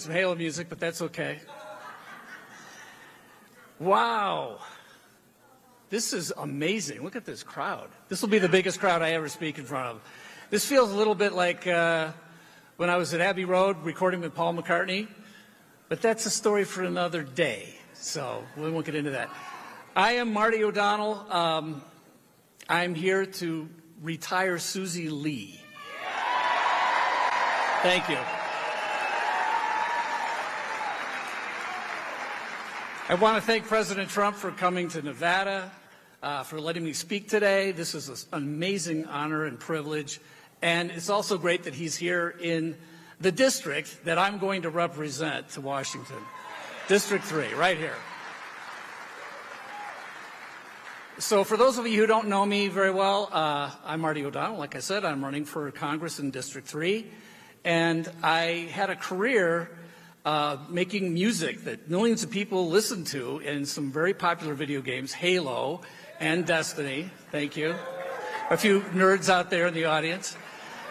some Halo music, but that's okay. Wow. This is amazing. Look at this crowd. This will be the biggest crowd I ever speak in front of. This feels a little bit like when I was at Abbey Road recording with Paul McCartney, but that's a story for another day, so we won't get into that. I am Marty O'Donnell. I'm here to retire Susie Lee. Thank you. I want to thank President Trump for coming to Nevada, for letting me speak today. This is an amazing honor and privilege, and it's also great that he's here in the district that I'm going to represent to Washington, District 3, right here. So for those of you who don't know me very well, I'm Marty O'Donnell. Like I said, I'm running for Congress in District 3, and I had a career making music that millions of people listen to in some very popular video games, Halo and Destiny. Thank you. A few nerds out there in the audience.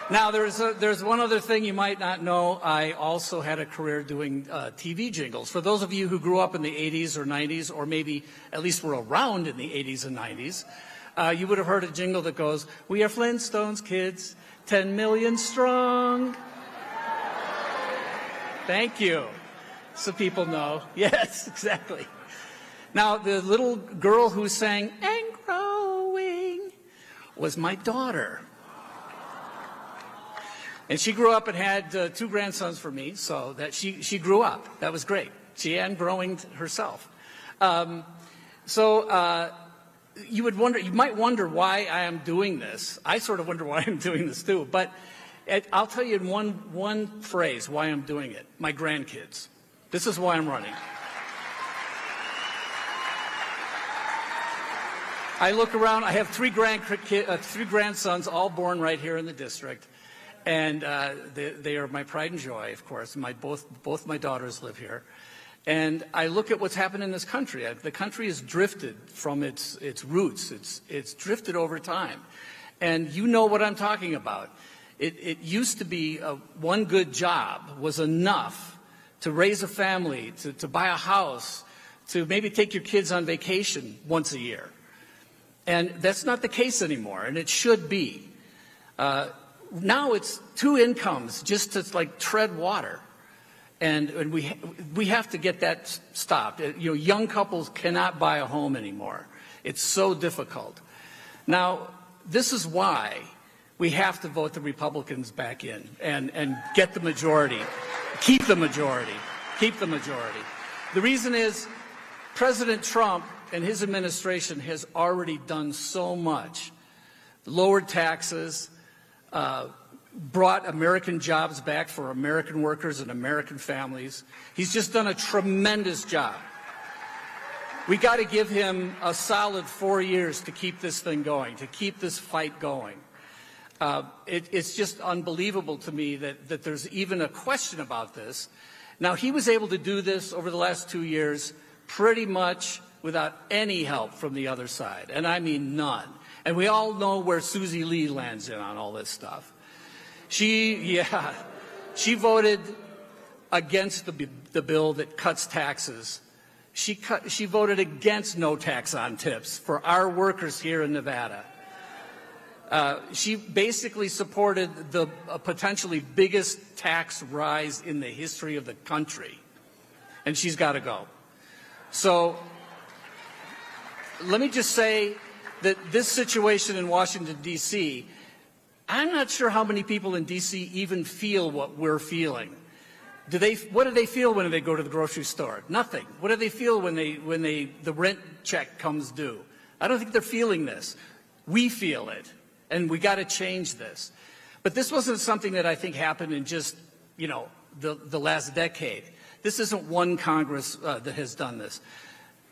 Now, there's one other thing you might not know. I also had a career doing TV jingles. For those of you who grew up in the 80s or 90s, or maybe at least were around in the 80s and 90s, you would have heard a jingle that goes, "We are Flintstones kids, 10 million strong." Thank you. So people know. Yes, exactly. Now, the little girl who sang "And Growing" was my daughter. And she grew up and had 2 grandsons for me, so that she grew up. That was great. She and growing herself. You might wonder why I am doing this. I sort of wonder why I'm doing this too. But I'll tell you in one phrase why I'm doing it. My grandkids. This is why I'm running. I look around. I have 3 grandsons, all born right here in the district. And they are my pride and joy, of course. Both my daughters live here. And I look at what's happened in this country. The country has drifted from its roots. It's drifted over time. And you know what I'm talking about. It used to be one good job was enough to raise a family, to buy a house, to maybe take your kids on vacation once a year. And that's not the case anymore, and it should be. Now it's 2 incomes just to like tread water, and we have to get that stopped. You know, young couples cannot buy a home anymore. It's so difficult. Now, this is why we have to vote the Republicans back in and get the majority, keep the majority. The reason is President Trump and his administration has already done so much, lowered taxes. Brought American jobs back for American workers and American families. He's just done a tremendous job. We got to give him a solid 4 years to keep this thing going, to keep this fight going. It's just unbelievable to me that there's even a question about this. Now, he was able to do this over the last 2 years pretty much without any help from the other side, and I mean none. And we all know where Susie Lee lands in on all this stuff. She voted against the bill that cuts taxes. She voted against no tax on tips for our workers here in Nevada. She basically supported the potentially biggest tax rise in the history of the country. And she's got to go. So let me just say that this situation in Washington, D.C., I'm not sure how many people in D.C. even feel what we're feeling. What do they feel when they go to the grocery store? Nothing. What do they feel when the rent check comes due? I don't think they're feeling this. We feel it, and we got to change this. But this wasn't something that I think happened in just, the last decade. This isn't one Congress that has done this.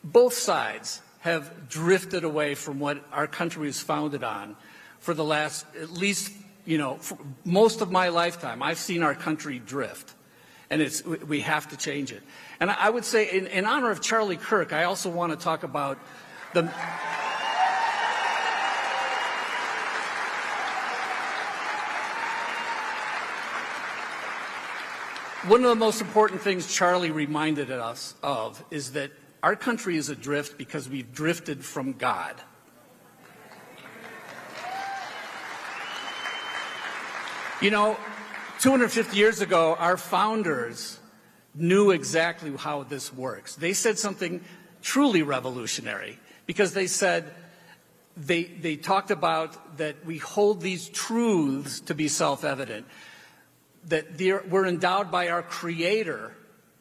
Both sides have drifted away from what our country was founded on for the last, at least, for most of my lifetime. I've seen our country drift, and we have to change it. And I would say, in honor of Charlie Kirk, I also want to talk about the One of the most important things Charlie reminded us of is that our country is adrift because we've drifted from God. You know, 250 years ago, our founders knew exactly how this works. They said something truly revolutionary because they said, they talked about that we hold these truths to be self-evident, that we're endowed by our Creator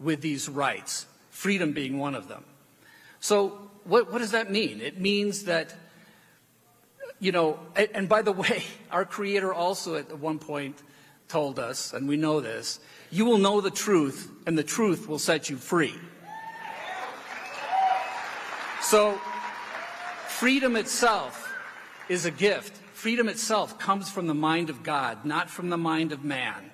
with these rights, freedom being one of them. So what does that mean? It means that, you know, and by the way, our Creator also at one point told us, and we know this, you will know the truth, and the truth will set you free. So freedom itself is a gift. Freedom itself comes from the mind of God, not from the mind of man.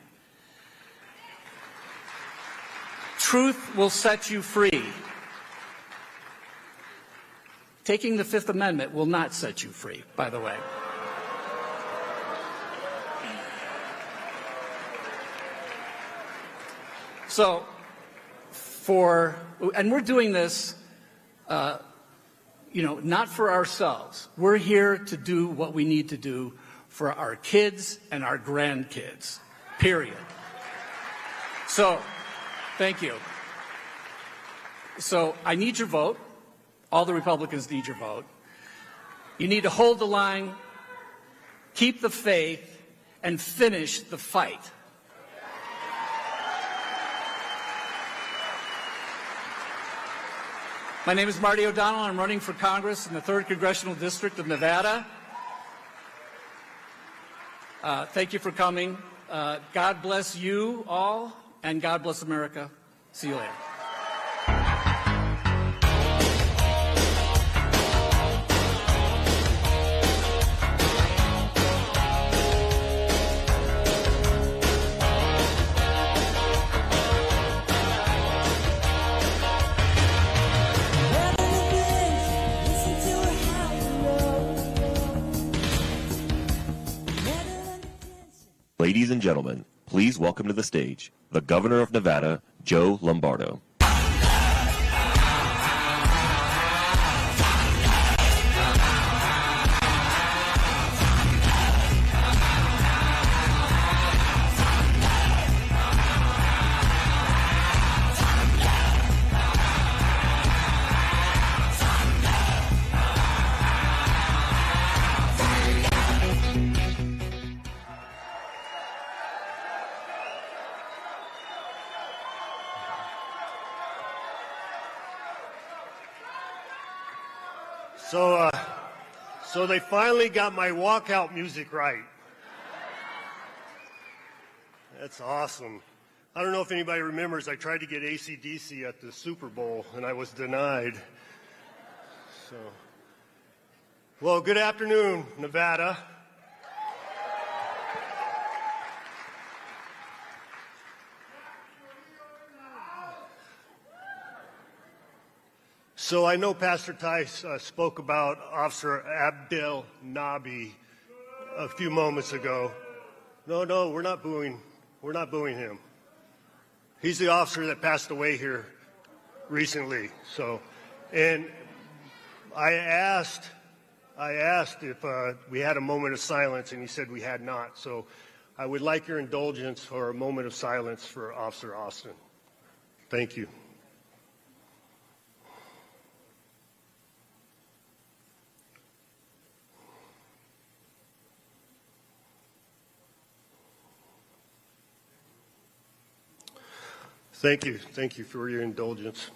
Truth will set you free. Taking the Fifth Amendment will not set you free, by the way. So, and we're doing this, you know, not for ourselves. We're here to do what we need to do for our kids and our grandkids, period. So, thank you. So, I need your vote. All the Republicans need your vote. You need to hold the line, keep the faith, and finish the fight. My name is Marty O'Donnell. I'm running for Congress in the 3rd Congressional District of Nevada. Thank you for coming. God bless you all, and God bless America. See you later. Ladies and gentlemen, please welcome to the stage the Governor of Nevada, Joe Lombardo. So they finally got my walkout music right. That's awesome. I don't know if anybody remembers, I tried to get AC/DC at the Super Bowl, and I was denied. So, well, good afternoon, Nevada. So I know Pastor Tice spoke about Officer Abdel Nabi a few moments ago. No, we're not booing. We're not booing him. He's the officer that passed away here recently. So, and I asked if we had a moment of silence, and he said we had not. So I would like your indulgence for a moment of silence for Officer Austin. Thank you. Thank you. Thank you for your indulgence.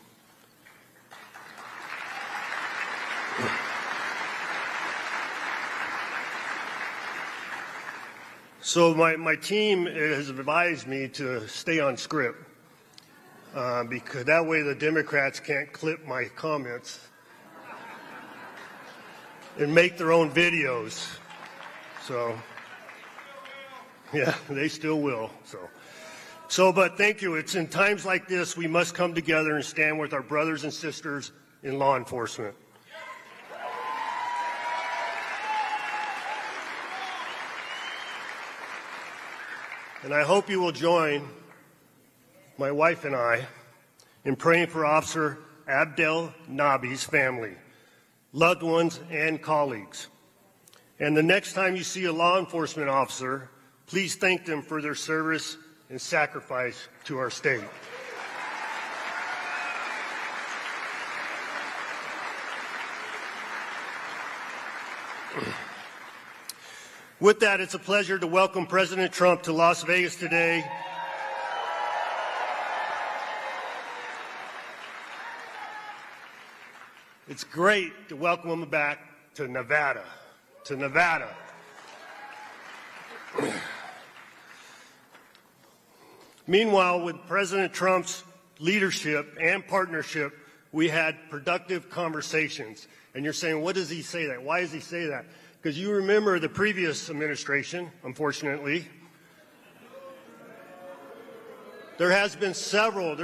So my team has advised me to stay on script because that way the Democrats can't clip my comments and make their own videos. So, yeah, they still will. But thank you. It's in times like this we must come together and stand with our brothers and sisters in law enforcement. And I hope you will join my wife and I, in praying for Officer Abdel Nabi's family, loved ones, and colleagues. And the next time you see a law enforcement officer, please thank them for their service and sacrifice to our state. With that, it's a pleasure to welcome President Trump to Las Vegas today. It's great to welcome him back to Nevada. Meanwhile, with President Trump's leadership and partnership, we had productive conversations. And you're saying, what does he say that? Why does he say that? Because you remember the previous administration, unfortunately. There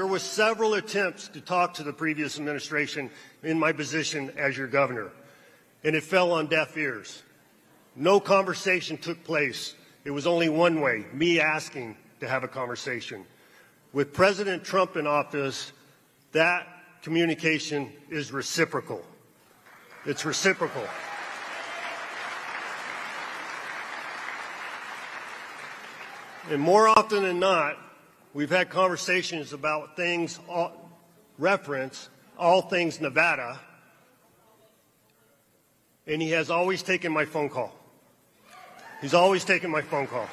were several attempts to talk to the previous administration in my position as your governor, and it fell on deaf ears. No conversation took place. It was only one way, me asking to have a conversation. With President Trump in office, that communication is reciprocal. It's reciprocal. And more often than not, we've had conversations about things, all things Nevada, and he has always taken my phone call. He's always taken my phone call.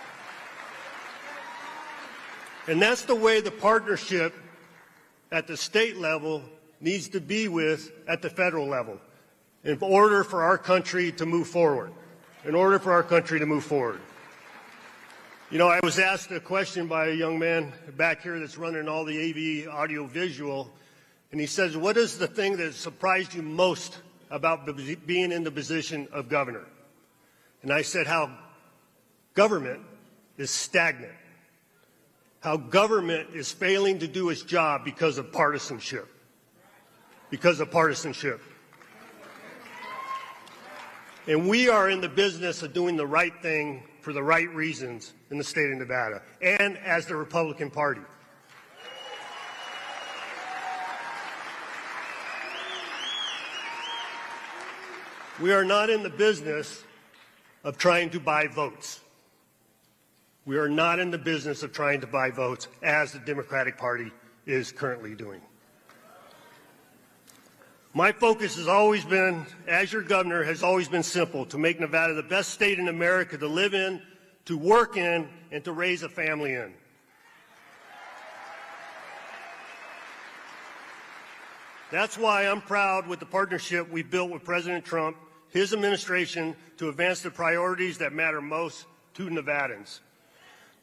And that's the way the partnership at the state level needs to be at the federal level in order for our country to move forward. You know, I was asked a question by a young man back here that's running all the AV audio visual, and he says, what is the thing that surprised you most about being in the position of governor? And I said how government is stagnant, how government is failing to do its job because of partisanship. And we are in the business of doing the right thing for the right reasons in the state of Nevada and as the Republican Party. We are not in the business of trying to buy votes. We are not in the business of trying to buy votes as the Democratic Party is currently doing. My focus has always been, as your governor, has always been simple: to make Nevada the best state in America to live in, to work in, and to raise a family in. That's why I'm proud with the partnership we built with President Trump, his administration, to advance the priorities that matter most to Nevadans.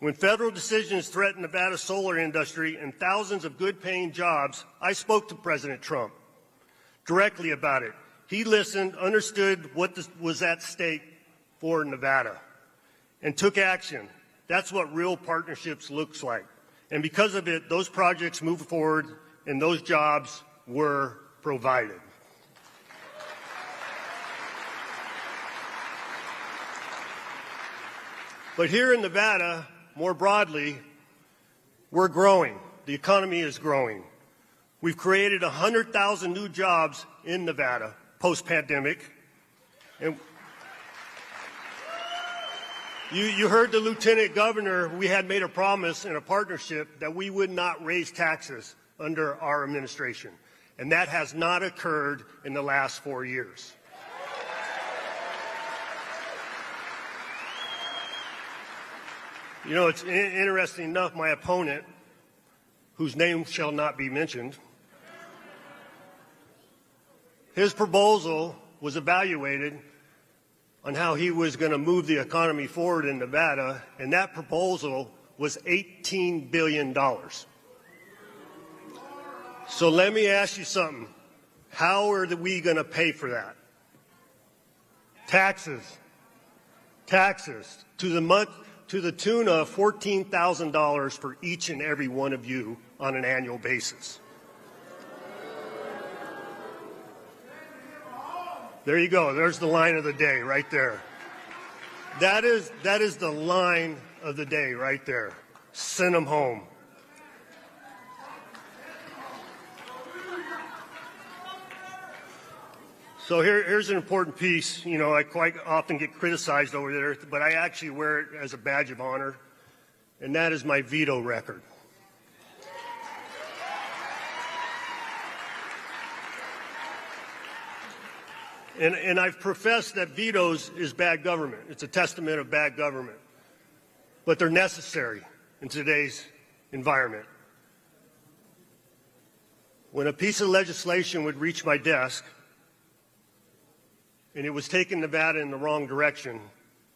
When federal decisions threaten Nevada's solar industry and thousands of good-paying jobs, I spoke to President Trump directly about it. He listened, understood what was at stake for Nevada, and took action. That's what real partnerships looks like. And because of it, those projects moved forward and those jobs were provided. But here in Nevada, more broadly, we're growing. The economy is growing. We've created 100,000 new jobs in Nevada post-pandemic. And you heard the Lieutenant Governor, we had made a promise in a partnership that we would not raise taxes under our administration. And that has not occurred in the last 4 years. You know, it's interesting enough, my opponent, whose name shall not be mentioned, his proposal was evaluated on how he was going to move the economy forward in Nevada, and that proposal was $18 billion. So let me ask you something. How are we going to pay for that? Taxes to the tune of $14,000 for each and every one of you on an annual basis. There you go. There's the line of the day right there. That is the line of the day right there. Send them home. So here's an important piece. You know, I quite often get criticized over there, but I actually wear it as a badge of honor, and that is my veto record. And I've professed that vetoes is bad government. It's a testament of bad government. But they're necessary in today's environment. When a piece of legislation would reach my desk and it was taking Nevada in the wrong direction,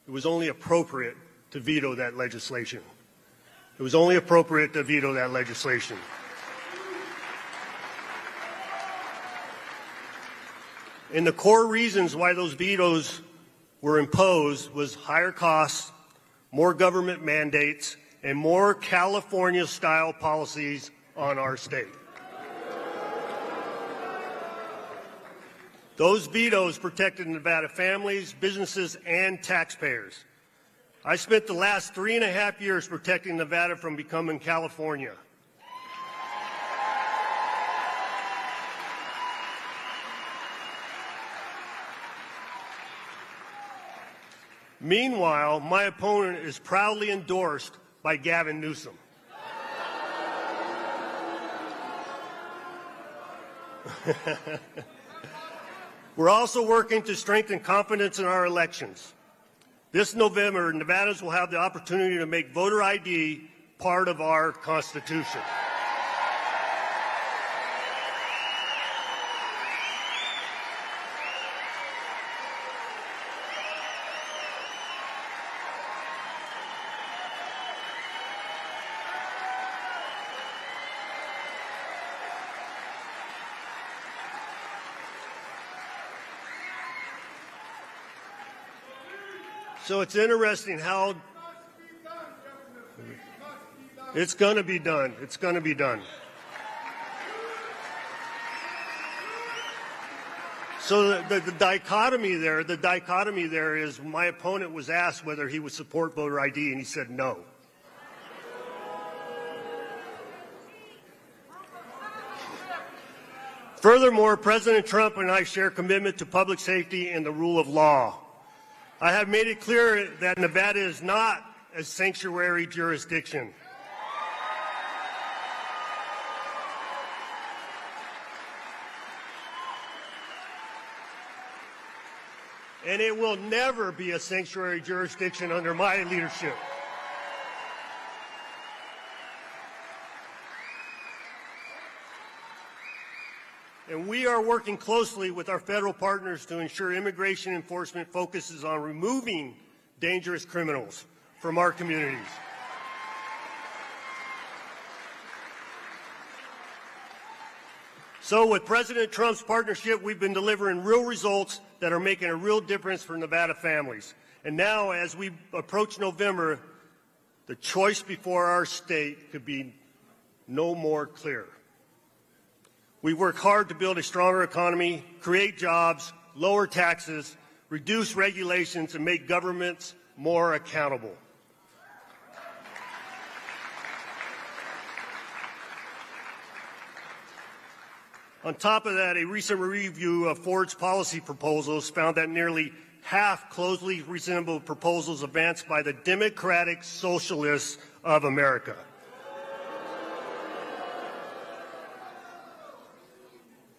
it was only appropriate to veto that legislation. It was only appropriate to veto that legislation. And the core reasons why those vetoes were imposed was higher costs, more government mandates, and more California-style policies on our state. Those vetoes protected Nevada families, businesses, and taxpayers. I spent the last 3.5 years protecting Nevada from becoming California. Meanwhile, my opponent is proudly endorsed by Gavin Newsom. We're also working to strengthen confidence in our elections. This November, Nevadans will have the opportunity to make voter ID part of our Constitution. So it's interesting how it's going to be done. It's going to be done. So the dichotomy there is my opponent was asked whether he would support voter ID, and he said no. Furthermore, President Trump and I share commitment to public safety and the rule of law. I have made it clear that Nevada is not a sanctuary jurisdiction. And it will never be a sanctuary jurisdiction under my leadership. And we are working closely with our federal partners to ensure immigration enforcement focuses on removing dangerous criminals from our communities. So with President Trump's partnership, we've been delivering real results that are making a real difference for Nevada families. And now, as we approach November, the choice before our state could be no more clear. We work hard to build a stronger economy, create jobs, lower taxes, reduce regulations, and make governments more accountable. On top of that, a recent review of Ford's policy proposals found that nearly half closely resemble proposals advanced by the Democratic Socialists of America.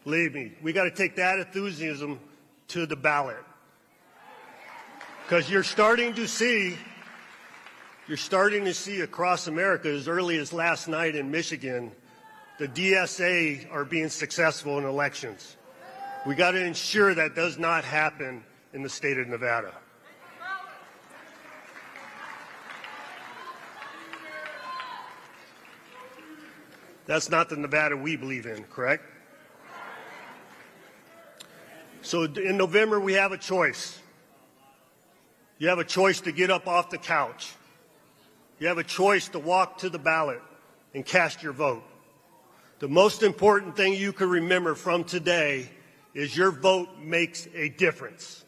Believe me, we got to take that enthusiasm to the ballot. Because you're starting to see across America, as early as last night in Michigan, the DSA are being successful in elections. We got to ensure that does not happen in the state of Nevada. That's not the Nevada we believe in, correct? So in November, we have a choice. You have a choice to get up off the couch. You have a choice to walk to the ballot and cast your vote. The most important thing you can remember from today is your vote makes a difference.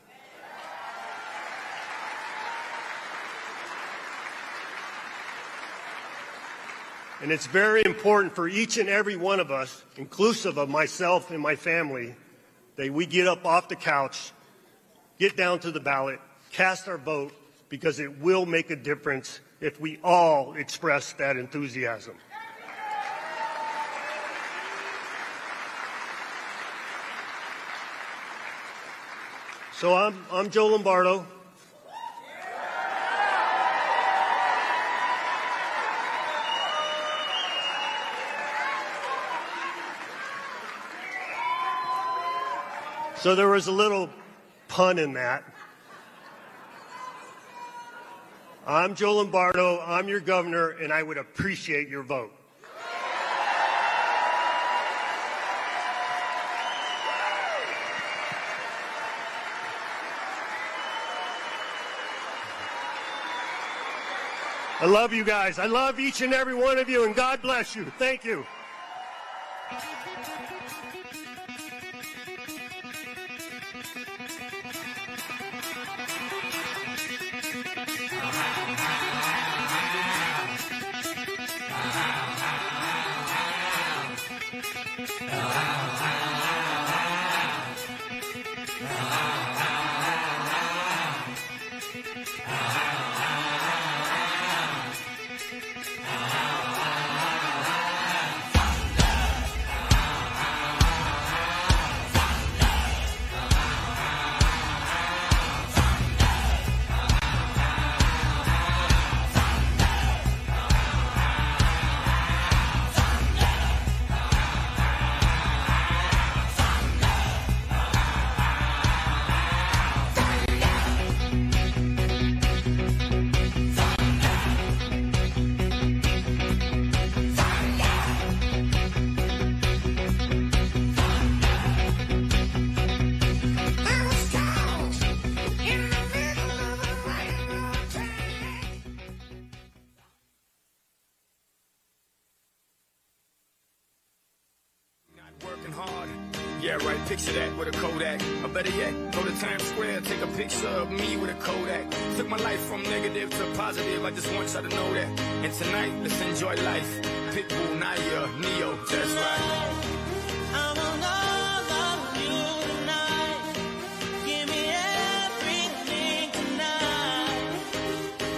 And it's very important for each and every one of us, inclusive of myself and my family, that we get up off the couch, get down to the ballot, cast our vote, because it will make a difference if we all express that enthusiasm. So I'm Joe Lombardo. So there was a little pun in that. I'm Joe Lombardo, I'm your governor, and I would appreciate your vote. I love you guys. I love each and every one of you, and God bless you. Thank you. Working hard. Yeah, right, picture that with a Kodak. Or better yet, go to Times Square, take a picture of me with a Kodak. Took my life from negative to positive, I just want y'all to know that. And tonight, let's enjoy life. Pitbull, Naya, Neo, that's right. I want all of you tonight. Give me everything tonight.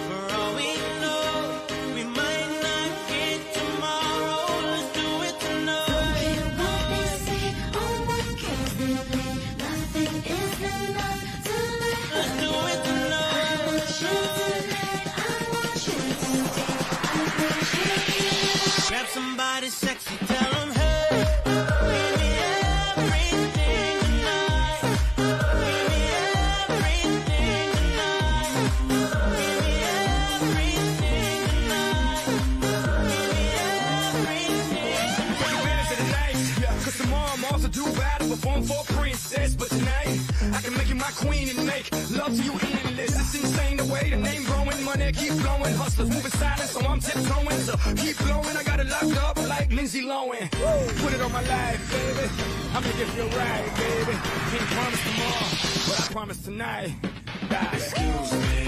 For all we know, we might not get tomorrow. Let's do it tonight. Forget what they say, oh my God, nothing is enough tonight. Let's do it tonight. I want you tonight, I want you tonight, I want you tonight. Grab somebody sexy, tell them, hey, give me everything tonight. Give me everything tonight. Give me everything tonight. Give me everything. Take advantage of the night, cause tomorrow I'm also due battle, perform for a princess. But tonight, I can make you my queen and make love to you endless. It's insane the way the name growing, money keep flowing. Hustlers moving silent, so I'm tiptoeing. So keep blowing, I got it locked up like Lindsay Lohan. Put it on my life, baby. I make it feel right, baby. Can't promise tomorrow, but I promise tonight. Excuse me,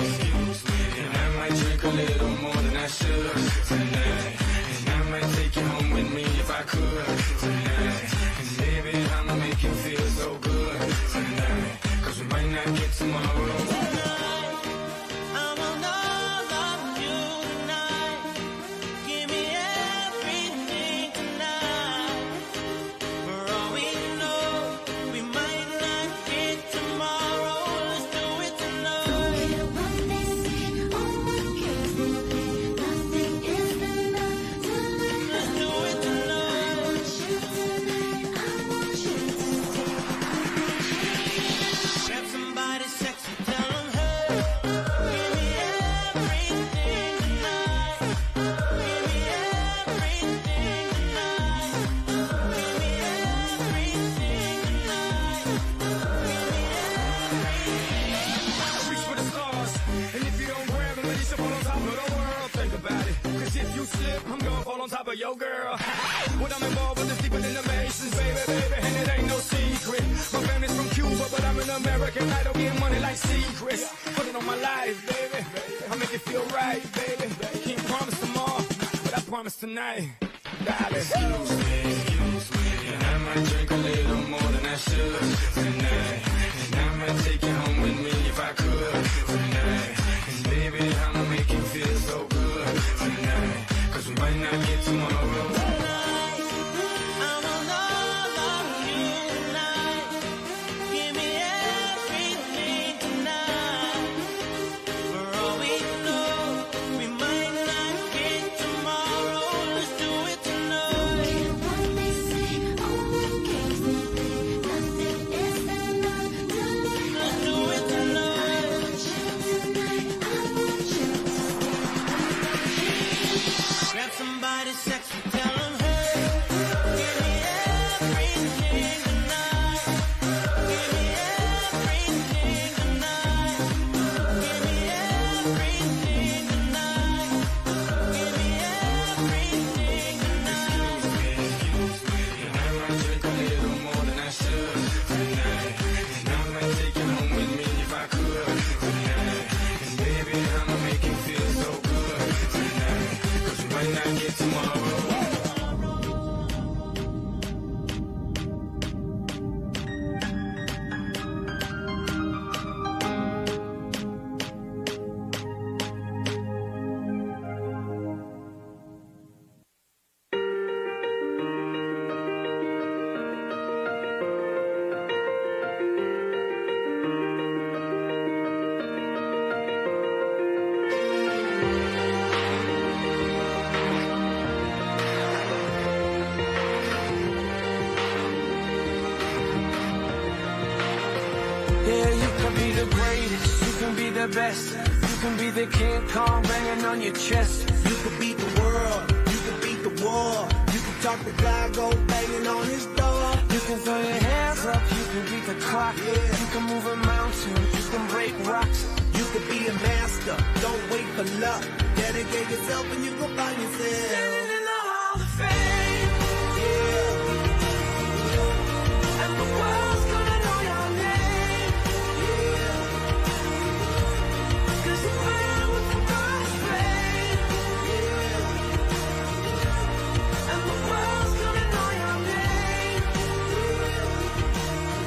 and I might drink a little more than I should tonight. And I might take you home with me if I could tonight. And baby, I'ma make you feel so good tonight. Cause we might not get tomorrow. I want all of you tonight. Give me everything tonight. For all we know, we might not get tomorrow. Let's do it tonight. Forget what they say, oh my God, nothing is enough tonight. Let's do it tonight. I want you tonight, I want you tonight, I want you. Grab somebody sexy, tell them, hey, give me everything tonight. Give me everything tonight. Give me everything tonight. Reach for the stars, and if you don't grab them, then you should fall on top of the world. Think about it, cause if you slip, I'm gonna fall on top of your girl. What I'm involved with is deeper than the Masons, baby, and it ain't no secret. My family's from Cuba, but I'm an American. I don't get money like secrets. Put it on my life, baby. I make it feel right, baby. Can't promise tomorrow, but I promise tonight. Darling. Excuse me, And I might drink a little more than I should tonight. And I might take you home with me if I could tonight. And baby, I'ma make you feel so good tonight. 'Cause we might not get tomorrow. Somebody sexy, tell them, hey, give me everything tonight. Give me everything tonight. Give me everything tonight. Give me everything tonight. And I might drink a little more than I should tonight. And I might take you home with me if I could tonight. And baby, I'ma make you feel so good tonight. 'Cause we might not get tomorrow. Yeah, you can be the greatest, you can be the best. You can be the King Kong banging on your chest. You could beat the world, you could beat the war. You can talk to God, go banging on his door. You can throw your hands up, you can beat the clock. Yeah. You can move a mountain, you can break rocks. You could be a master, don't wait for luck. Dedicate yourself and you go find yourself. Standing in the Hall of Fame, Yeah, and the world's gonna know your name. yeah, 'Cause you ran with the crossfade, yeah. and the world's gonna know your name.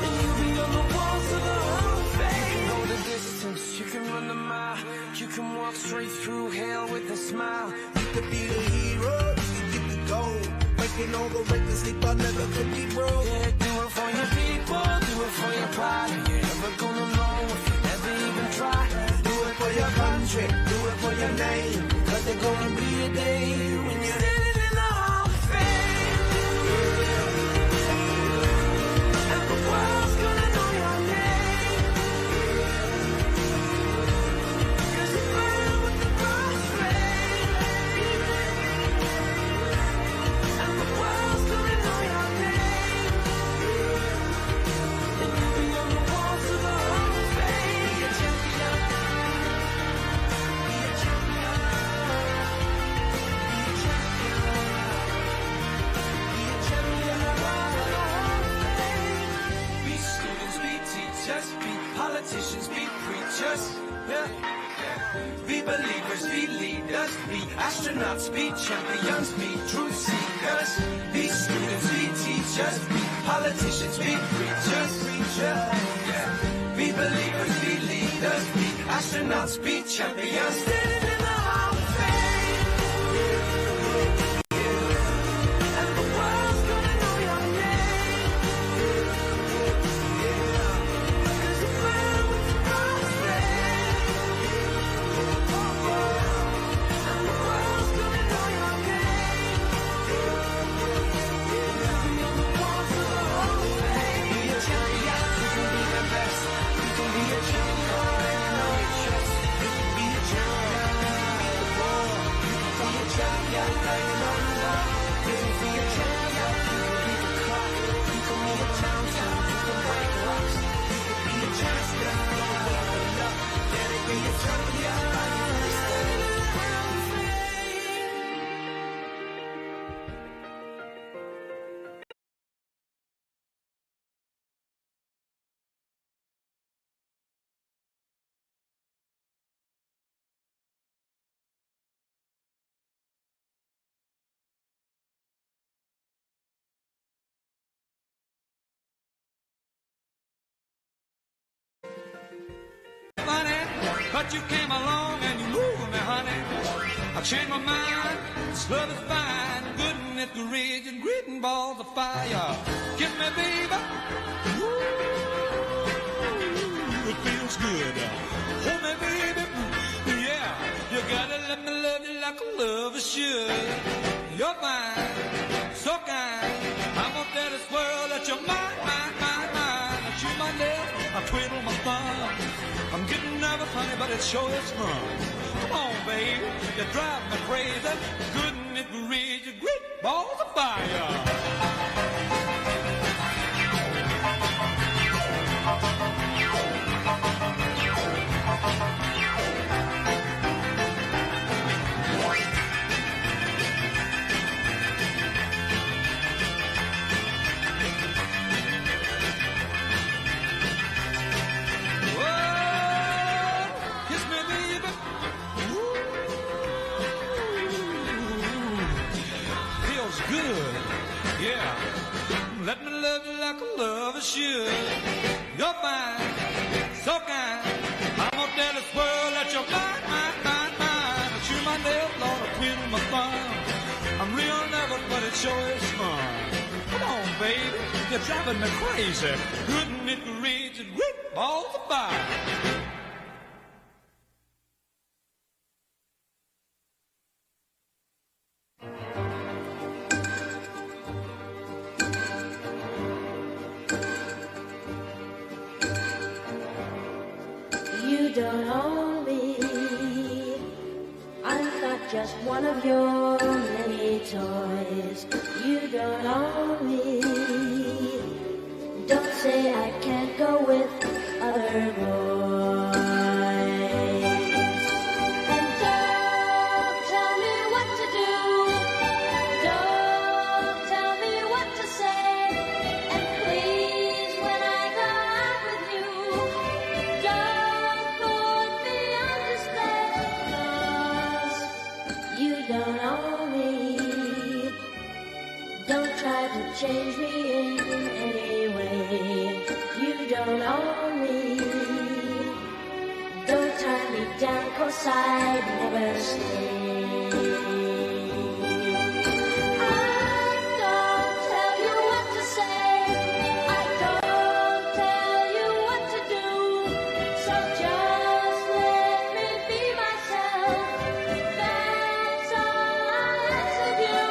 And you'll be on the walls of the Hall of Fame. You can go the distance, you can run the mile. You can walk straight through hell with a smile. You could be the hero, you could get the gold. Breaking all the records, sleep I never could be broke. Yeah, do it for your people, do it for your pride. And you're never gonna know if you never even try. Do it for your country, do it for your name. 'Cause there's gonna be a day when you're Standing in the Hall of Fame, and the world's gonna know your name. 'Cause you burn with the crossfade, and the world's gonna know your name. And you'll be on the walls of the Hall of Fame. Be a champion. Be a champion. Be a champion. Be a champion. Be students, be teachers, be politicians, be preachers. Yeah. Be believers, be leaders, be astronauts, be champions, be truth seekers. Be students, be teachers, be politicians, be preachers. Yeah. Be believers, be leaders, be astronauts, be champions. But you came along and you moved me, honey. I changed my mind. This love is fine. Good and it rage and greeting balls of fire. Give me, baby. Ooh, it feels good. Hold me, baby. Yeah, you gotta let me love you like a lover should. You're fine, so kind. I'm gonna tell this world that you're mine, mine, mine, mine. I chew my lips, I twiddle my thumb. I'm getting nervous, honey, but it sure is fun. Come on, baby, you drive me crazy. Good and it reads you great balls of fire. Good, yeah. Let me love you like a lover should. You're fine, so kind. I'm gonna tell this world that you're mine, mine, mine, mine. I chew my nails, Lord, I twiddle my thumb. I'm real nervous, but it sure is fun. Come on, baby, you're driving me crazy. Good and it reads and great balls of fire. You don't own me. I'm not just one of your many toys. You don't own me. Don't say I can't go with other boys. And don't tell me what to do. Don't tell me what to say. And please, when I go out with you, don't put me on display, 'cause you don't own me. Don't try to change me in any way. You don't own me. Don't tie me down, 'cause I'd never stay. I don't tell you what to say. I don't tell you what to do. So just let me be myself. That's all I ask of you.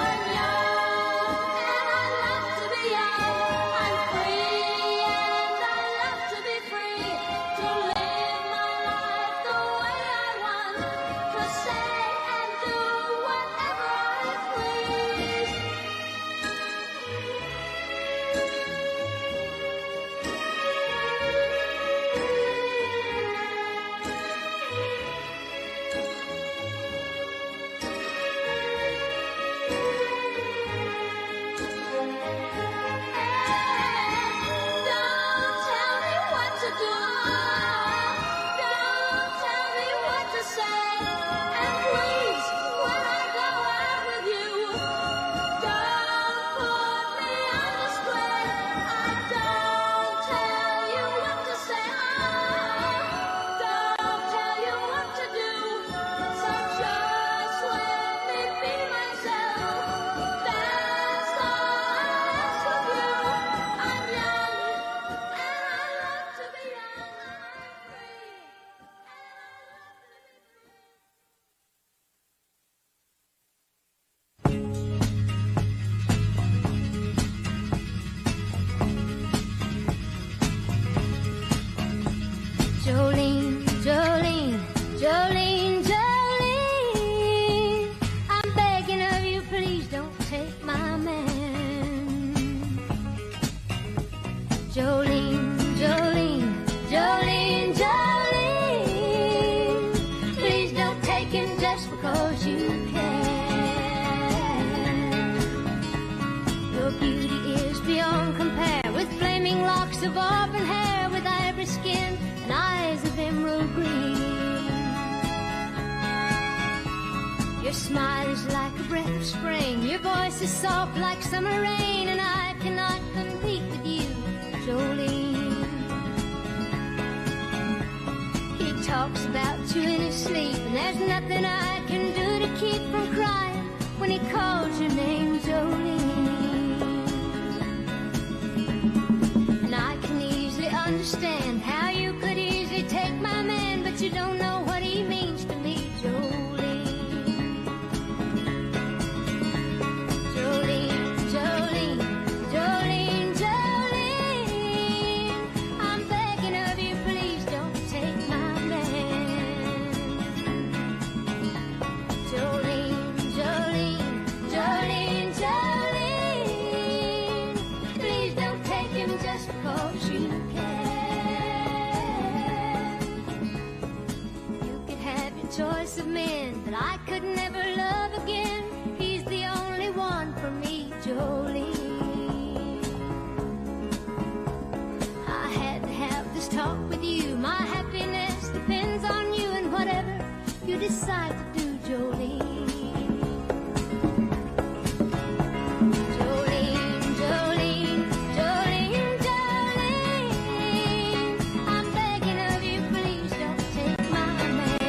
I'm young and I love to be young. I'm free and I love to be free. To live my life the way I want. To say and do whatever I please. Don't tell me what to do. Don't tell me what to say. And please, when I go out with you, don't put me on display. I don't tell you what to say. Don't tell you what to do. So just let me be myself. That's all I ask of you. I'm young and I love to be young. I'm free and Jolene, Jolene, Jolene, Jolene, I'm begging of you, please don't take my man. Jolene, Jolene, Jolene, Jolene, please don't take him just because you can. Your beauty is beyond compare, with flaming locks of auburn hair, with ivory skin and eyes of emerald green. Your smile is like a breath of spring, your voice is soft like summer rain, and I cannot compete with you, Jolene. He talks about you in his sleep, and there's nothing I can do to keep from crying when he calls your name, Jolene. And I can easily understand how you could easily take my man, but you don't know what he means to me, Jolene. Jolene, Jolene, Jolene, Jolene, I'm begging of you, please don't take my man. Jolene, Jolene, Jolene, Jolene, please don't take him just because you can. You could have your choice of men, but I could never love again. He's the only one for me, Jolene. I had to have this talk with you. My happiness depends on you, and whatever you decide to do, Jolene. Jolene, Jolene, Jolene, Jolene, I'm begging of you, please don't take my man.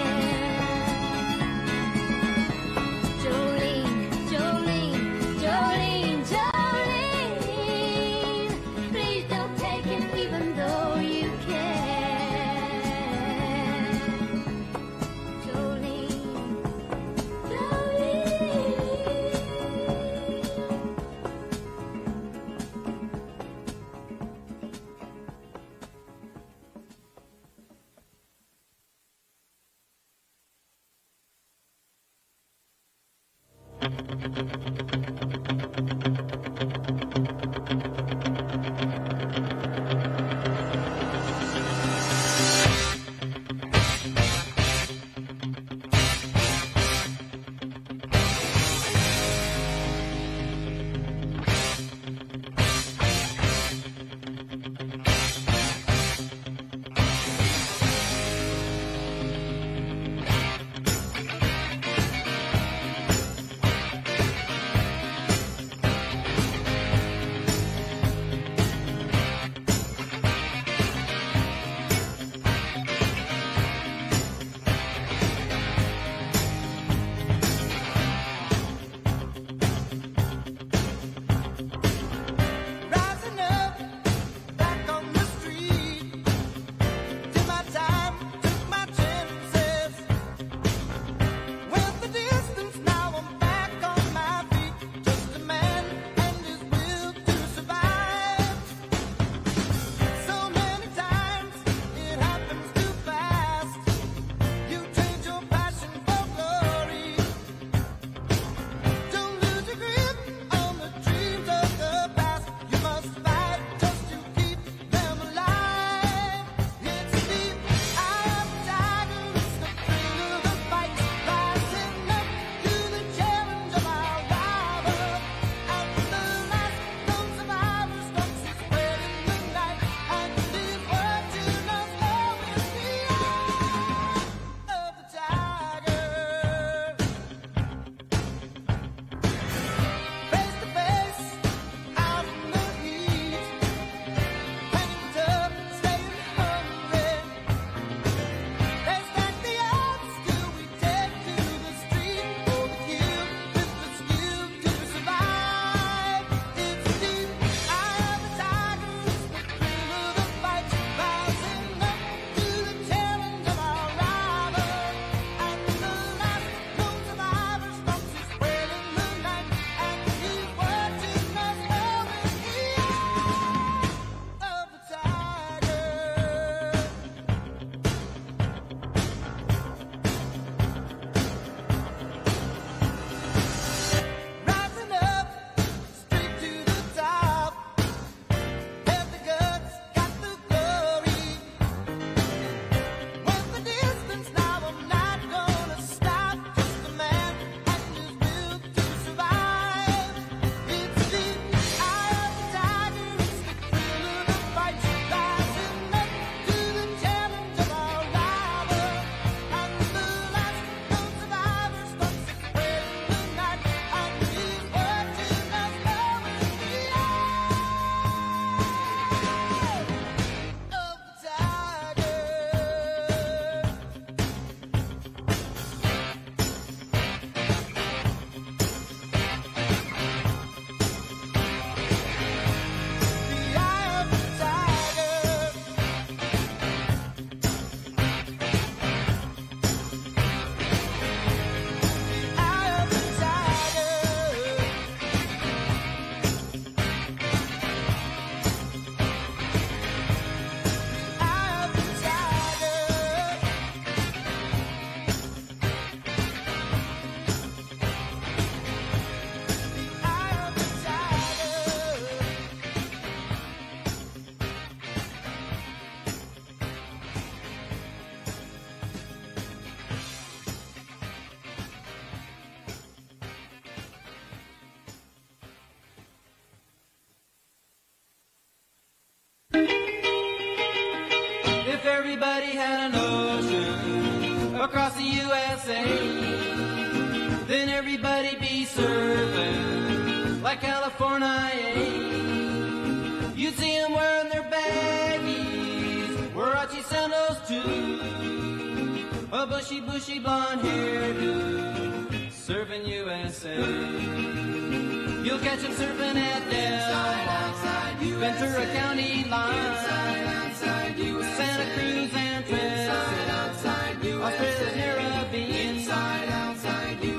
everybody had an ocean across the USA, then everybody be surfing like California. You'd see them wearing their baggies, Warachi sandals too, a bushy, bushy blonde hairdo, surfing USA. You'll catch them surfing at Del, Ventura County line, Santa Cruz and Trinidad, Australia's Caribbean,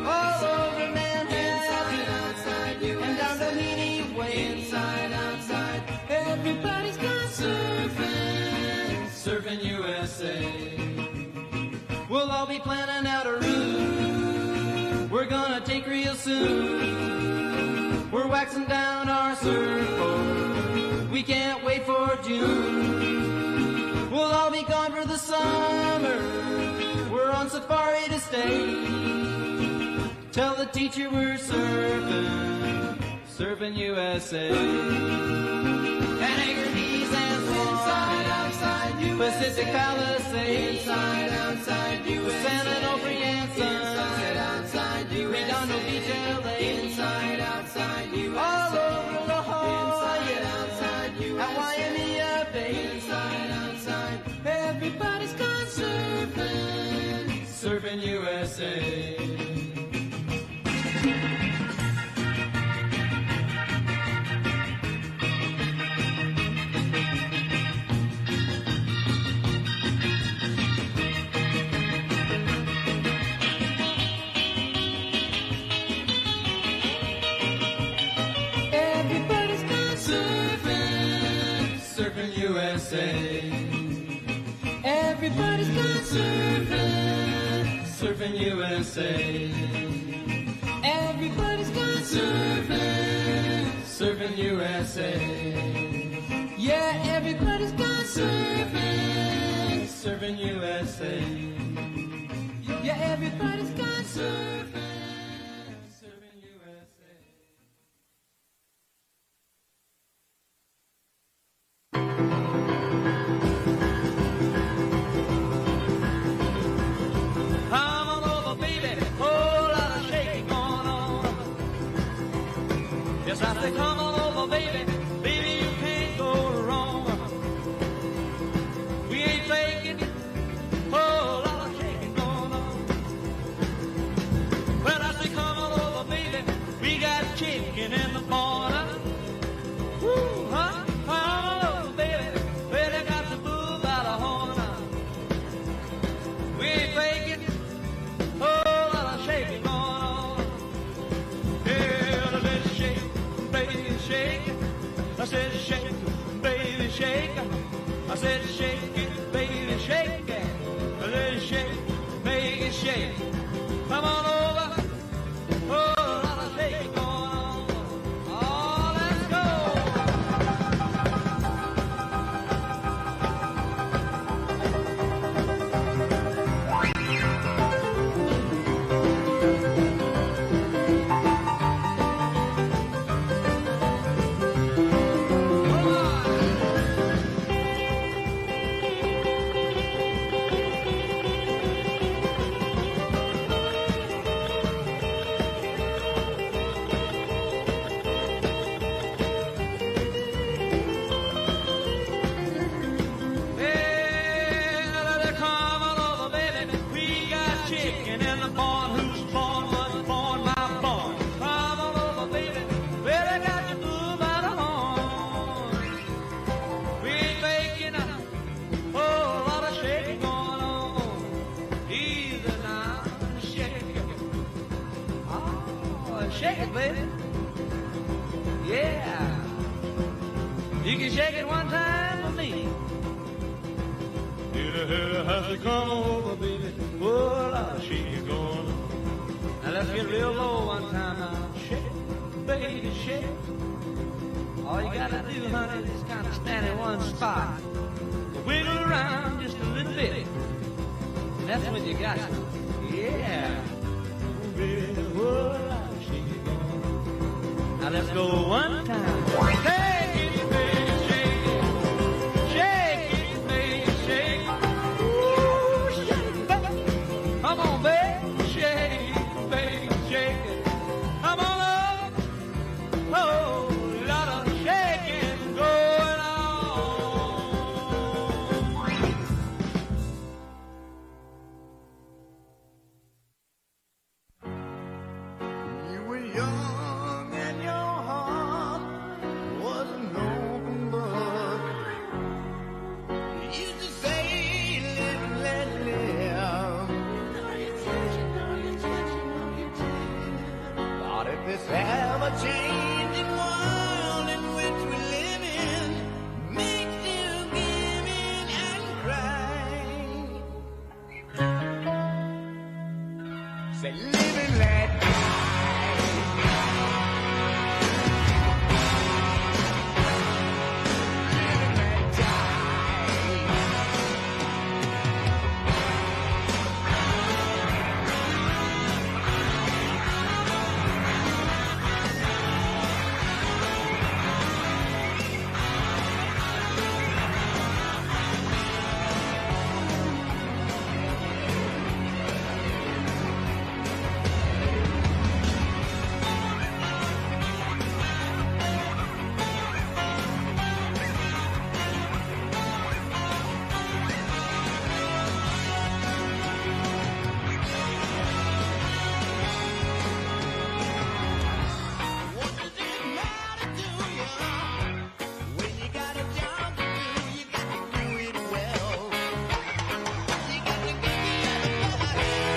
all over Manhattan, and down the Meany Way. Everybody's gone surfing, surfing USA. We'll all be planning out a route we're gonna take real soon. We're waxing down our surfboard, we can't wait for June. We'll all be gone for the summer, we're on safari to stay. Tell the teacher we're surfing, surfing USA. And Anchorage and Swan, Pacific Palisades, San Onofre and Sun, Redondo Beach, LA, all over La Jolla, at Waimea Bay. Everybody's gone surfing, surfing USA. USA. Everybody's gone surfing, surfing USA. Everybody's gone surfing, surfing USA. Yeah, everybody's gone surfing, surfing USA. Yeah, everybody's gone surfing. I say, come on over, baby, baby, you can't go wrong. We ain't faking, whole lot of shaking going on. Well, I say, come on over, baby, we got chicken in the corner. Woo, huh? Come on over, baby, well, they got the bull by the horn. We ain't faking, whole lot of shaking going on. Yeah, let's shake. Baby, shake it. I said, shake it, baby, shake it. I said, shake it, baby, shake it. I said, shake it, make it shake. Come on over. Oh, a lot of shaking going on. Oh, let's shake it, baby. Yeah. You can shake it one time for me. Has to come over, baby. Oh, I'll shake it going on. Now let's get real low one time now. Shake it, baby, shake it. All you gotta do, honey, is kind of stand in one spot. Wiggle around just a little bit. That's what you got. Yeah. Baby, oh, now let's go one time. Shake it, baby, shake it. Shake it, baby, shake it. this ever-changing world in which we live in makes you give in and cry. Say, live and let die. Live and let die. What does it matter to you? When you got a job to do, you got to do it well. You got to give the other fella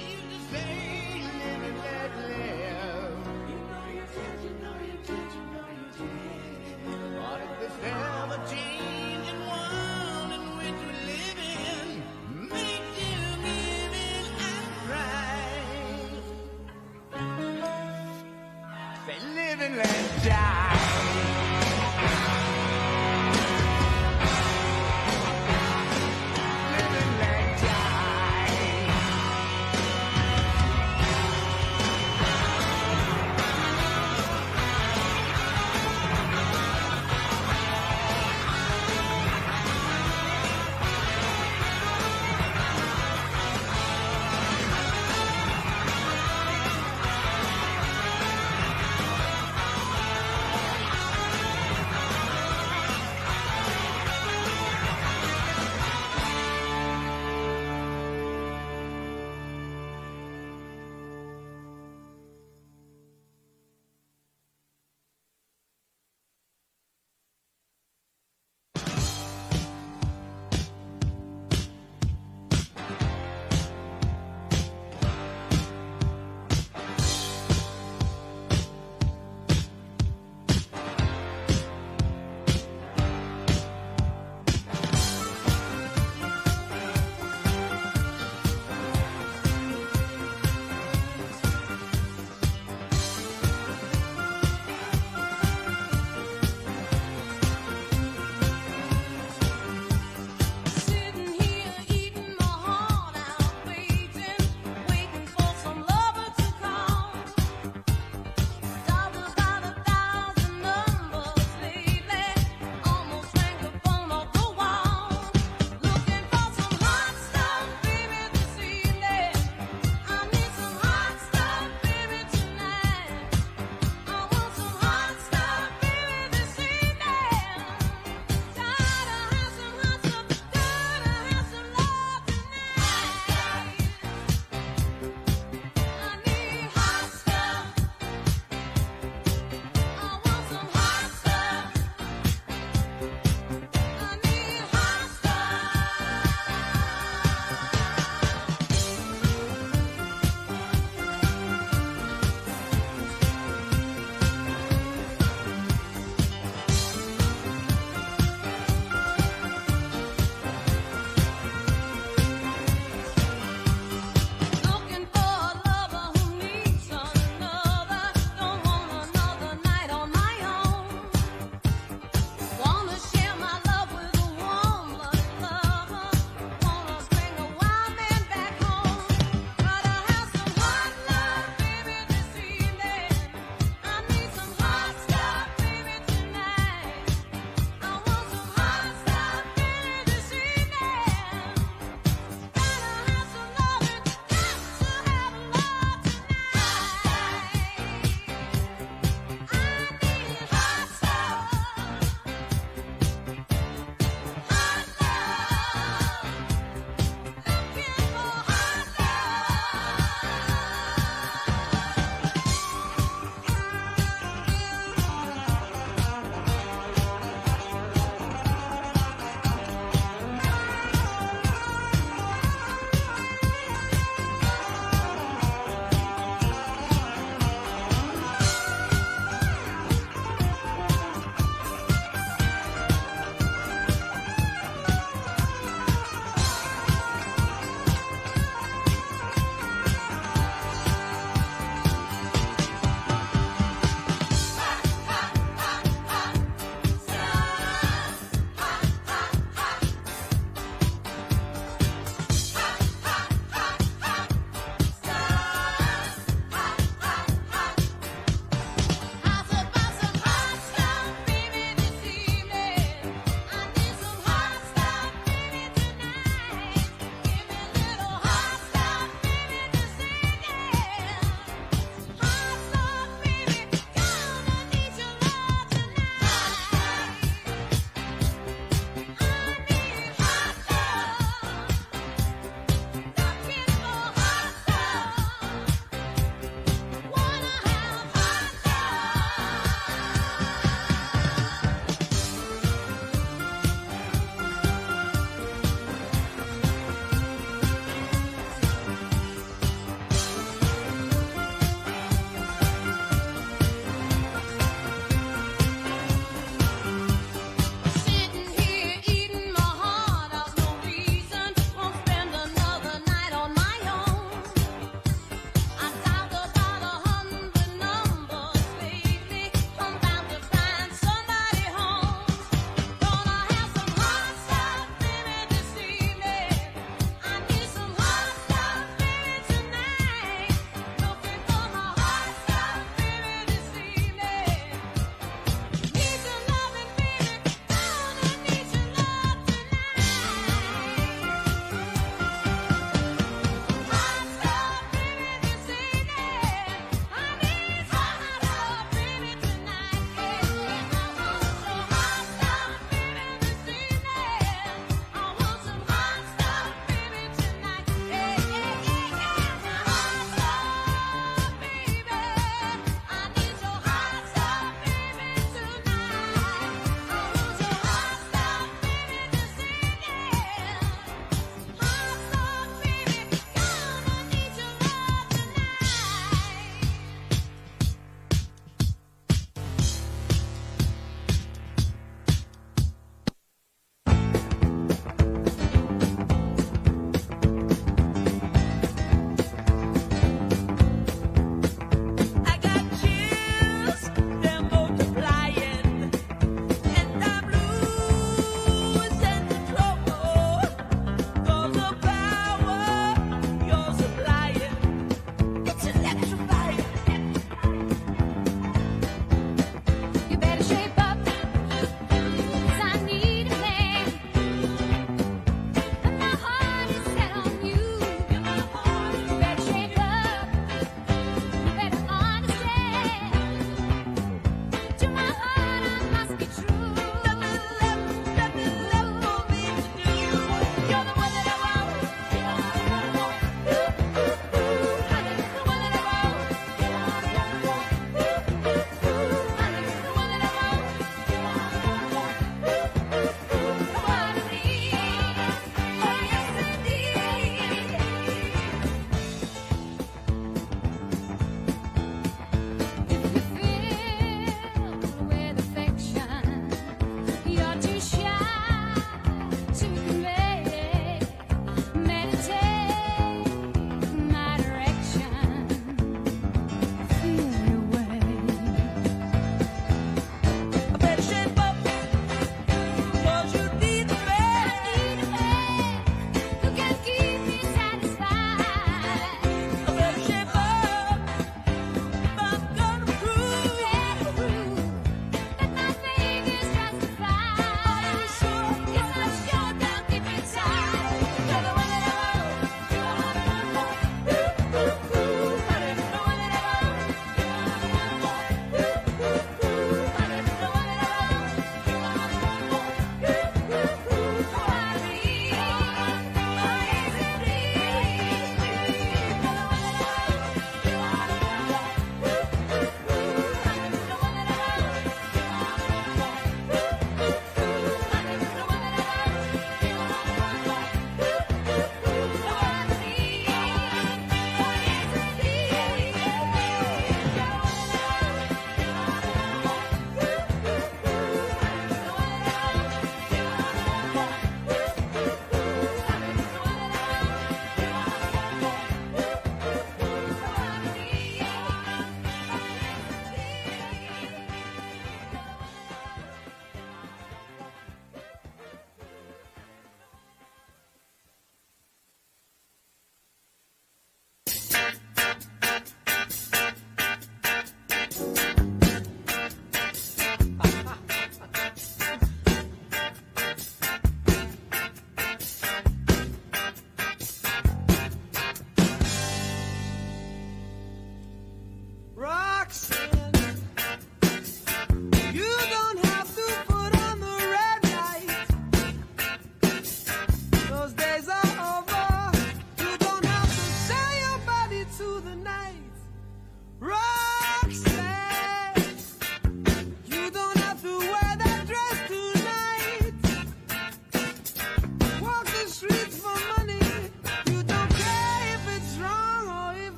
you just say, live and let live. You know you did, you know you did, you know you did. What if this ever-changing world in which we live in makes you give in and cry? Say, live and let die. Live and let die.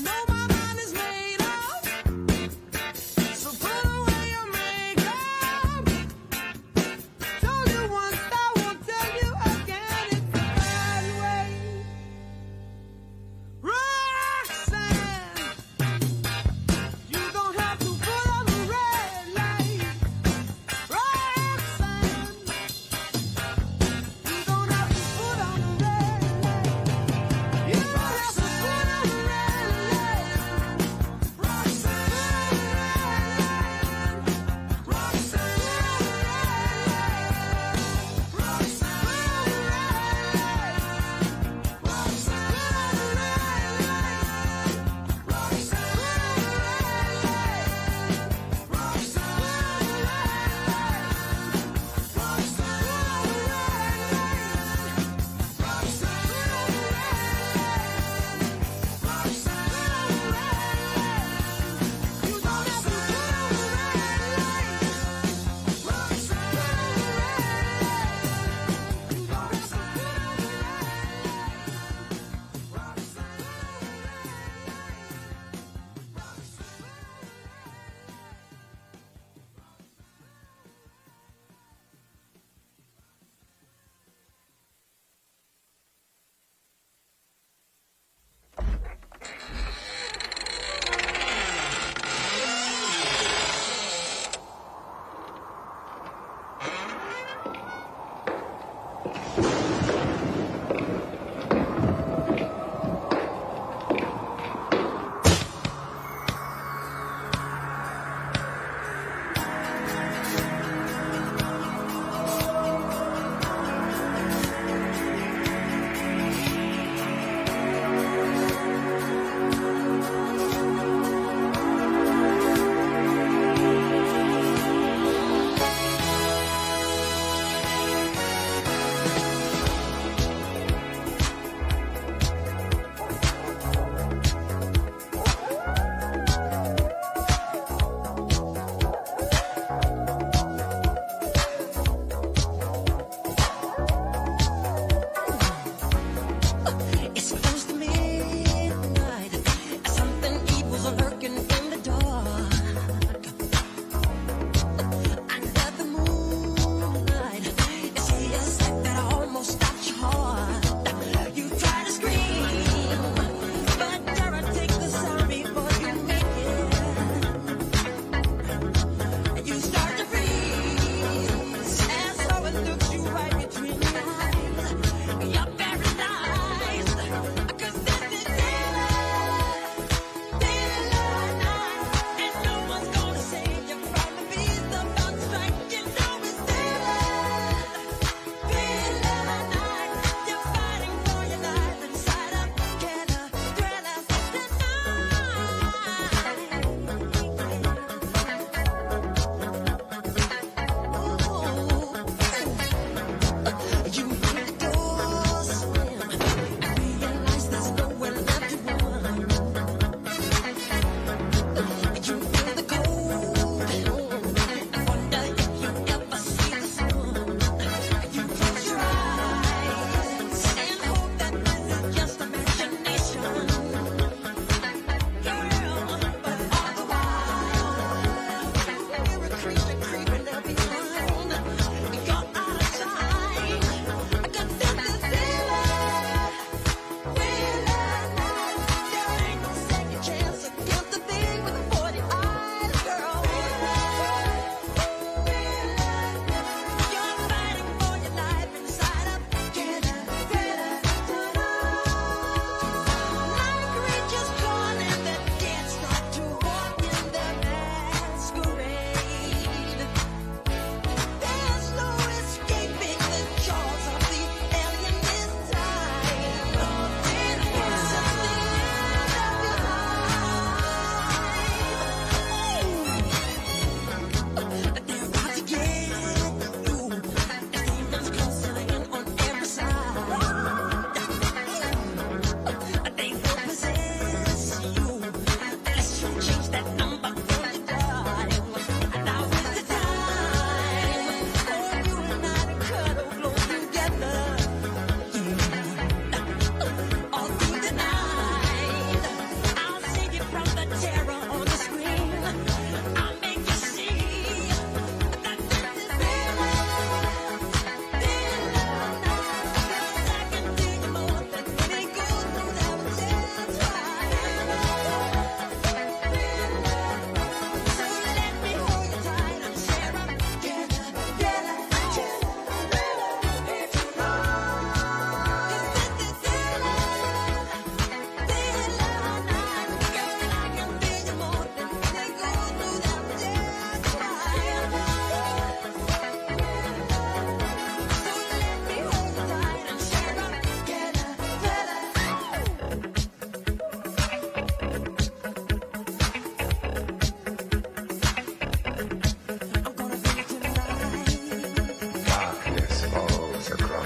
know my mind is made up. So put away your makeup. Told you once, I won't tell you again. It's the bad way. Roxanne, you don't have to put on the red light. Roxanne, you don't have to put on the red light. You don't have to put on the red light.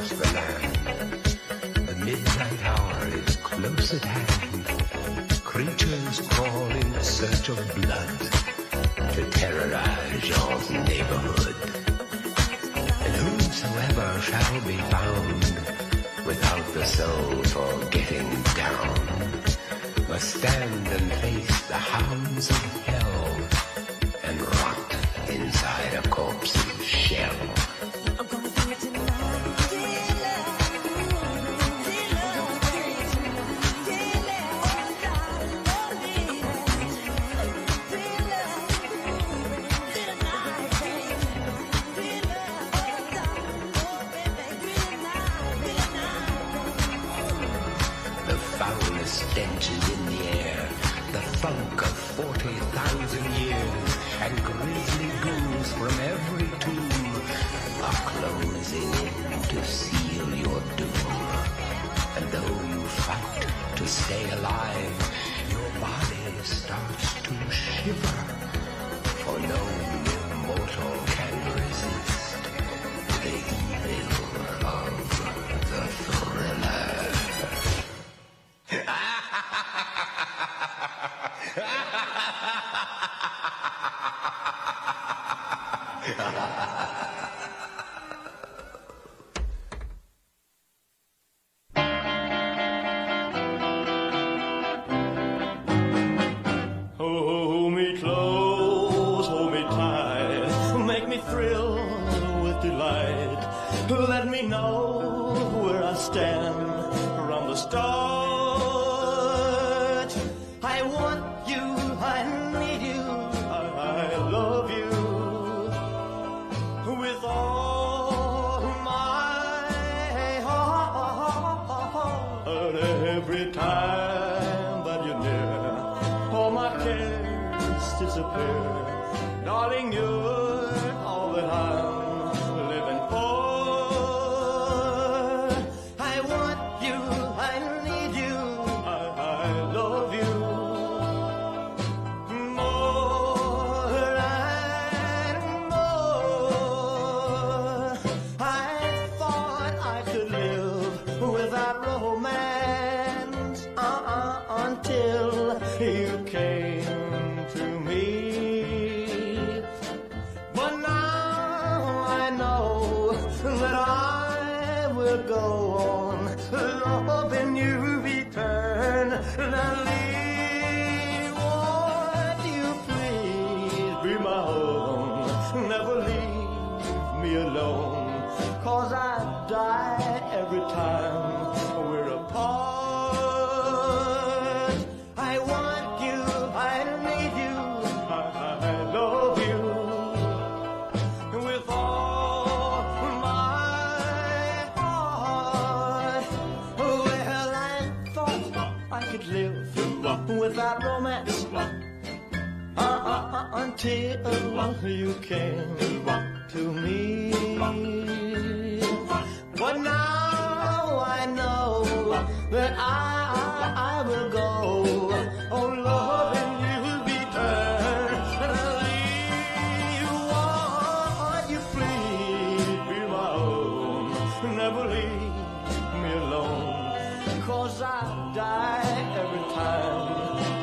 across the land. The midnight hour is close at hand. Creatures crawl in search of blood to terrorize your neighborhood. And whosoever shall be found without the soul for getting down must stand and face the hounds of hell and rot inside a corpse's shell. Stench is in the air, the funk of 40,000 years, and grisly ghouls from every tomb are closing in to seal your doom. And though you fight to stay alive, your body starts to shiver, for no immortal can resist the evil of the thriller. Hold me close, hold me tight, make me thrill with delight. Let me know where I stand from the start. I want you, I need you, I love you with all my heart. Every time that you're near, all my cares disappear. Darling, you're all that I'm living for. I want you, I need you, I love you more and more. I thought I could live without romance until you came to me. But now I know that I will go on loving you eternally. Won't you please be my own? Never leave me alone, 'cause I die every time we're apart. I want you, I need you, I love you with all my heart. Well, I thought I could live without romance until you came to me. But now I know that I will go on loving you eternally. Won't you please be my own? Never leave me alone, 'cause I die every time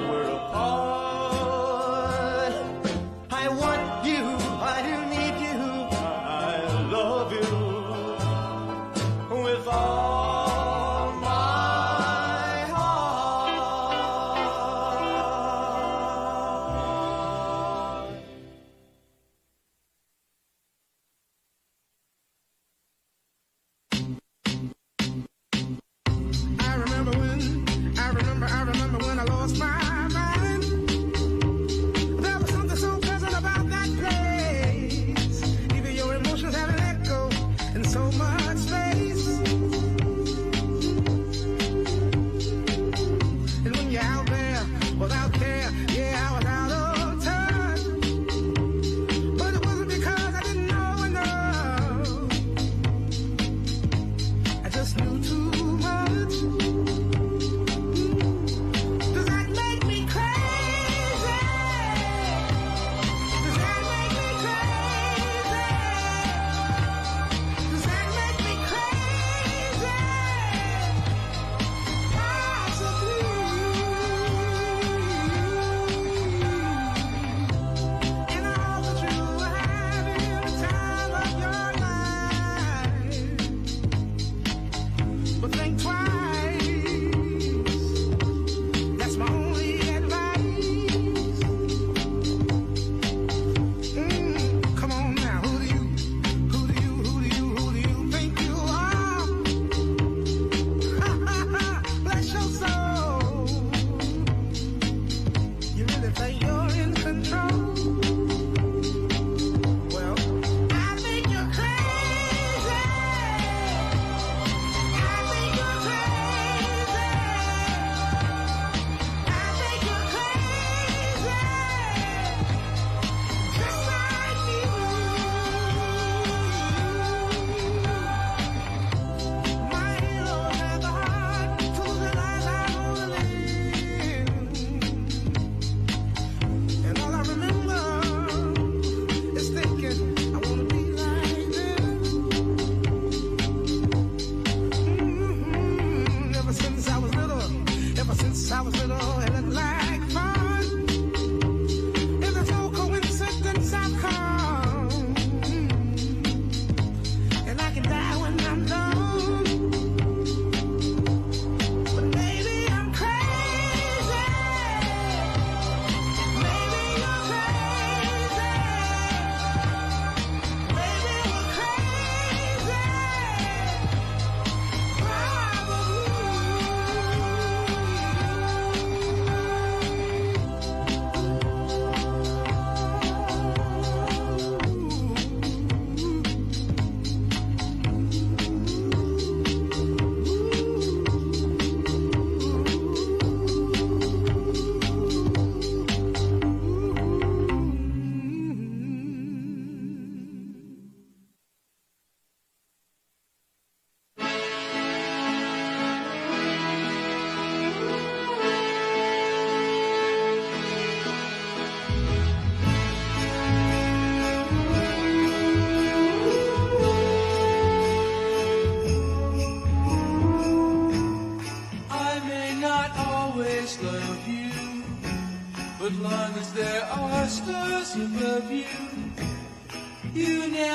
we're apart. I want you, I need you, I love you with all my heart. I remember when I lost my mind.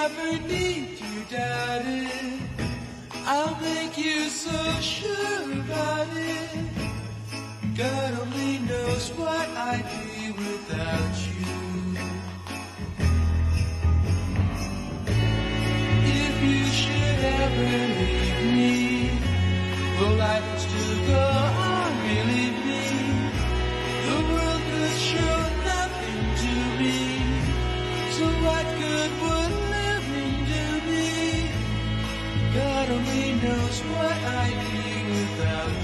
ever need to doubt it, I'll make you so sure about it. God only knows what I'd be without you. If you should ever leave me, well, life would still go on, believe me. The world could show nothing to me, so what good would living do me? God only knows what I'd be without you.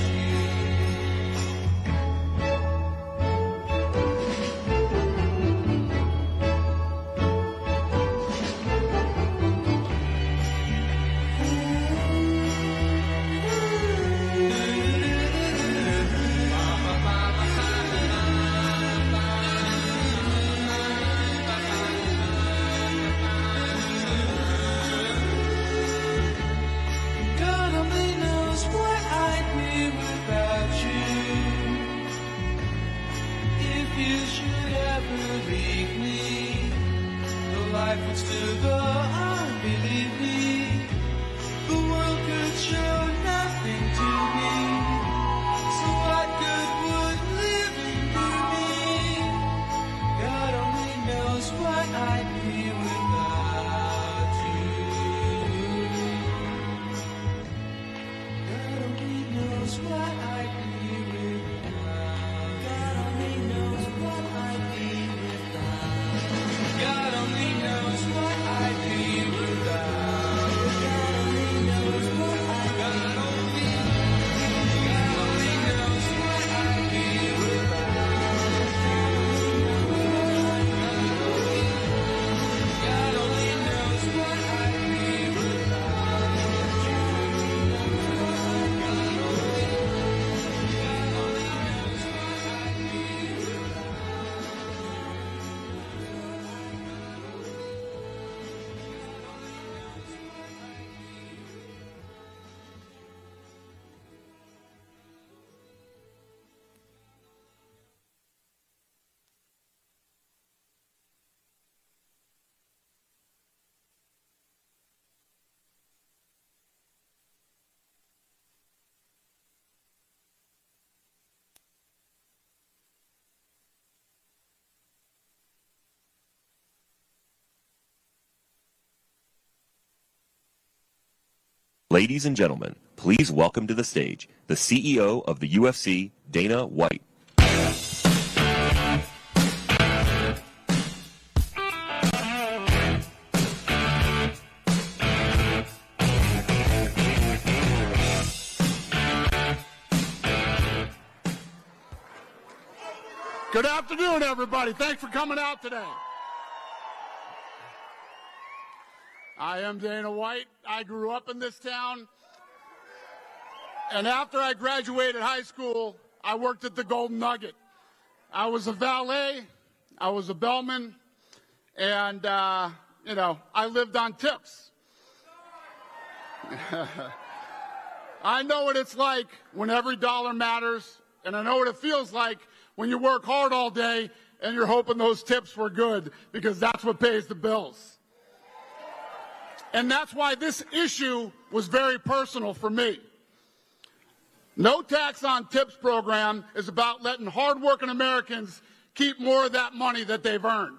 God only knows what I'd be without you. If you should ever leave me, the life would still go on, believe me. The world could show nothing to me, so what good would living do me? God only knows what I'd be without you. God only knows what I'd be without. God only knows what I'd be without. God only knows what I'd be without. God only knows what I'd be without. God only knows what I'd be without. God only knows what I'd be Ladies and gentlemen, please welcome to the stage the CEO of the UFC, Dana White. Good afternoon, everybody. Thanks for coming out today. I am Dana White. I grew up in this town. And after I graduated high school, I worked at the Golden Nugget. I was a valet, I was a bellman, and, I lived on tips. I know what it's like when every dollar matters, and I know what it feels like when you work hard all day and you're hoping those tips were good, because that's what pays the bills. And that's why this issue was very personal for me. No Tax on Tips program is about letting hardworking Americans keep more of that money that they've earned.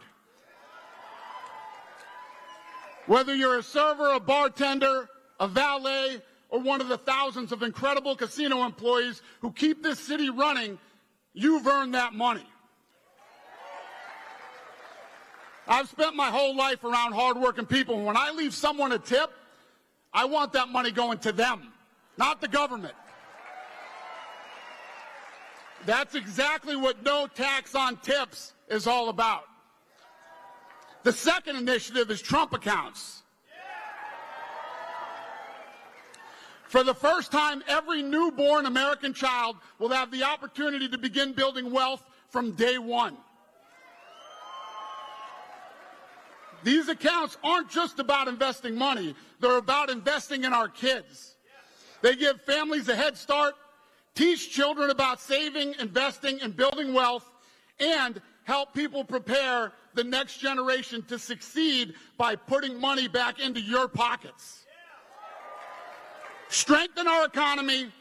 Whether you're a server, a bartender, a valet, or one of the thousands of incredible casino employees who keep this city running, you've earned that money. I've spent my whole life around hardworking people, and when I leave someone a tip, I want that money going to them, not the government. That's exactly what No Tax on Tips is all about. The second initiative is Trump accounts. For the first time, every newborn American child will have the opportunity to begin building wealth from day one. These accounts aren't just about investing money. They're about investing in our kids. They give families a head start, teach children about saving, investing, and building wealth, and help people prepare the next generation to succeed by putting money back into your pockets. Strengthen our economy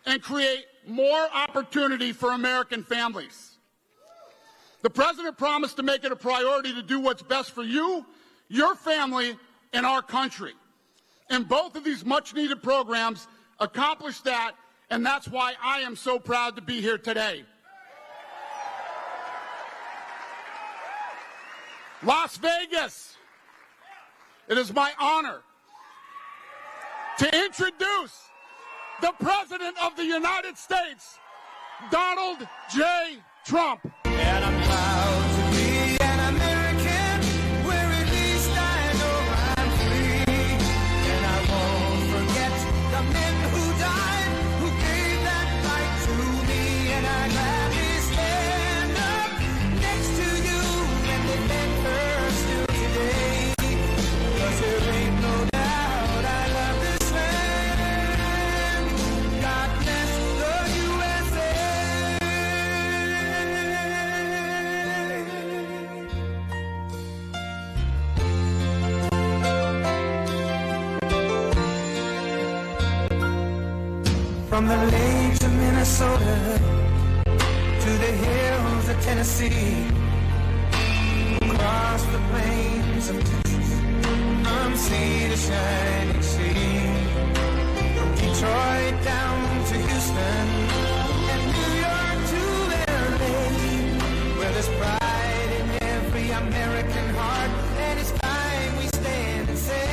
and create more opportunity for American families. The president promised to make it a priority to do what's best for you, your family, and our country. And both of these much-needed programs accomplish that, and that's why I am so proud to be here today. Las Vegas, it is my honor to introduce the President of the United States, Donald J. Trump. And I'm proud to be an American, where at least I know I'm free. And I won't forget the men who died, who gave that right to me. And I gladly stand up next to you and defend her still today. 'Cause there ain't no doubt I love this land. God bless the USA. From the lakes of Minnesota to the hills of Tennessee, across the plains of Texas, from sea to shining sea, from Detroit down to Houston and New York to LA, where there's pride in every American heart, and it's time we stand and say,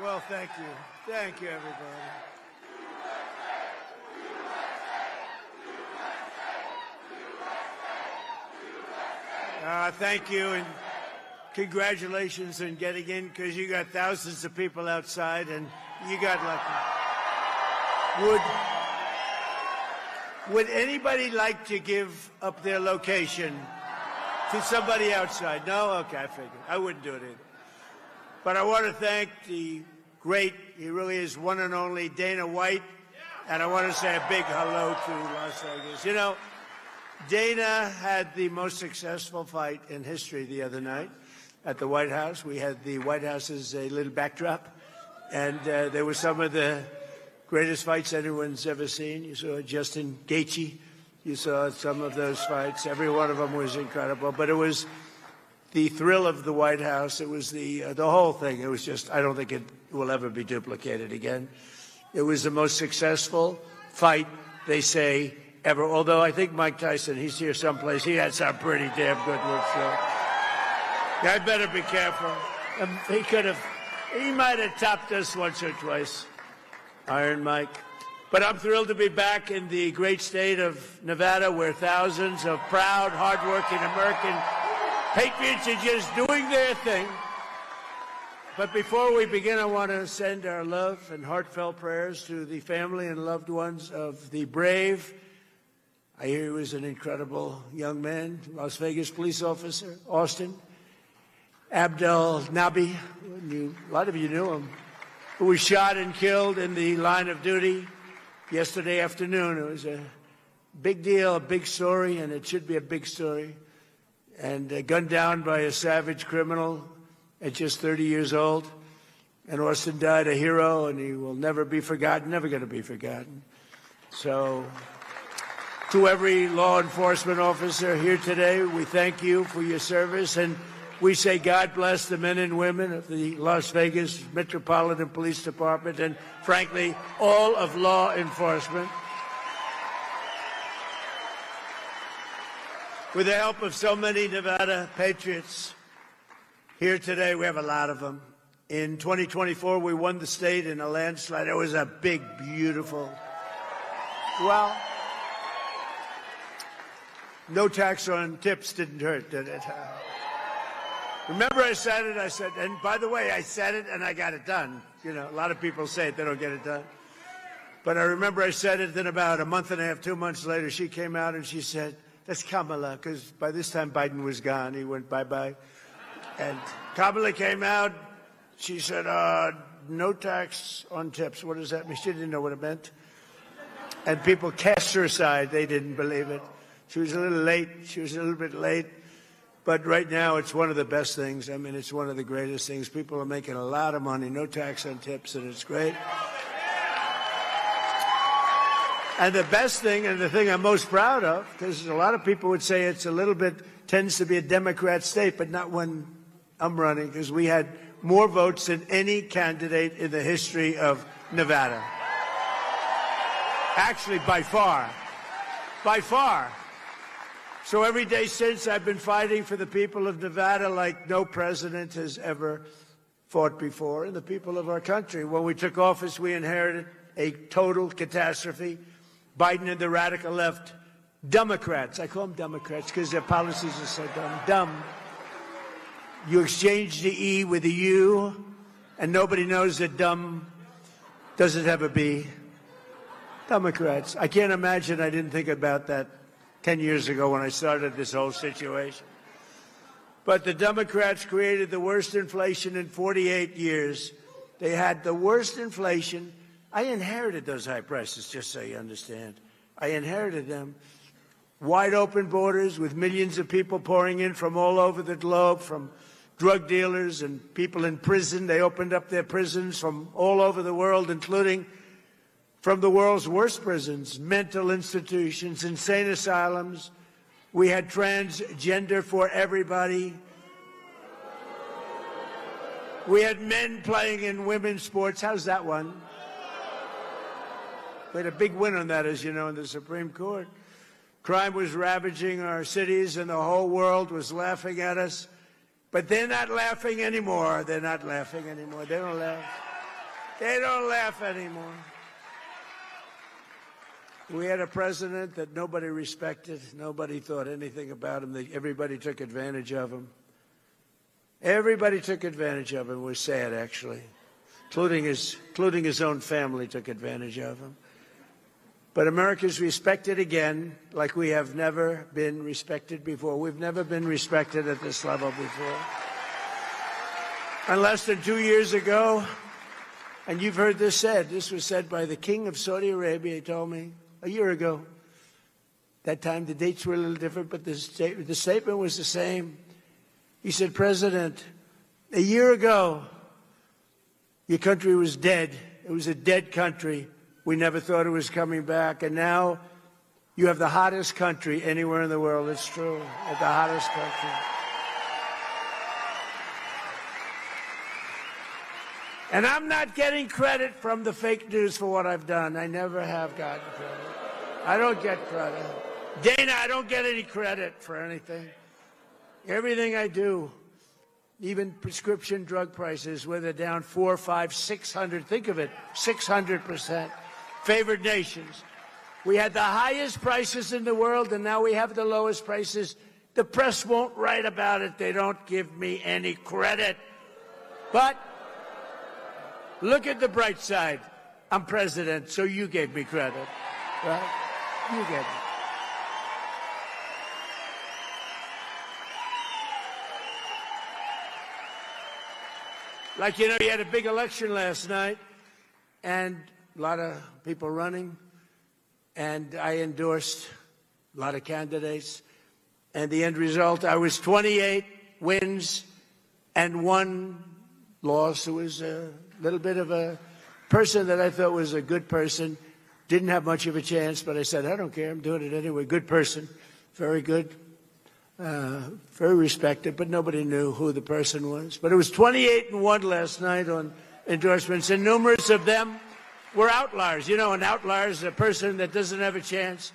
Well, thank you. Thank you, everybody. Thank you, and congratulations on getting in, because you got thousands of people outside, and you got lucky. Would anybody like to give up their location to somebody outside? No? Okay, I figured. I wouldn't do it either. But I want to thank the great, he really is one and only, Dana White, and I want to say a big hello to Las Vegas. You know, Dana had the most successful fight in history the other night at the White House. We had the White House as a little backdrop, and there were some of the greatest fights anyone's ever seen. You saw Justin Gaethje. You saw some of those fights. Every one of them was incredible. But it was the thrill of the White House. It was the whole thing. It was just, I don't think it will ever be duplicated again. It was the most successful fight, they say, ever. Although I think Mike Tyson, he's here someplace, he had some pretty damn good ones. So I better be careful. He might have topped us once or twice, Iron Mike. But I'm thrilled to be back in the great state of Nevada, where thousands of proud, hardworking American patriots are just doing their thing. But before we begin, I want to send our love and heartfelt prayers to the family and loved ones of the brave, I hear he was an incredible young man, Las Vegas police officer, Austin, Abdel Nabi, a lot of you knew him, who was shot and killed in the line of duty yesterday afternoon. It was a Big deal, a big story, and it should be a big story. And gunned down by a savage criminal at just 30 years old. And Austin died a hero, and he will never be forgotten, never going to be forgotten. So, to every law enforcement officer here today, we thank you for your service, and we say God bless the men and women of the Las Vegas Metropolitan Police Department and, frankly, all of law enforcement. With the help of so many Nevada patriots here today, we have a lot of them. In 2024, we won the state in a landslide. It was a big, beautiful, well, no tax on tips didn't hurt, did it? Remember I said it, and by the way, I said it and I got it done. You know, a lot of people say it, they don't get it done. But I remember I said it, then about a month and a half, 2 months later, she came out and she said, that's Kamala, because by this time Biden was gone. He went bye-bye. And Kamala came out. She said, no tax on tips. What does that mean? She didn't know what it meant. And people cast her aside. They didn't believe it. She was a little late. She was a little bit late. But right now, it's one of the best things. I mean, it's one of the greatest things. People are making a lot of money. No tax on tips, and it's great. And the best thing, and the thing I'm most proud of, because a lot of people would say it's a little bit, tends to be a Democrat state, but not when I'm running, because we had more votes than any candidate in the history of Nevada. Actually, by far. By far. So every day since, I've been fighting for the people of Nevada like no president has ever fought before, and the people of our country. When we took office, we inherited a total catastrophe. Biden and the radical left, Democrats, I call them Democrats because their policies are so dumb. You exchange the E with a U, and nobody knows that dumb doesn't have a B. Democrats. I can't imagine I didn't think about that 10 years ago when I started this whole situation. But the Democrats created the worst inflation in 48 years. They had the worst inflation. I inherited those high prices, just so you understand. I inherited them. Wide open borders with millions of people pouring in from all over the globe, from drug dealers and people in prison. They opened up their prisons from all over the world, including from the world's worst prisons, mental institutions, insane asylums. We had transgender for everybody. We had men playing in women's sports. How's that one? We had a big win on that, as you know, in the Supreme Court. Crime was ravaging our cities, and the whole world was laughing at us. But they're not laughing anymore. They're not laughing anymore. They don't laugh. They don't laugh anymore. We had a president that nobody respected. Nobody thought anything about him. Everybody took advantage of him. Everybody took advantage of him. It was sad, actually, including his own family took advantage of him. But America's respected again like we have never been respected before. We've never been respected at this level before. And less than 2 years ago, and you've heard this said, this was said by the King of Saudi Arabia, he told me, a year ago. That time the dates were a little different, but the statement was the same. He said, President, a year ago, your country was dead. It was a dead country. We never thought it was coming back. And now you have the hottest country anywhere in the world. It's true. The hottest country. And I'm not getting credit from the fake news for what I've done. I never have gotten credit. I don't get credit. Dana, I don't get any credit for anything. Everything I do, even prescription drug prices, where they're down 4, 5, 600, think of it, 600%. Favored nations. We had the highest prices in the world, and now we have the lowest prices. The press won't write about it. They don't give me any credit. But look at the bright side. I'm president, so you gave me credit, right? You gave me. Like, you know, you had a big election last night, and a lot of people running, and I endorsed a lot of candidates. And the end result, I was 28 wins and 1 loss. Who was a little bit of a person that I thought was a good person. Didn't have much of a chance, but I said, I don't care. I'm doing it anyway. Good person. Very good. Very respected, but nobody knew who the person was. But it was 28-1 last night on endorsements, and numerous of them were outliers. You know, an outlier is a person that doesn't have a chance.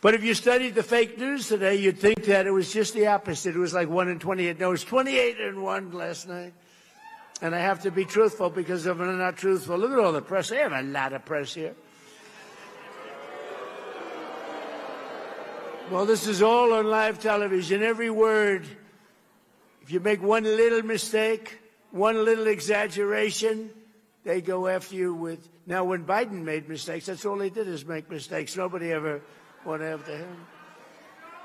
But if you studied the fake news today, you'd think that it was just the opposite. It was like 1 in 28. No, it was 28-1 last night. And I have to be truthful, because if I'm not truthful, look at all the press. They have a lot of press here. Well, this is all on live television. Every word, if you make one little mistake, one little exaggeration, they go after you with... Now, when Biden made mistakes, that's all he did is make mistakes. Nobody ever went after him.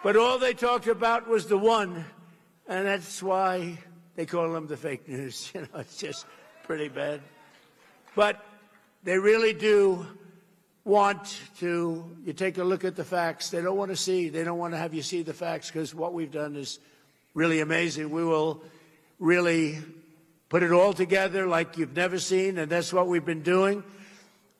But all they talked about was the one, and that's why they call them the fake news. You know, it's just pretty bad. But they really do want to, you take a look at the facts. They don't want to have you see the facts, because what we've done is really amazing. We will really put it all together like you've never seen, and that's what we've been doing.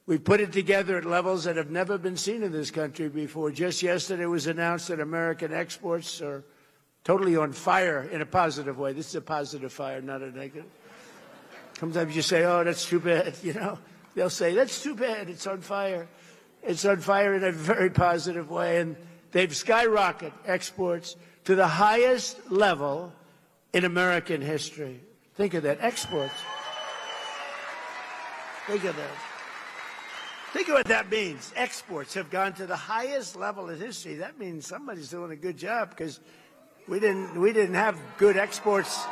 We put it together at levels that have never been seen in this country before. Just yesterday it was announced that American exports are totally on fire in a positive way. This is a positive fire, not a negative. Sometimes you say, oh, that's too bad, you know. They'll say, that's too bad, it's on fire. It's on fire in a very positive way, and they've skyrocketed exports to the highest level in American history. Think of that, exports. Think of that. Think of what that means. Exports have gone to the highest level in history. That means somebody's doing a good job, because we didn't have good exports.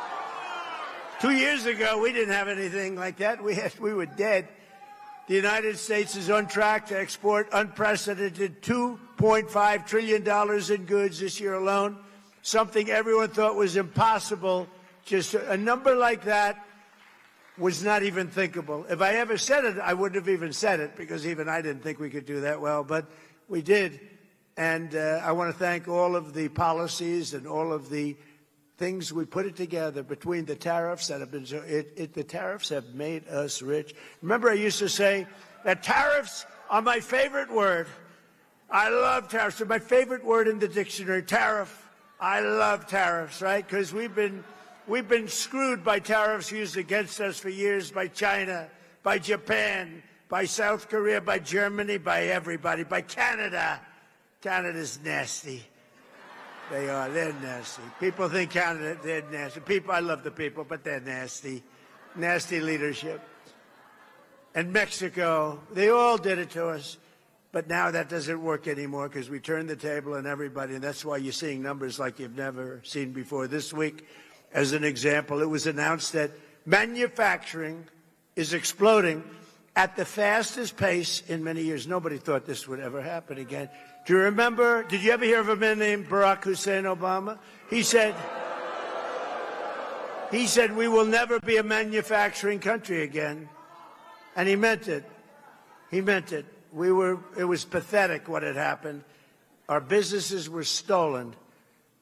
2 years ago, we didn't have anything like that. We were dead. The United States is on track to export unprecedented $2.5 trillion in goods this year alone, something everyone thought was impossible. Just a number like that was not even thinkable. If I ever said it, I wouldn't have even said it, because even I didn't think we could do that well, but we did. And I want to thank all of the policies and all of the things we put it together between the tariffs that have been the tariffs have made us rich. Remember, I used to say that tariffs are my favorite word. I love tariffs. They're my favorite word in the dictionary. Tariff. I love tariffs, right? Because we've been screwed by tariffs used against us for years by China, by Japan, by South Korea, by Germany, by everybody, by Canada. Canada's nasty. They are. They're nasty. People think Canada, they're nasty. I love the people, but they're nasty. Nasty leadership. And Mexico, they all did it to us. But now that doesn't work anymore, because we turned the table on everybody, and that's why you're seeing numbers like you've never seen before. This week, as an example, it was announced that manufacturing is exploding at the fastest pace in many years. Nobody thought this would ever happen again. Do you remember, did you ever hear of a man named Barack Hussein Obama? He said, we will never be a manufacturing country again. And he meant it. He meant it. It was pathetic what had happened. Our businesses were stolen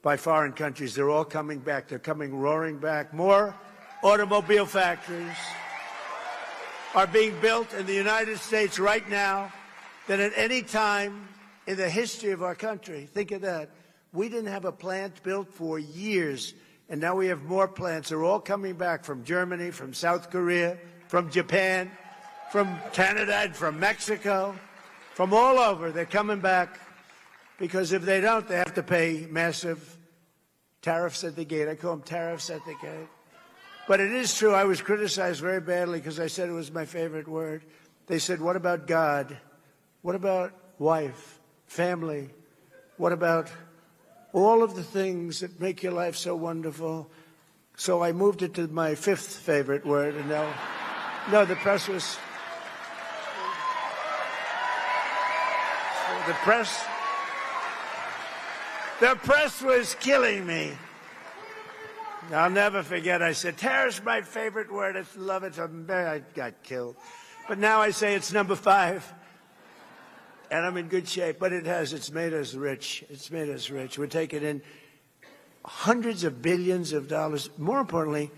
by foreign countries. They're all coming back. They're coming roaring back. More automobile factories are being built in the United States right now than at any time in the history of our country. Think of that. We didn't have a plant built for years, and now we have more plants. They're all coming back from Germany, from South Korea, from Japan, from Canada, and from Mexico, from all over. They're coming back, because if they don't, they have to pay massive tariffs at the gate. I call them tariffs at the gate. But it is true, I was criticized very badly because I said it was my favorite word. They said, what about God? What about wife? Family? What about all of the things that make your life so wonderful? So I moved it to my fifth favorite word, and now, no, the press was, the press was killing me. I'll never forget, I said, terror's my favorite word. I love it. I got killed. But now I say it's number 5. and I'm in good shape, but it's made us rich. It's made us rich. We're taking in hundreds of billions of dollars. More importantly,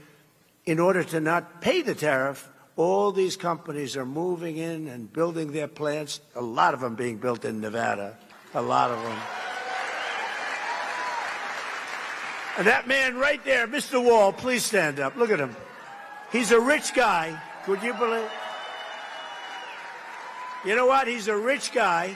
in order to not pay the tariff, all these companies are moving in and building their plants, a lot of them being built in Nevada, a lot of them. And that man right there, Mr. Wall, please stand up. Look at him. He's a rich guy. Could you believe? You know what? He's a rich guy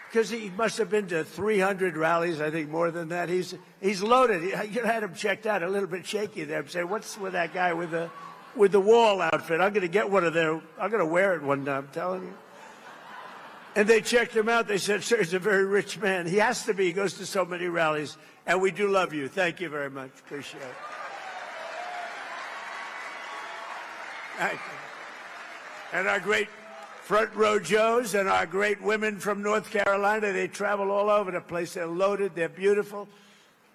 because he must have been to 300 rallies, I think more than that. He's loaded. You had him checked out, a little bit shaky there. Say, what's with that guy with the Wall outfit? I'm going to get one of their. I'm going to wear it one day, I'm telling you. And they checked him out. They said, sir, he's a very rich man. He has to be. He goes to so many rallies. And we do love you. Thank you very much. Appreciate it. Thank you. And our great front row Joes and our great women from North Carolina, they travel all over the place. They're loaded. They're beautiful.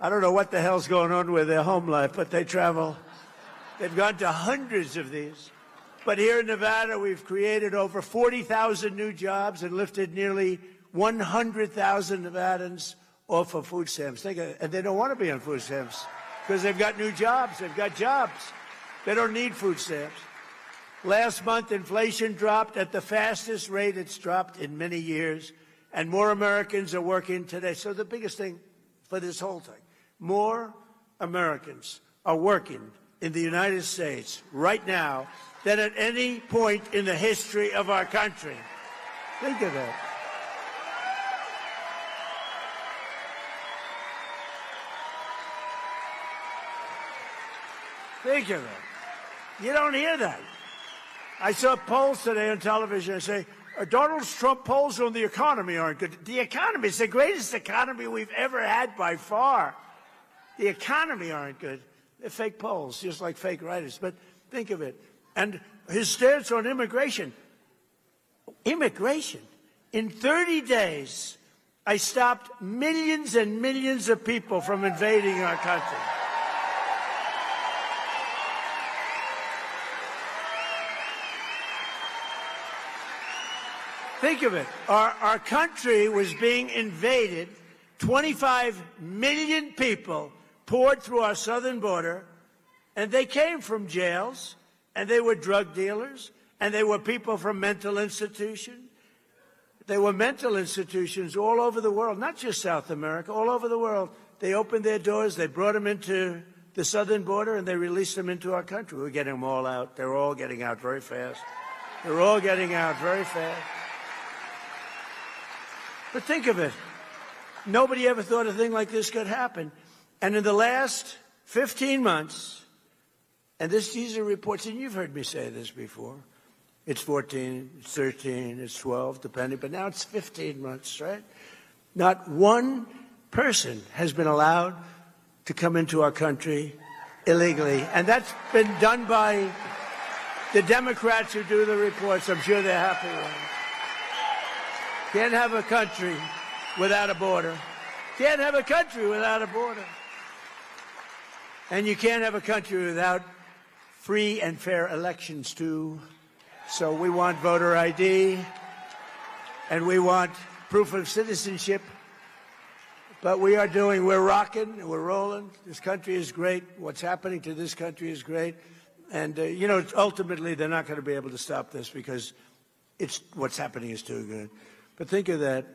I don't know what the hell's going on with their home life, but they travel. They've gone to hundreds of these. But here in Nevada, we've created over 40,000 new jobs and lifted nearly 100,000 Nevadans off of food stamps. And they don't want to be on food stamps because they've got new jobs. They've got jobs. They don't need food stamps. Last month, inflation dropped at the fastest rate it's dropped in many years, and more Americans are working today. So the biggest thing for this whole thing, more Americans are working in the United States right now than at any point in the history of our country. Think of that. Think of it. You don't hear that. I saw polls today on television and say, Donald Trump polls on the economy aren't good. The economy is the greatest economy we've ever had by far. The economy aren't good. They're fake polls, just like fake writers. But think of it. And his stance on immigration. Immigration. In 30 days, I stopped millions and millions of people from invading our country. Think of it. Our country was being invaded. 25 million people poured through our southern border, and they came from jails, and they were drug dealers, and they were people from mental institutions. They were mental institutions all over the world, not just South America, all over the world. They opened their doors, they brought them into the southern border, and they released them into our country. We're getting them all out. They're all getting out very fast. They're all getting out very fast. But think of it. Nobody ever thought a thing like this could happen. And in the last 15 months, and these are reports, and you've heard me say this before, it's 14, it's 13, it's 12, depending, but now it's 15 months, right? Not one person has been allowed to come into our country illegally. And that's been done by the Democrats who do the reports. I'm sure they're happy with it. Can't have a country without a border. Can't have a country without a border. And you can't have a country without free and fair elections, too. So we want voter ID, and we want proof of citizenship. But we're rocking, we're rolling. This country is great. What's happening to this country is great. And, ultimately, they're not going to be able to stop this because what's happening is too good. But think of that.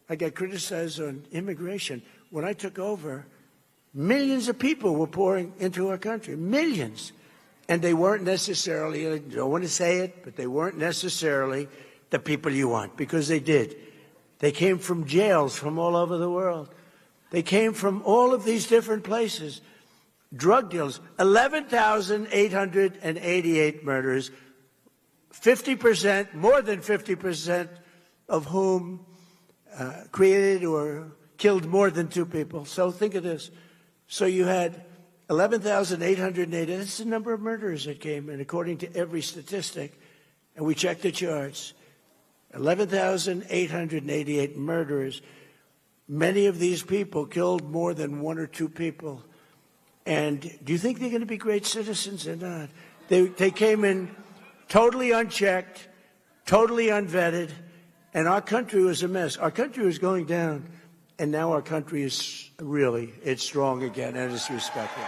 I got criticized on immigration. When I took over, millions of people were pouring into our country. Millions. And they weren't necessarily, I don't want to say it, but they weren't necessarily the people you want, because they did. They came from jails from all over the world. They came from all of these different places. Drug deals, 11,888 murders, 50%, more than 50% of whom created or killed more than two people. So think of this. So you had 11,880. That's the number of murders that came in, according to every statistic. And we checked the charts. 11,888 murderers. Many of these people killed more than one or two people. And do you think they're going to be great citizens? They're not. They came in totally unchecked, totally unvetted, And our country was a mess. Our country was going down, and now our country is really, it's strong again, and it's respected.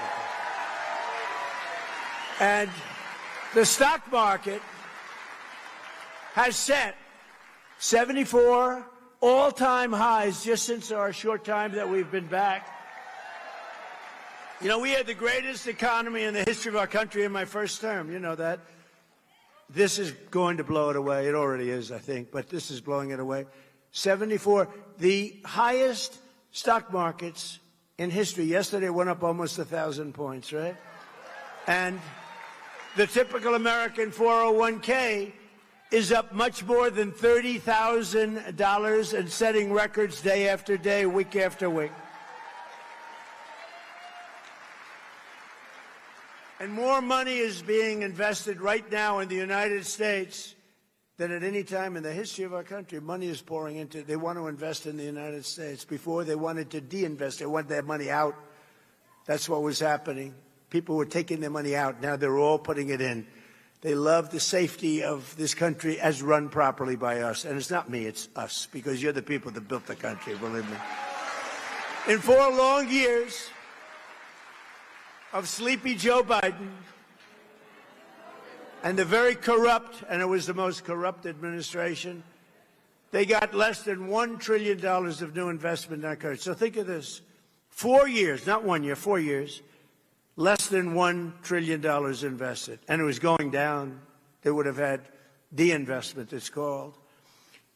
And the stock market has set 74 all-time highs just since our short time that we've been back. You know, we had the greatest economy in the history of our country in my first term. You know that. This is going to blow it away. It already is, I think, but this is blowing it away. 74, the highest stock markets in history. Yesterday went up almost 1,000 points, right? And the typical American 401k is up much more than $30,000 and setting records day after day, week after week. And more money is being invested right now in the United States than at any time in the history of our country. Money is pouring into, they want to invest in the United States. Before, they wanted to de-invest. They wanted their money out. That's what was happening. People were taking their money out. Now they're all putting it in. They love the safety of this country as run properly by us. And it's not me, it's us, because you're the people that built the country, believe me. In 4 long years of sleepy Joe Biden and the very corrupt, and it was the most corrupt administration, they got less than $1 trillion of new investment in our country. So think of this. 4 years, not 1 year, 4 years, less than $1 trillion invested. And it was going down. They would have had de-investment, it's called.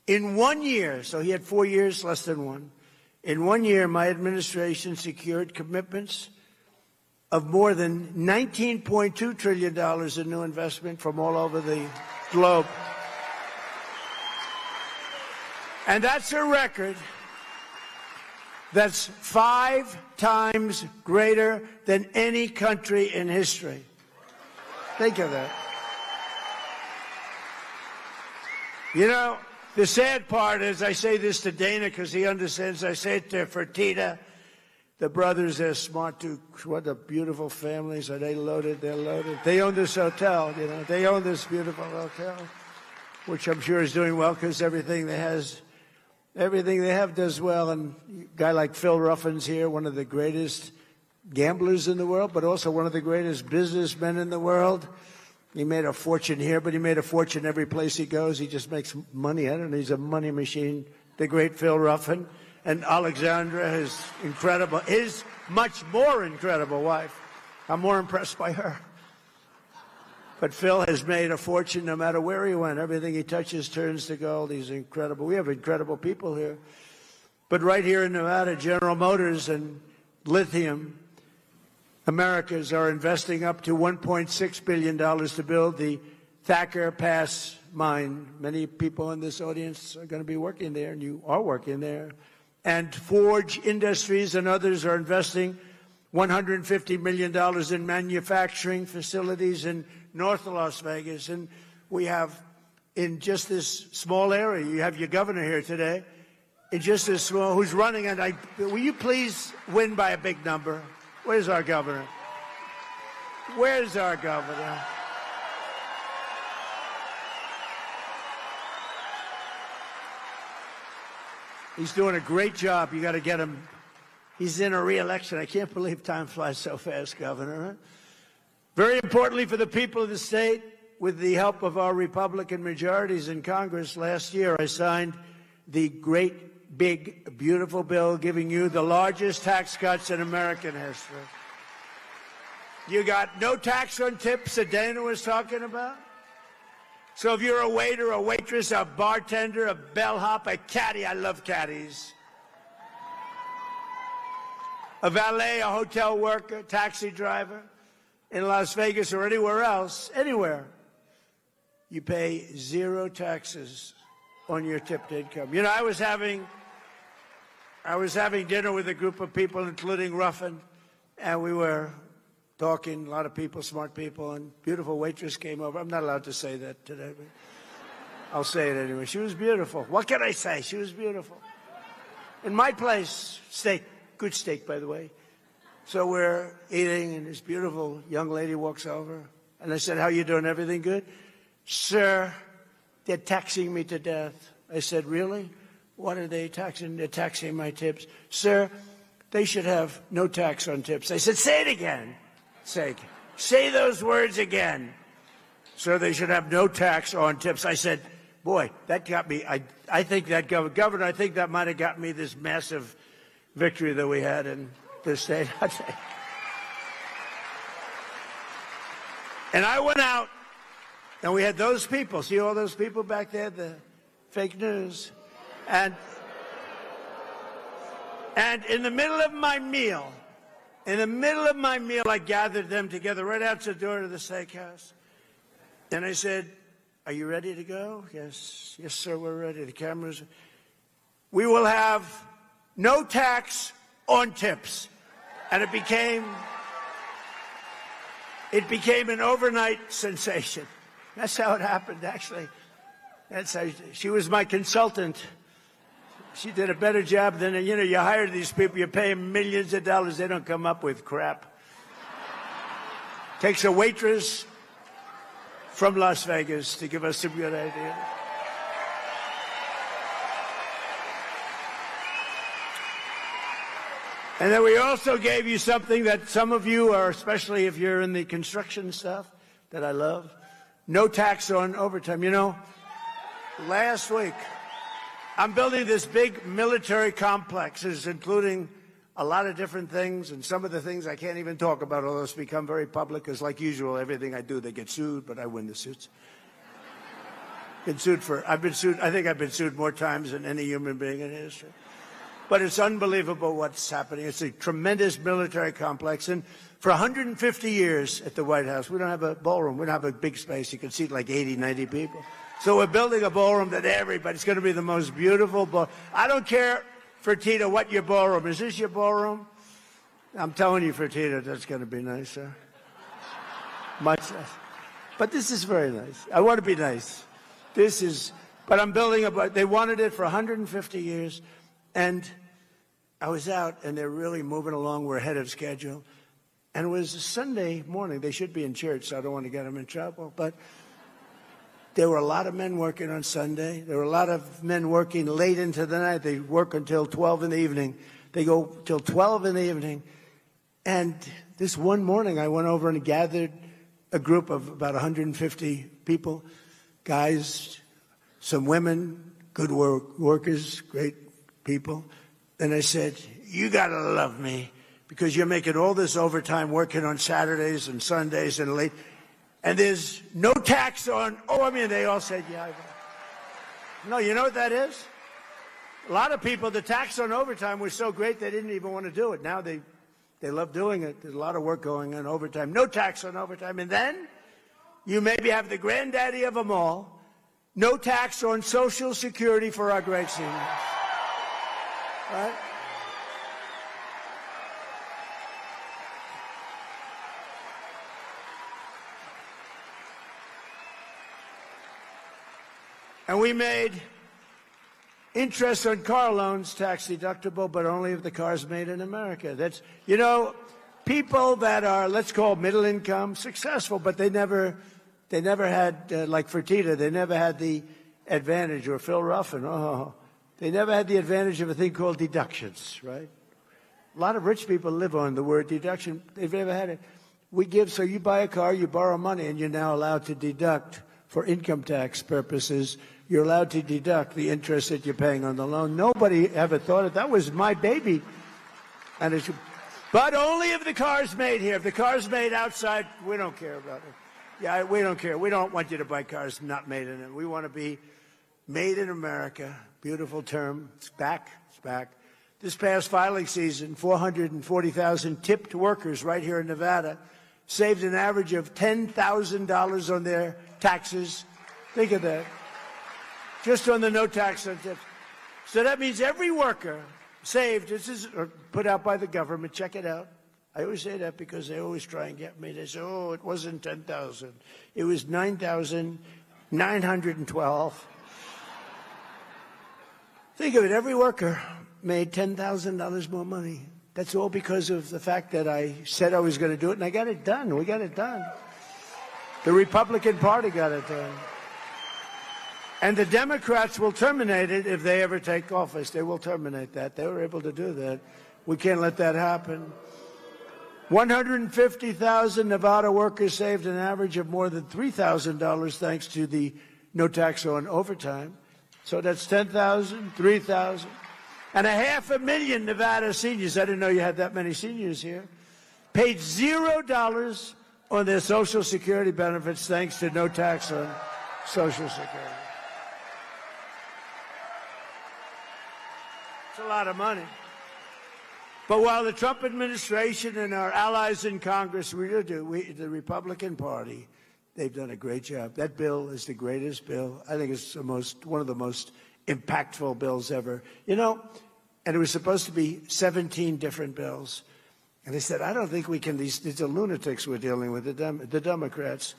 In 1 year, so he had 4 years, less than 1. In 1 year, my administration secured commitments of more than $19.2 trillion in new investment from all over the globe. And that's a record that's 5 times greater than any country in history. Think of that. You know, the sad part is, I say this to Dana because he understands, I say it to Fertitta. The brothers, they're smart too. What a beautiful families. Are they loaded? They're loaded. They own this hotel, you know. They own this beautiful hotel, which I'm sure is doing well because everything they have does well. And a guy like Phil Ruffin's here, one of the greatest gamblers in the world, but also one of the greatest businessmen in the world. He made a fortune here, but he made a fortune every place he goes. He just makes money. I don't know. He's a money machine. The great Phil Ruffin. And Alexandra, his much more incredible wife. I'm more impressed by her. But Phil has made a fortune no matter where he went. Everything he touches turns to gold. He's incredible. We have incredible people here. But right here in Nevada, General Motors and Lithium Americas are investing up to $1.6 billion to build the Thacker Pass mine. Many people in this audience are going to be working there, and you are working there. And Forge Industries and others are investing $150 million in manufacturing facilities in North Las Vegas. And we have, in just this small area, you have your governor here today, in just this small, who's running, and will you please win by a big number? Where's our governor? Where's our governor? He's doing a great job. You got to get him. He's in a re-election. I can't believe time flies so fast, Governor. Very importantly for the people of the state, with the help of our Republican majorities in Congress last year, I signed the great, big, beautiful bill giving you the largest tax cuts in American history. You got no tax on tips that Dana was talking about. So if you're a waiter, a waitress, a bartender, a bellhop, a caddy — I love caddies — a valet, a hotel worker, taxi driver in Las Vegas or anywhere else, anywhere, you pay 0 taxes on your tipped income. You know, I was having dinner with a group of people, including Ruffin, and we were talking, a lot of people, smart people, and beautiful waitress came over. I'm not allowed to say that today, but I'll say it anyway. She was beautiful. What can I say? She was beautiful. In my place, steak, good steak, by the way. So we're eating, and this beautiful young lady walks over, and I said, "How you doing? Everything good?" "Sir, they're taxing me to death." I said, really? What are they taxing? They're taxing my tips. Sir, they should have no tax on tips. I said, say it again. Say those words again. Sir, they should have no tax on tips. I said, boy, that got me. I think that, Governor, I think that might have got me this massive victory that we had in this state. And I went out, and we had those people. See all those people back there, the fake news? And in the middle of my meal, I gathered them together right out the door to the steakhouse. And I said, are you ready to go? Yes, sir, we're ready. The cameras. We will have no tax on tips. And it became an overnight sensation. That's how it happened, actually. That's how she was my consultant. She did a better job than, you hire these people, you pay them millions of dollars, they don't come up with crap. Takes a waitress from Las Vegas to give us some good ideas. And then we also gave you something that some of you are, especially if you're in the construction stuff, that I love. No tax on overtime. Last week, I'm building this big military complex, including a lot of different things, and some of the things I can't even talk about, although it's become very public, because like usual, everything I do, they get sued, but I win the suits. I think I've been sued more times than any human being in history. But it's unbelievable what's happening. It's a tremendous military complex, and for 150 years at the White House, we don't have a ballroom. We don't have a big space. You can seat like 80, 90 people. So we're building a ballroom that everybody's going to be the most beautiful ballroom. I don't care, Fertitta, what your ballroom is. This your ballroom? I'm telling you, Fertitta, that's going to be nice, sir. Much nice. But this is very nice. I want to be nice. But I'm building they wanted it for 150 years. And I was out, and they're really moving along. We're ahead of schedule. And it was a Sunday morning. They should be in church, so I don't want to get them in trouble. But there were a lot of men working on Sunday. There were a lot of men working late into the night. They work until 12 in the evening. They go till 12 in the evening. And this one morning, I went over and gathered a group of about 150 people, guys, some women, good workers, great people. And I said, you got to love me because you're making all this overtime working on Saturdays and Sundays and late. And there's no tax on, they all said, yeah. No, you know what that is? A lot of people, the tax on overtime was so great they didn't even want to do it. Now they love doing it. There's a lot of work going on overtime. No tax on overtime. And then you maybe have the granddaddy of them all, no tax on Social Security for our great seniors. Right? And we made interest on car loans tax deductible, but only if the car's made in America. That's, people that are, let's call middle income, successful, but they never had, like Fertitta, they never had the advantage, or Phil Ruffin, they never had the advantage of a thing called deductions, right? A lot of rich people live on the word deduction. They've never had it. We give, so you buy a car, you borrow money, and you're now allowed to deduct for income tax purposes. You're allowed to deduct the interest that you're paying on the loan. Nobody ever thought it. That was my baby. But only if the car's made here. If the car's made outside, we don't care about it. Yeah, we don't care. We don't want you to buy cars not made in it. We want to be made in America. Beautiful term. It's back. It's back. This past filing season, 440,000 tipped workers right here in Nevada saved an average of $10,000 on their taxes. Think of that. Just on the no tax on tips. So that means every worker saved, this is put out by the government, check it out. I always say that because they always try and get me. They say, oh, it wasn't 10,000. It was 9,912. Think of it, every worker made $10,000 more money. That's all because of the fact that I said I was going to do it, and I got it done. We got it done. The Republican Party got it done. And the Democrats will terminate it if they ever take office. They will terminate that. They were able to do that. We can't let that happen. 150,000 Nevada workers saved an average of more than $3,000 thanks to the no tax on overtime. So that's 10,000, 3,000. And 500,000 Nevada seniors, I didn't know you had that many seniors here, paid $0 on their Social Security benefits thanks to no tax on Social Security. It's a lot of money. But while the Trump administration and our allies in Congress, the Republican Party, they've done a great job. That bill is the greatest bill. I think it's one of the most impactful bills ever. You know, and it was supposed to be 17 different bills. And they said, I don't think we can, these are lunatics we're dealing with, the Democrats.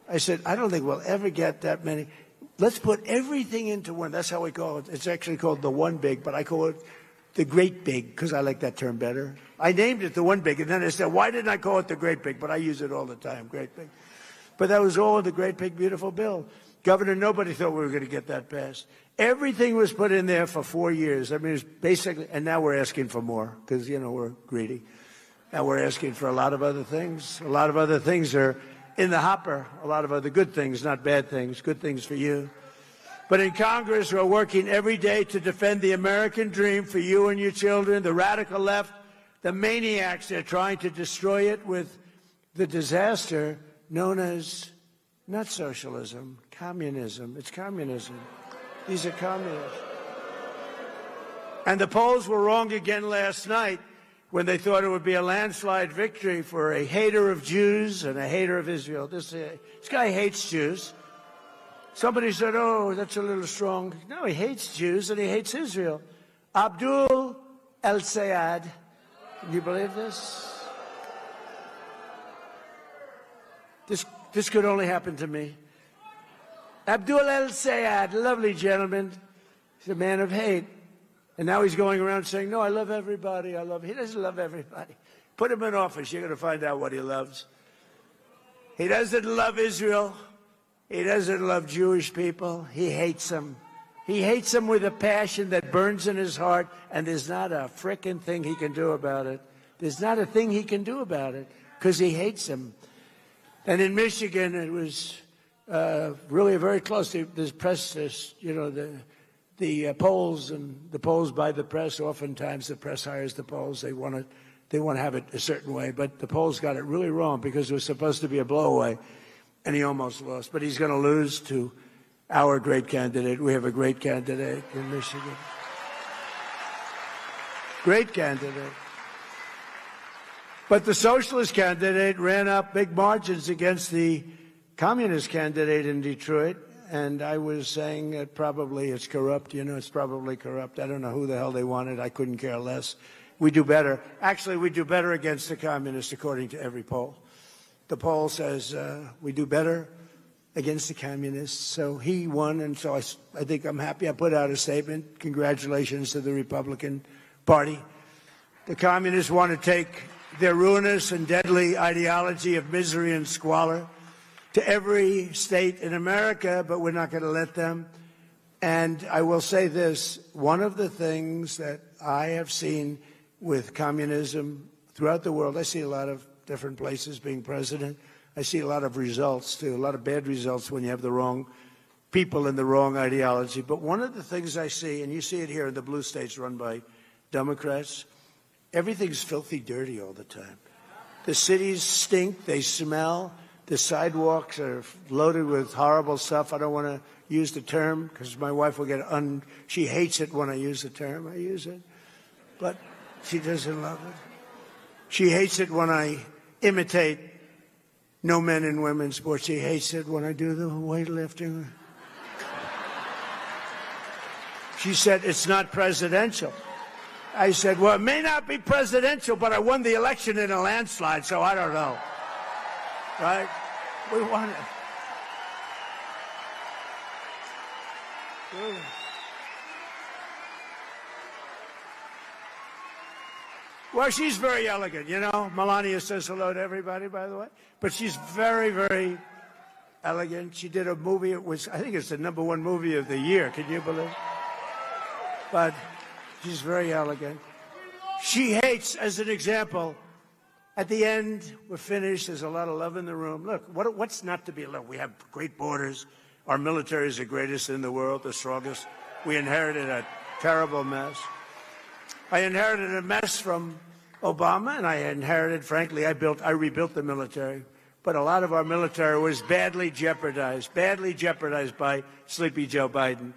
I said, I don't think we'll ever get that many. Let's put everything into one. That's how we call it. It's actually called the one big, but I call it the great big because I like that term better. I named it the one big, and then I said, why didn't I call it the great big? But I use it all the time, great big. But that was all in the great big beautiful bill. Governor, nobody thought we were going to get that passed. Everything was put in there for 4 years. I mean, it's basically, and now we're asking for more because, you know, we're greedy. Now we're asking for a lot of other things. A lot of other things are in the hopper. A lot of other good things, not bad things, good things for you. But in Congress, we're working every day to defend the American dream for you and your children. The radical left, the maniacs, they're trying to destroy it with the disaster known as not socialism, communism. It's communism. These are communists. And the polls were wrong again last night when they thought it would be a landslide victory for a hater of Jews and a hater of Israel. This guy hates Jews. Somebody said, oh, that's a little strong. No, he hates Jews and he hates Israel. Abdul el-Sayed. Can you believe this? This could only happen to me. Abdul el-Sayed, lovely gentleman. He's a man of hate. And now he's going around saying, no, I love everybody. He doesn't love everybody. Put him in office. You're going to find out what he loves. He doesn't love Israel. He doesn't love Jewish people. He hates them. He hates them with a passion that burns in his heart, and there's not a frickin' thing he can do about it. There's not a thing he can do about it because he hates them. And in Michigan, it was really very close. There's press, you know, the polls and the polls by the press. Oftentimes, the press hires the polls. They want to have it a certain way, but the polls got it really wrong because it was supposed to be a blowaway, and he almost lost. But he's going to lose to our great candidate. We have a great candidate in Michigan. Great candidate. But the socialist candidate ran up big margins against the communist candidate in Detroit. And I was saying that probably it's corrupt. You know, it's probably corrupt. I don't know who the hell they wanted. I couldn't care less. We do better. Actually, we do better against the communists, according to every poll. The poll says we do better against the communists. So he won, and so I think I'm happy. I put out a statement. Congratulations to the Republican Party. The communists want to take their ruinous and deadly ideology of misery and squalor to every state in America, but we're not going to let them. And I will say this, one of the things that I have seen with communism throughout the world, I see a lot of different places being president. I see a lot of results, too, a lot of bad results when you have the wrong people and the wrong ideology. But one of the things I see, and you see it here in the blue states run by Democrats, everything's filthy dirty all the time. The cities stink, they smell, the sidewalks are loaded with horrible stuff. I don't want to use the term because my wife will get she hates it when I use the term. I use it, but she doesn't love it. She hates it when I imitate no men and women's sports. She hates it when I do the weightlifting. She said, it's not presidential. I said, well, it may not be presidential, but I won the election in a landslide, so I don't know. Right? We won it. Well, she's very elegant, you know. Melania says hello to everybody, by the way. But she's very, very elegant. She did a movie. I think it's the #1 movie of the year. Can you believe it? But she's very elegant. She hates, as an example, at the end, we're finished. There's a lot of love in the room. Look, what's not to be loved? We have great borders. Our military is the greatest in the world, the strongest. We inherited a terrible mess. I inherited a mess from Obama, and I inherited, frankly, I rebuilt the military. But a lot of our military was badly jeopardized by Sleepy Joe Biden.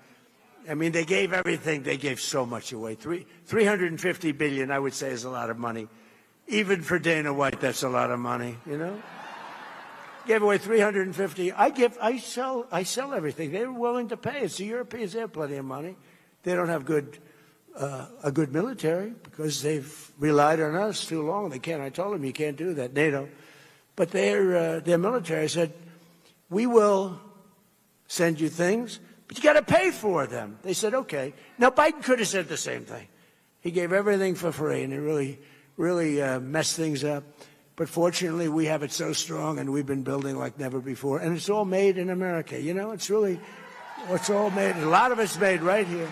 I mean, they gave everything. They gave so much away. $350 billion, I would say, is a lot of money. Even for Dana White, that's a lot of money, you know? Gave away 350. I sell everything. They were willing to pay. It's the Europeans. They have plenty of money. They don't have a good military because they've relied on us too long. They can't. I told them you can't do that, NATO. But their military said, we will send you things, but you got to pay for them. They said, okay. Now, Biden could have said the same thing. He gave everything for free, and it really messed things up. But fortunately, we have it so strong, and we've been building like never before. And it's all made in America. You know, it's all made. A lot of it's made right here.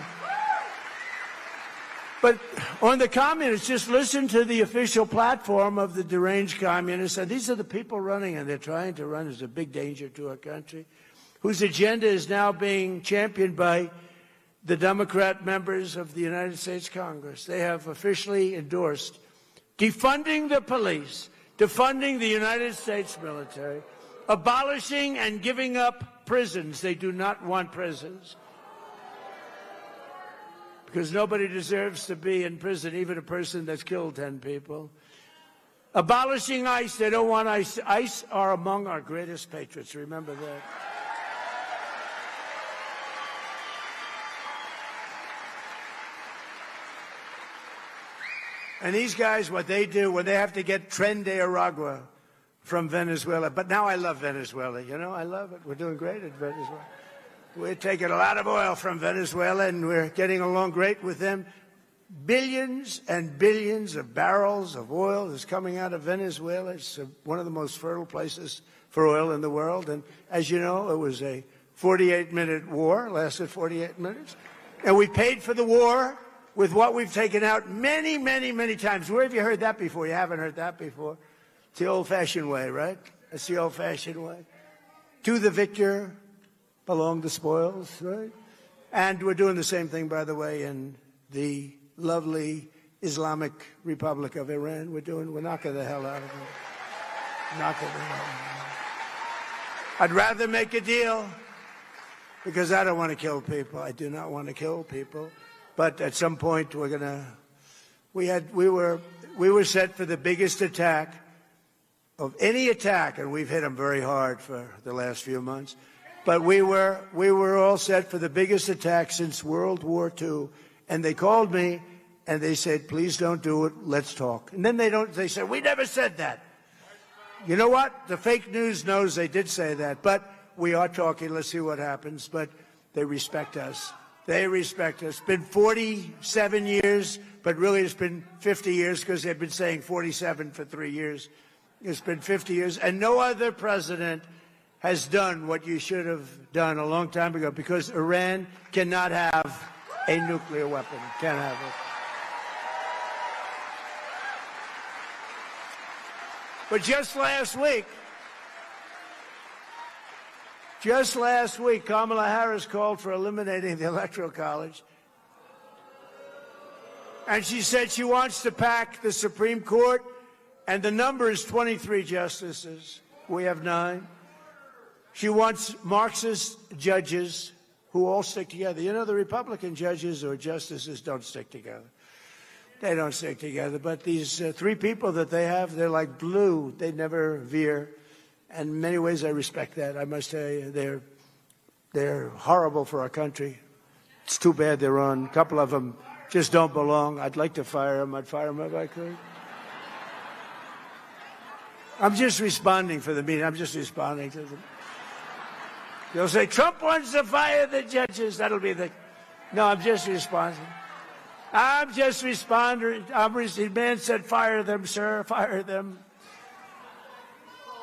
But on the communists, just listen to the official platform of the deranged communists. And these are the people running, and they're trying to run as a big danger to our country, whose agenda is now being championed by the Democrat members of the United States Congress. They have officially endorsed defunding the police, defunding the United States military, abolishing and giving up prisons. They do not want prisons because nobody deserves to be in prison, even a person that's killed 10 people. Abolishing ICE. They don't want ICE. ICE are among our greatest patriots. Remember that. And these guys, what they do when they have to get Tren de Aragua from Venezuela. But now I love Venezuela. You know, I love it. We're doing great at Venezuela. We're taking a lot of oil from Venezuela, and we're getting along great with them. Billions and billions of barrels of oil is coming out of Venezuela. It's one of the most fertile places for oil in the world. And as you know, it was a 48-minute war, lasted 48 minutes. And we paid for the war with what we've taken out many, many, many times. Where have you heard that before? You haven't heard that before. It's the old-fashioned way, right? It's the old-fashioned way. To the victor belong the spoils, right? And we're doing the same thing, by the way, in the lovely Islamic Republic of Iran. We're knocking the hell out of it. Knocking the hell out of it. I'd rather make a deal because I don't want to kill people. I do not want to kill people. But at some point, we were set for the biggest attack of any attack, and we've hit them very hard for the last few months. But we were all set for the biggest attack since World War II. And they called me and they said, please don't do it. Let's talk. And then they said, we never said that. You know what? The fake news knows they did say that. But we are talking. Let's see what happens. But they respect us. They respect us. It's been 47 years, but really it's been 50 years because they've been saying 47 for 3 years. It's been 50 years. And no other president has done what you should have done a long time ago, because Iran cannot have a nuclear weapon. Can't have it. But just last week, Kamala Harris called for eliminating the Electoral College. And she said she wants to pack the Supreme Court, and the number is 23 justices. We have 9. She wants Marxist judges who all stick together. You know, the Republican judges or justices don't stick together. They don't stick together. But these 3 people that they have, they're like glue. They never veer. And in many ways, I respect that. I must tell you, they're horrible for our country. It's too bad they're on. A couple of them just don't belong. I'd like to fire them. I'd fire them if I could. I'm just responding for the meeting. I'm just responding to them. They'll say, Trump wants to fire the judges. That'll be the... No, I'm just responding. I'm just responding. The man said, fire them, sir, fire them.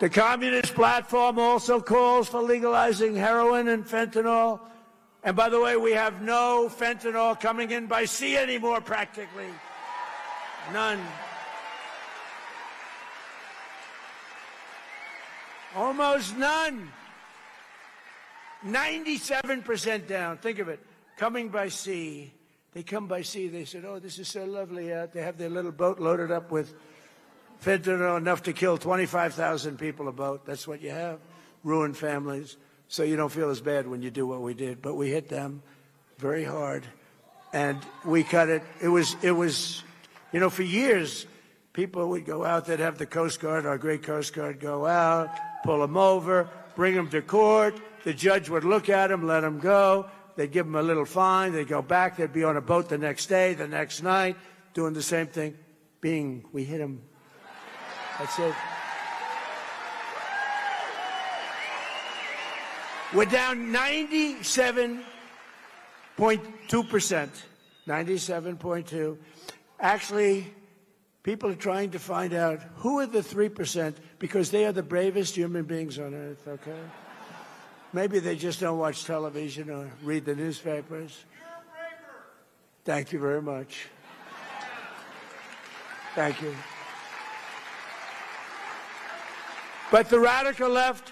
The Communist platform also calls for legalizing heroin and fentanyl. And by the way, we have no fentanyl coming in by sea anymore, practically. None. Almost none. 97% down. Think of it. Coming by sea. They come by sea. They said, oh, this is so lovely out. They have their little boat loaded up with fentanyl, enough to kill 25,000 people a boat. That's what you have. Ruined families. So you don't feel as bad when you do what we did. But we hit them very hard. And we cut it. It was, you know, for years, people would go out. They'd have the Coast Guard, our great Coast Guard, go out, pull them over, bring them to court. The judge would look at them, let them go. They'd give them a little fine. They'd go back. They'd be on a boat the next day, the next night, doing the same thing. We hit them. That's it. We're down 97.2%. 97.2. Actually, people are trying to find out who are the 3%, because they are the bravest human beings on earth, okay? Maybe they just don't watch television or read the newspapers. Thank you very much. Thank you. But the radical left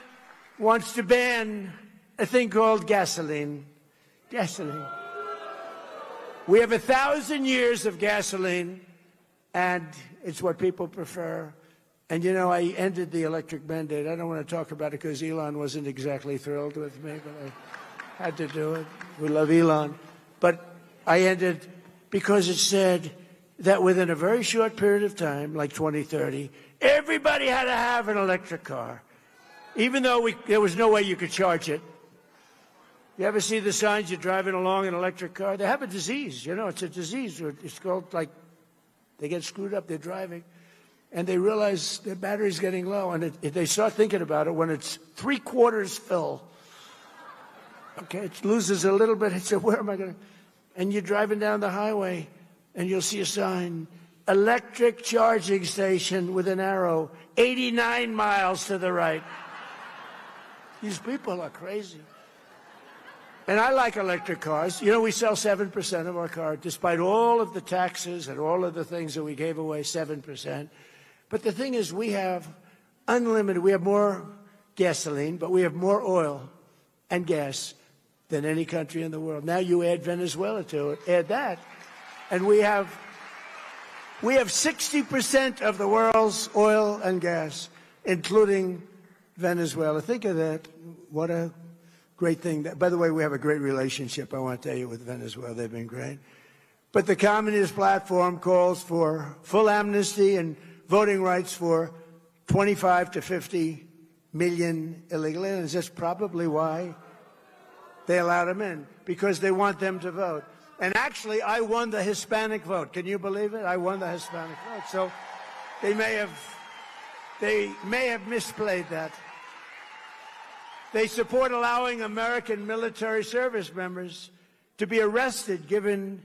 wants to ban a thing called gasoline. Gasoline. We have 1,000 years of gasoline, and it's what people prefer. And, you know, I ended the electric mandate. I don't want to talk about it because Elon wasn't exactly thrilled with me, but I had to do it. We love Elon. But I ended because it said that within a very short period of time, like 2030, everybody had to have an electric car, even though there was no way you could charge it. You ever see the signs you're driving along in an electric car? They have a disease. You know, it's a disease. It's called, like, they get screwed up. They're driving, and they realize their battery's getting low, and they start thinking about it when it's 3/4 full. Okay, it loses a little bit. It said, where am I going to? And you're driving down the highway, and you'll see a sign, electric charging station with an arrow, 89 miles to the right. These people are crazy. And I like electric cars. You know, we sell 7% of our cars, despite all of the taxes and all of the things that we gave away, 7%. But the thing is, we have unlimited. We have more gasoline, but we have more oil and gas than any country in the world. Now you add Venezuela to it, add that, and we have 60% of the world's oil and gas, including Venezuela. Think of that. What a great thing. By the way, we have a great relationship, I want to tell you, with Venezuela. They've been great. But the Communist platform calls for full amnesty and voting rights for 25 to 50 million illegal aliens. That's probably why they allowed them in, because they want them to vote. And actually, I won the Hispanic vote. Can you believe it? I won the Hispanic vote. So they may have misplayed that. They support allowing American military service members to be arrested, given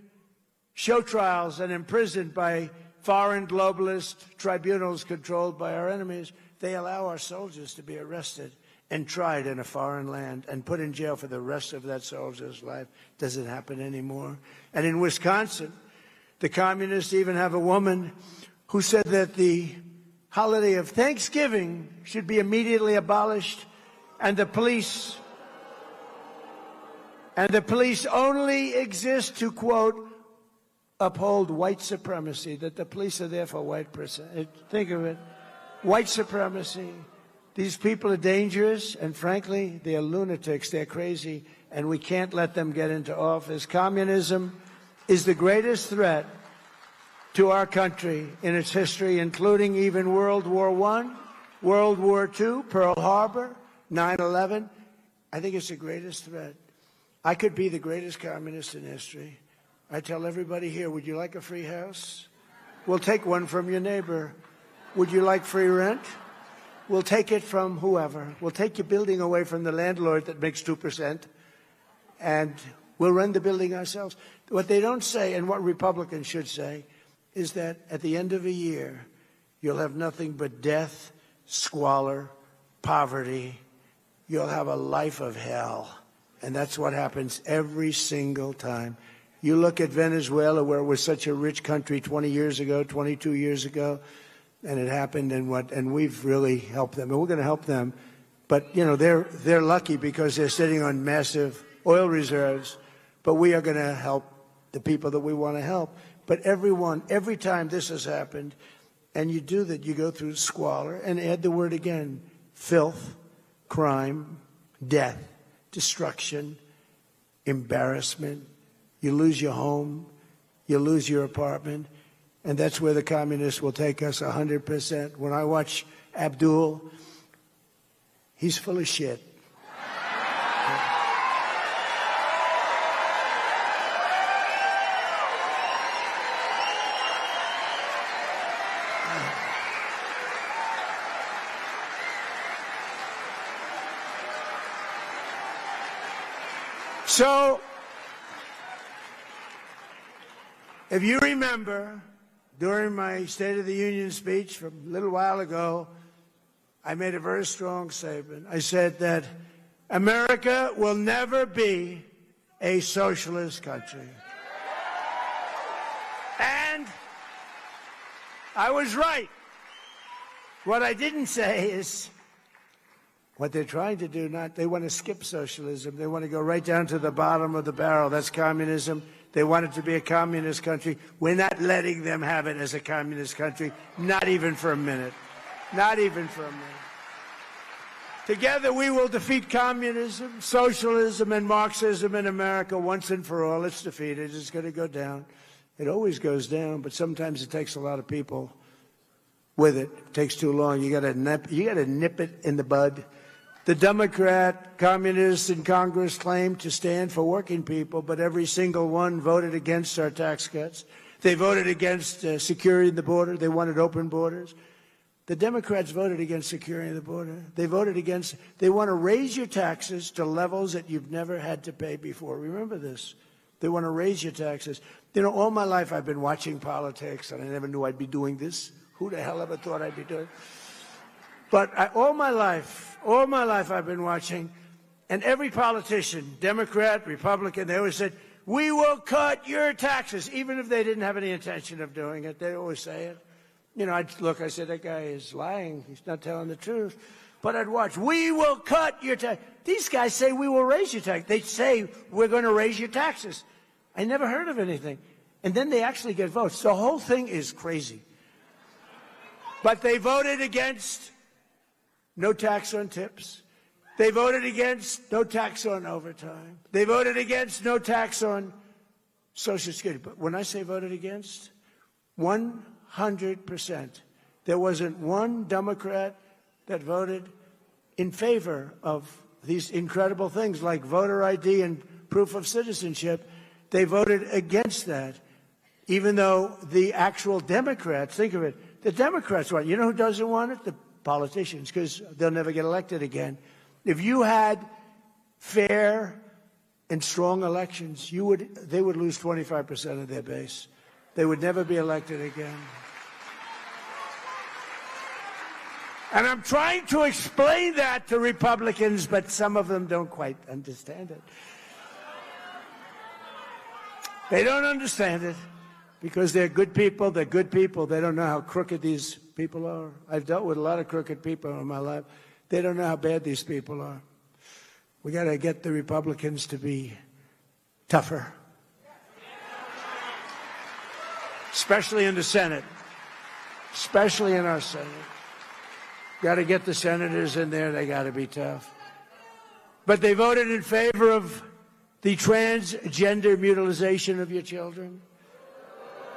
show trials, and imprisoned by foreign globalist tribunals controlled by our enemies. They allow our soldiers to be arrested and tried in a foreign land and put in jail for the rest of that soldier's life. Doesn't happen anymore. And in Wisconsin, the communists even have a woman who said that the holiday of Thanksgiving should be immediately abolished, and the police only exist to, quote, uphold white supremacy, that the police are there for white person. Think of it. White supremacy. These people are dangerous, and frankly, they're lunatics. They're crazy, and we can't let them get into office. Communism is the greatest threat to our country in its history, including even World War I, World War II, Pearl Harbor, 9/11. I think it's the greatest threat. I could be the greatest communist in history. I tell everybody here, would you like a free house? We'll take one from your neighbor. Would you like free rent? We'll take it from whoever. We'll take your building away from the landlord that makes 2%, and we'll run the building ourselves. What they don't say, and what Republicans should say, is that at the end of a year, you'll have nothing but death, squalor, poverty, you'll have a life of hell. And that's what happens every single time. You look at Venezuela, where it was such a rich country 20 years ago, 22 years ago, and it happened, and we've really helped them, and we're going to help them. But, you know, they're lucky because they're sitting on massive oil reserves, but we are going to help the people that we want to help. But every time this has happened, and you do that, you go through squalor, and add the word again, filth, crime, death, destruction, embarrassment. You lose your home, you lose your apartment, and that's where the communists will take us 100%. When I watch Abdul, he's full of shit. So, if you remember, during my State of the Union speech from a little while ago, I made a very strong statement. I said that America will never be a socialist country. And I was right. What I didn't say is what they're trying to do, they want to skip socialism. They want to go right down to the bottom of the barrel. That's communism. They want it to be a communist country. We're not letting them have it as a communist country, not even for a minute. Not even for a minute. Together we will defeat communism, socialism, and Marxism in America once and for all. It's defeated. It's going to go down. It always goes down, but sometimes it takes a lot of people with it. It takes too long. You got to nip it in the bud. The Democrat communists in Congress claim to stand for working people, but every single one voted against our tax cuts. They voted against securing the border. They wanted open borders. The Democrats voted against securing the border. They want to raise your taxes to levels that you've never had to pay before. Remember this. They want to raise your taxes. You know, all my life I've been watching politics, and I never knew I'd be doing this. Who the hell ever thought I'd be doing it? But all my life I've been watching, and every politician, Democrat, Republican, they always said, we will cut your taxes, even if they didn't have any intention of doing it. They always say it. You know, I said, that guy is lying. He's not telling the truth. But I'd watch, we will cut your tax. These guys say we will raise your tax. They say we're going to raise your taxes. I never heard of anything. And then they actually get votes. The whole thing is crazy. But they voted against no tax on tips. They voted against no tax on overtime. They voted against no tax on Social Security. But when I say voted against, 100%. There wasn't one Democrat that voted in favor of these incredible things like voter ID and proof of citizenship. They voted against that, even though the actual Democrats, think of it, the Democrats want it. You know who doesn't want it? The politicians, because they'll never get elected again. If you had fair and strong elections, they would lose 25% of their base. They would never be elected again. And I'm trying to explain that to Republicans, but some of them don't quite understand it. They don't understand it because they're good people. They're good people. They don't know how crooked these people are. I've dealt with a lot of crooked people in my life. They don't know how bad these people are. We got to get the Republicans to be tougher, especially in the Senate, especially in our Senate. Got to get the senators in there. They got to be tough. But they voted in favor of the transgender mutilization of your children.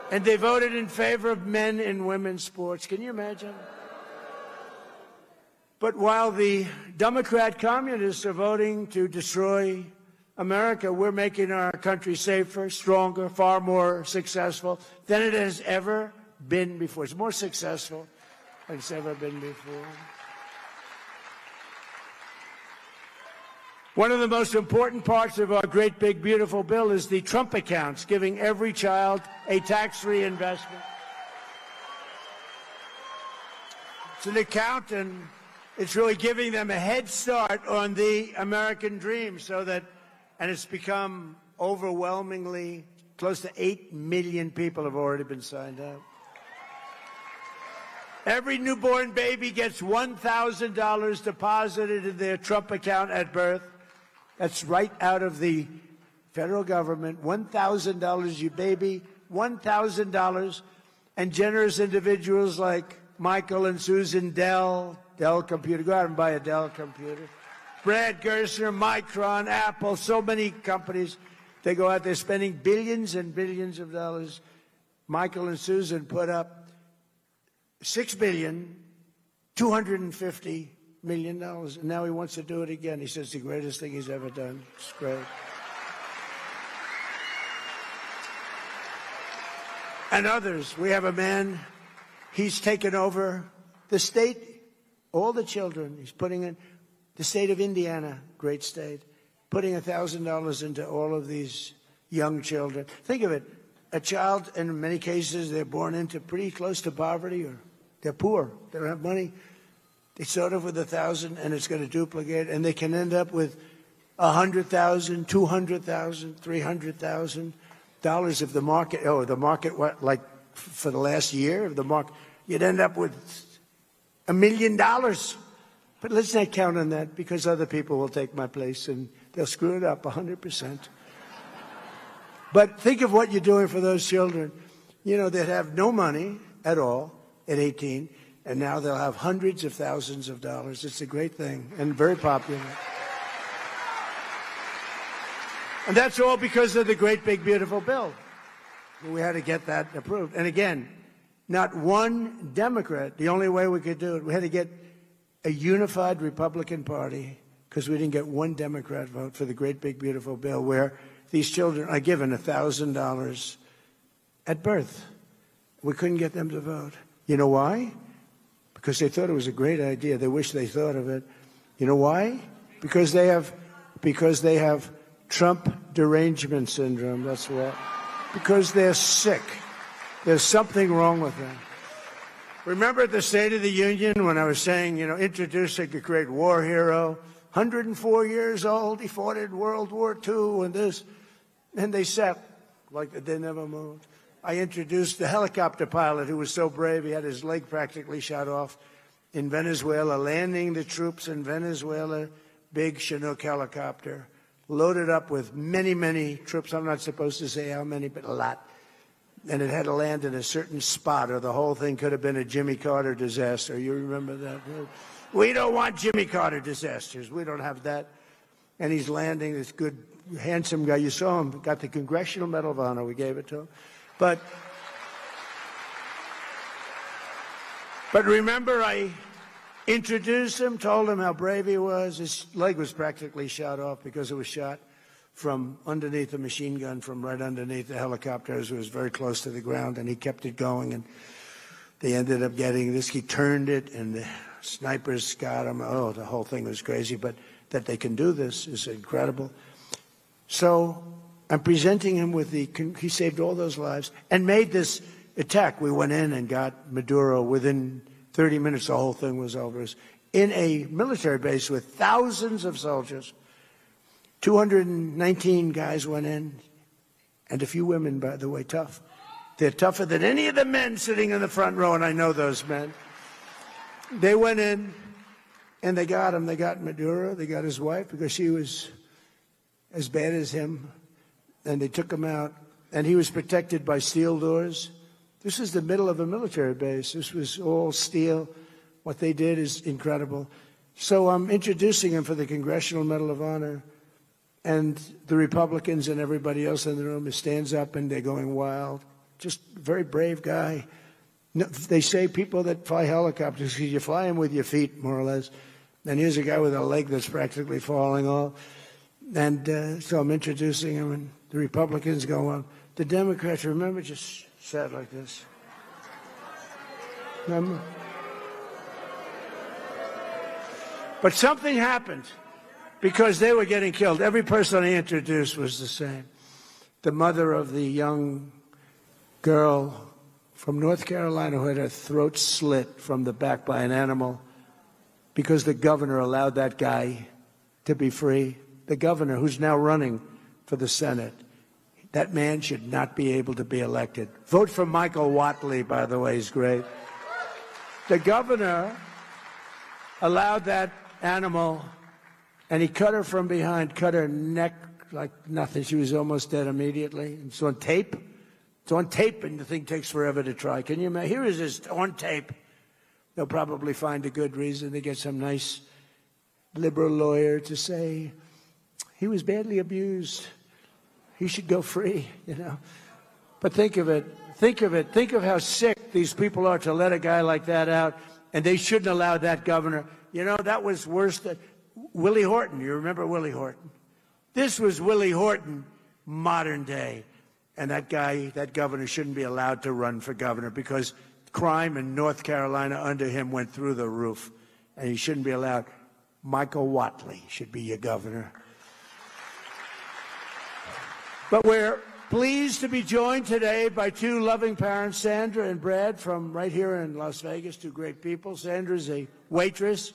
And they voted in favor of men and women's sports. Can you imagine? But while the Democrat communists are voting to destroy America, we're making our country safer, stronger, far more successful than it has ever been before. It's more successful than it's ever been before. One of the most important parts of our great, big, beautiful bill is the Trump accounts, giving every child a tax-free investment. It's an account, and It's really giving them a head start on the American dream and it's become overwhelmingly close to 8 million people have already been signed up. Every newborn baby gets $1,000 deposited in their Trump account at birth. That's right out of the federal government. $1,000, you baby, $1,000. And generous individuals like Michael and Susan Dell Computer, go out and buy a Dell computer. Brad Gerstner, Micron, Apple, so many companies. They go out there spending billions and billions of dollars. Michael and Susan put up $6,250 million. And now he wants to do it again. He says it's the greatest thing he's ever done. It's great. And others. We have a man, he's taken over the state, all the children. He's putting in the state of Indiana, great state, putting $1,000 into all of these young children. Think of it. A child, in many cases, they're born into pretty close to poverty, or they're poor. They don't have money. They start off with $1,000, and it's going to duplicate, and they can end up with $100,000, $200,000, $300,000 if the market, like for the last year, if the market, you'd end up with $1 million. But let's not count on that, because other people will take my place and they'll screw it up 100%. But think of what you're doing for those children, that have no money at all at 18, and now they'll have hundreds of thousands of dollars. It's a great thing and very popular. And that's all because of the great, big, beautiful bill. We had to get that approved. And again, not one Democrat, the only way we could do it, we had to get a unified Republican Party, because we didn't get one Democrat vote for the great, big, beautiful bill where these children are given $1,000 at birth. We couldn't get them to vote. You know why? Because they thought it was a great idea. They wish they thought of it. You know why? Because they have Trump derangement syndrome. That's what. Because they're sick. There's something wrong with them. Remember at the State of the Union when I was saying, introducing a great war hero, 104 years old, he fought in World War II and this, and they sat like they never moved. I introduced the helicopter pilot who was so brave he had his leg practically shot off in Venezuela, landing the troops in Venezuela, big Chinook helicopter, loaded up with many, many troops. I'm not supposed to say how many, but a lot. And it had to land in a certain spot, or the whole thing could have been a Jimmy Carter disaster. You remember that? We don't want Jimmy Carter disasters. We don't have that. And he's landing, this good, handsome guy. You saw him, got the Congressional Medal of Honor. We gave it to him. But remember, I introduced him, told him how brave he was. His leg was practically shot off because it was shot from underneath a machine gun, from right underneath the helicopter, as it was very close to the ground, and he kept it going, and they ended up getting this. He turned it, and the snipers got him. Oh, the whole thing was crazy, but that they can do this is incredible. So I'm presenting him with he saved all those lives and made this attack. We went in and got Maduro. Within 30 minutes, the whole thing was over. It was in a military base with thousands of soldiers. 219 guys went in, and a few women, by the way, tough. They're tougher than any of the men sitting in the front row, and I know those men. They went in, and they got him. They got Maduro. They got his wife, because she was as bad as him, and they took him out, and he was protected by steel doors. This is the middle of a military base. This was all steel. What they did is incredible. So I'm introducing him for the Congressional Medal of Honor. And the Republicans and everybody else in the room stands up, and they're going wild. Just a very brave guy. No, they say people that fly helicopters, you fly them with your feet, more or less. And here's a guy with a leg that's practically falling off. And so I'm introducing him, and the Republicans go on. The Democrats, remember, just sat like this. Remember? But something happened. Because they were getting killed. Every person I introduced was the same. The mother of the young girl from North Carolina who had her throat slit from the back by an animal because the governor allowed that guy to be free. The governor who's now running for the Senate. That man should not be able to be elected. Vote for Michael Watley, by the way, he's great. The governor allowed that animal, and he cut her from behind, cut her neck like nothing. She was almost dead immediately. It's on tape. It's on tape, and the thing takes forever to try. Can you imagine? Here it is on tape. They'll probably find a good reason to get some nice liberal lawyer to say he was badly abused. He should go free, you know. But think of it. Think of it. Think of how sick these people are to let a guy like that out, and they shouldn't allow that governor. You know, that was worse than Willie Horton. You remember Willie Horton? This was Willie Horton, modern day. And that guy, that governor, shouldn't be allowed to run for governor because crime in North Carolina under him went through the roof. And he shouldn't be allowed. Michael Watley should be your governor. But we're pleased to be joined today by two loving parents, Sandra and Brad, from right here in Las Vegas, two great people. Sandra's a waitress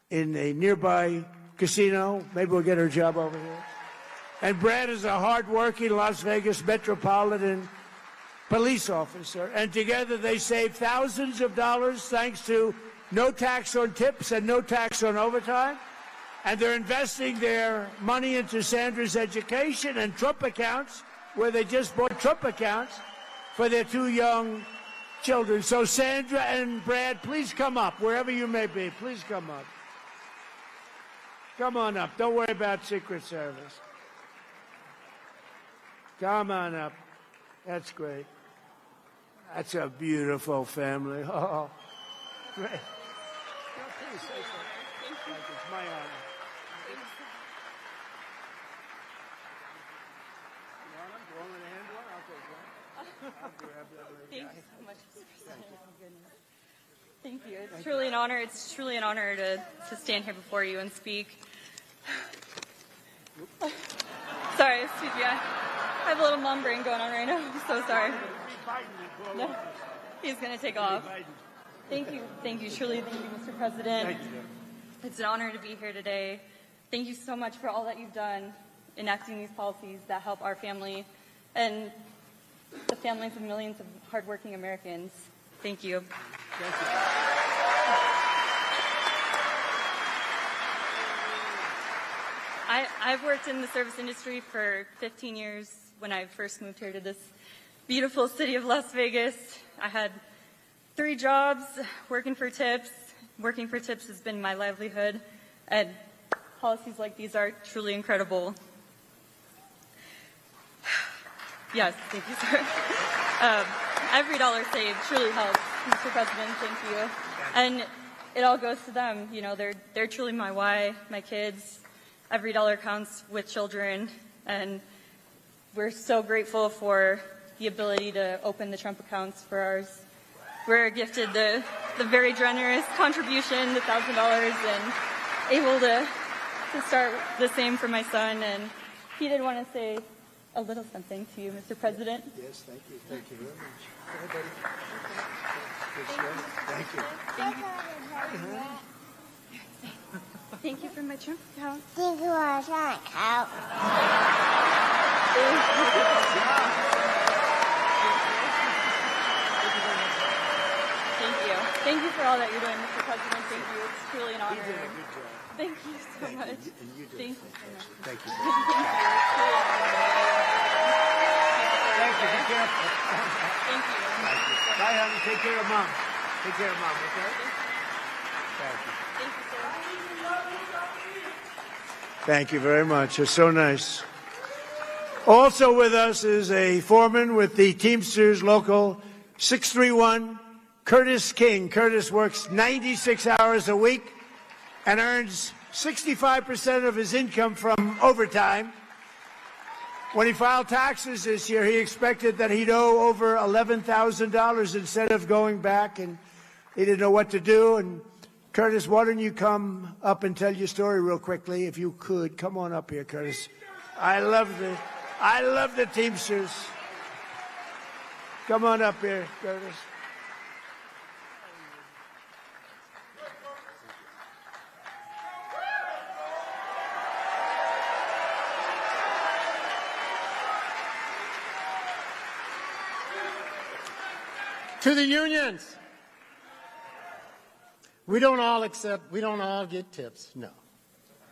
in a nearby casino. Maybe we'll get her a job over here. And Brad is a hard-working Las Vegas metropolitan police officer. And together they save thousands of dollars thanks to no tax on tips and no tax on overtime. And they're investing their money into Sandra's education and Trump accounts, where they just bought Trump accounts for their two young children. So Sandra and Brad, please come up, wherever you may be. Please come up. Come on up. Don't worry about Secret Service. Come on up. That's great. That's a beautiful family. Oh, great. Please say something. Like it's my honor. Thank you so much. Thank you. It's truly an honor. It's truly an honor to stand here before you and speak. Sorry, excuse me. I have a little mom brain going on right now. I'm so sorry. No, he's going to take off. Thank you. Thank you. Truly, thank you, Mr. President. It's an honor to be here today. Thank you so much for all that you've done enacting these policies that help our family and the families of millions of hardworking Americans. Thank you. Thank you. I've worked in the service industry for 15 years. When I first moved here to this beautiful city of Las Vegas, I had 3 jobs working for tips. Working for tips has been my livelihood, and policies like these are truly incredible. Yes, thank you, sir. Every dollar saved truly helps, Mr. President. Thank you. And it all goes to them. You know, they're truly my why, my kids. Every dollar counts with children, and we're so grateful for the ability to open the Trump accounts for ours. We're gifted the very generous contribution, the $1,000, and able to start the same for my son. And he did want to say a little something to you, Mr. President. Yes, thank you. Thank you very much. Thank you. Thank you. Thank you for my Trump account. Thank you for my Trump account. Thank you. Thank you for all that you're doing, Mr. President. Thank you. It's truly an honor. Thank you so much. Thank you so much. Thank you. Thank you. Be careful. Thank you. Bye, honey. Take care of Mom. Take care of Mom, okay? Thank you. Thank you, sir. Thank you very much. It's so nice. Also with us is a foreman with the Teamsters Local 631, Curtis King. Curtis works 96 hours a week and earns 65% of his income from overtime. When he filed taxes this year, he expected that he'd owe over $11,000 instead of going back, and he didn't know what to do. And Curtis, why don't you come up and tell your story real quickly, if you could. Come on up here, Curtis. I love the Teamsters. Come on up here, Curtis. To the unions. We don't all get tips, no.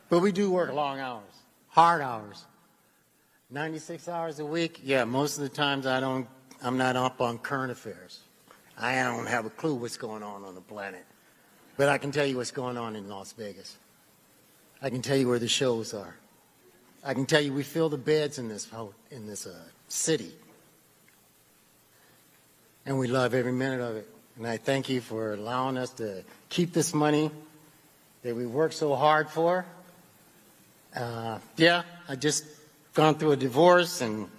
But we do work long hours, hard hours. 96 hours a week, yeah, most of the times I'm not up on current affairs. I don't have a clue what's going on the planet. But I can tell you what's going on in Las Vegas. I can tell you where the shows are. I can tell you we fill the beds in this city. And we love every minute of it. And I thank you for allowing us to keep this money that we work so hard for. Yeah, I just gone through a divorce and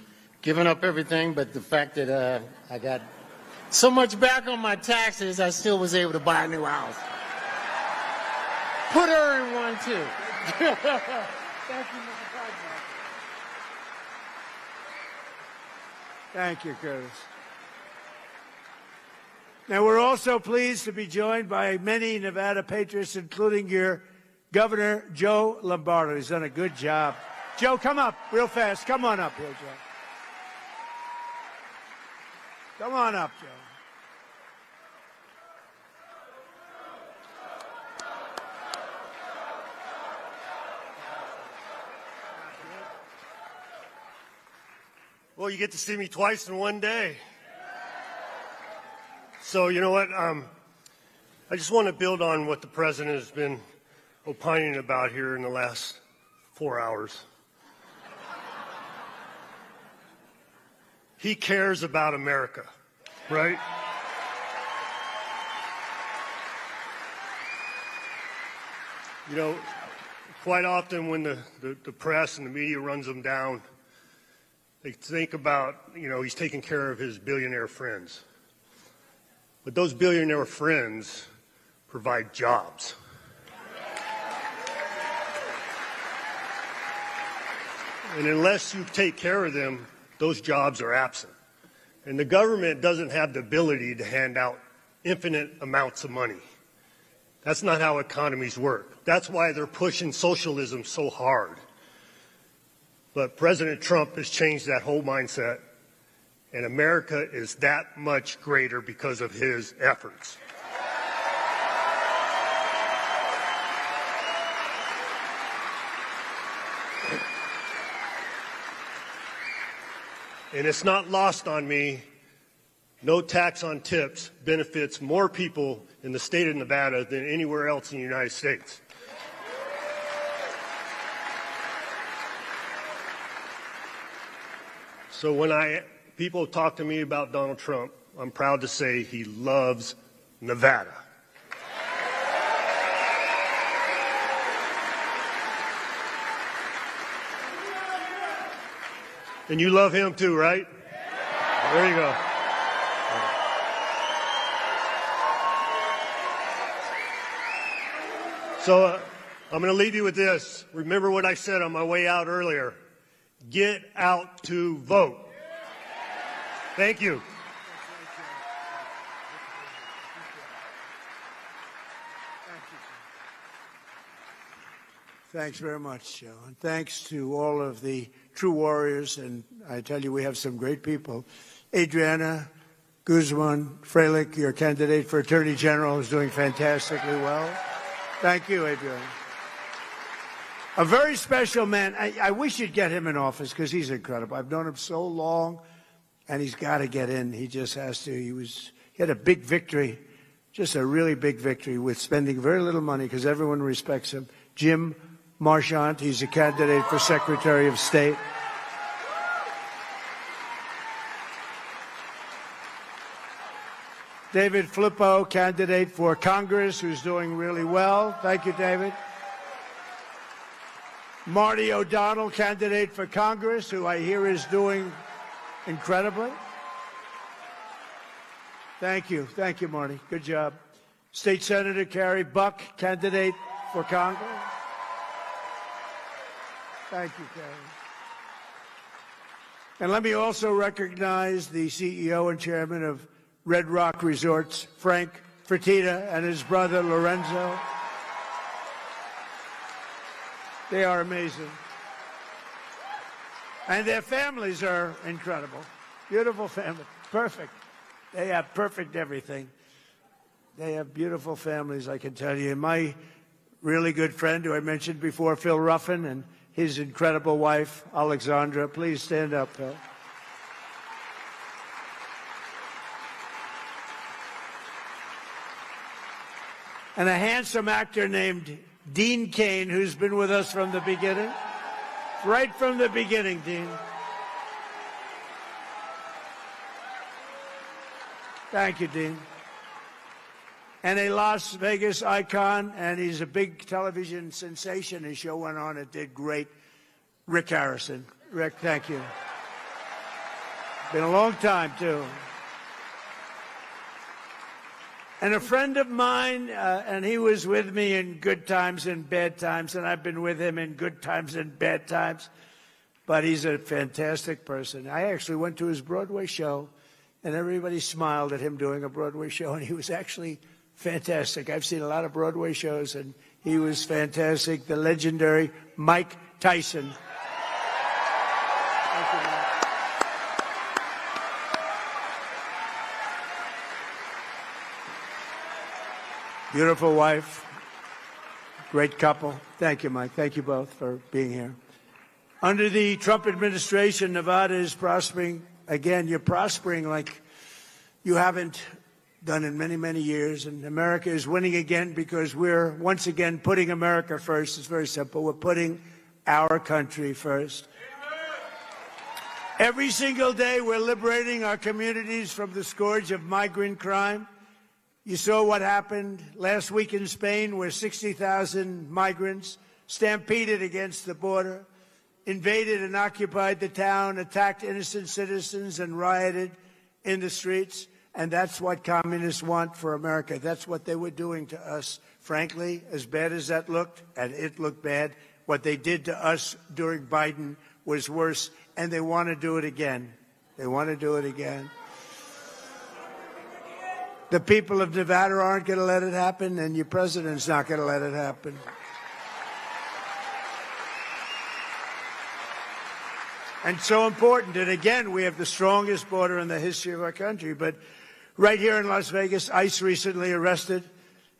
given up everything, but the fact that I got so much back on my taxes, I still was able to buy a new house. Put her in one, too. Thank you, Mr. President. Thank you, Curtis. Now, we're also pleased to be joined by many Nevada patriots, including your Governor, Joe Lombardo. He's done a good job. Joe, come up real fast. Come on up here, Joe. Come on up, Joe. Well, you get to see me twice in one day. So, you know what? I just want to build on what the president has been opining about here in the last 4 hours. He cares about America, right? You know, quite often when the press and the media runs him down, they think about, you know, he's taking care of his billionaire friends. But those billionaire friends provide jobs. And unless you take care of them, those jobs are absent. And the government doesn't have the ability to hand out infinite amounts of money. That's not how economies work. That's why they're pushing socialism so hard. But President Trump has changed that whole mindset, and America is that much greater because of his efforts. And it's not lost on me, no tax on tips benefits more people in the state of Nevada than anywhere else in the United States. So when people talk to me about Donald Trump, I'm proud to say he loves Nevada. And you love him too, right? There you go. So I'm going to leave you with this. Remember what I said on my way out earlier. Get out to vote. Thank you. Thanks very much, Joe. And thanks to all of the true warriors. And I tell you, we have some great people. Adriana Guzman Freilich, your candidate for Attorney General, is doing fantastically well. Thank you, Adriana. A very special man. I wish you'd get him in office because he's incredible. I've known him so long, and he's got to get in. He just has to. He had a big victory, just a really big victory with spending very little money because everyone respects him. Jim Marchant, he's a candidate for Secretary of State. David Flippo, candidate for Congress, who's doing really well. Thank you, David. Marty O'Donnell, candidate for Congress, who I hear is doing incredibly. Thank you. Thank you, Marty. Good job. State Senator Carrie Buck, candidate for Congress. Thank you, Carrie. And let me also recognize the CEO and chairman of Red Rock Resorts, Frank Fertitta, and his brother, Lorenzo. They are amazing. And their families are incredible. Beautiful family. Perfect. They have perfect everything. They have beautiful families, I can tell you. And my really good friend, who I mentioned before, Phil Ruffin, and his incredible wife, Alexandra. Please stand up, Phil. And a handsome actor named Dean Cain, who's been with us from the beginning. Right from the beginning, Dean. Thank you, Dean. And a Las Vegas icon, and he's a big television sensation. His show went on, it did great. Rick Harrison. Rick, thank you. Been a long time, too. And a friend of mine, and he was with me in good times and bad times, and I've been with him in good times and bad times. But he's a fantastic person. I actually went to his Broadway show, and everybody smiled at him doing a Broadway show, and he was actually fantastic. I've seen a lot of Broadway shows, and he was fantastic. The legendary Mike Tyson. Thank you, Mike. Beautiful wife. Great couple. Thank you, Mike. Thank you both for being here. Under the Trump administration, Nevada is prospering. Again, you're prospering like you haven't done in many, many years. And America is winning again because we're once again putting America first. It's very simple. We're putting our country first. Every single day, we're liberating our communities from the scourge of migrant crime. You saw what happened last week in Spain, where 60,000 migrants stampeded against the border, invaded and occupied the town, attacked innocent citizens, and rioted in the streets. And that's what communists want for America. That's what they were doing to us. Frankly, as bad as that looked, and it looked bad, what they did to us during Biden was worse, and they want to do it again. They want to do it again. The people of Nevada aren't going to let it happen, and your president's not going to let it happen. And so important. And again, we have the strongest border in the history of our country. But right here in Las Vegas, ICE recently arrested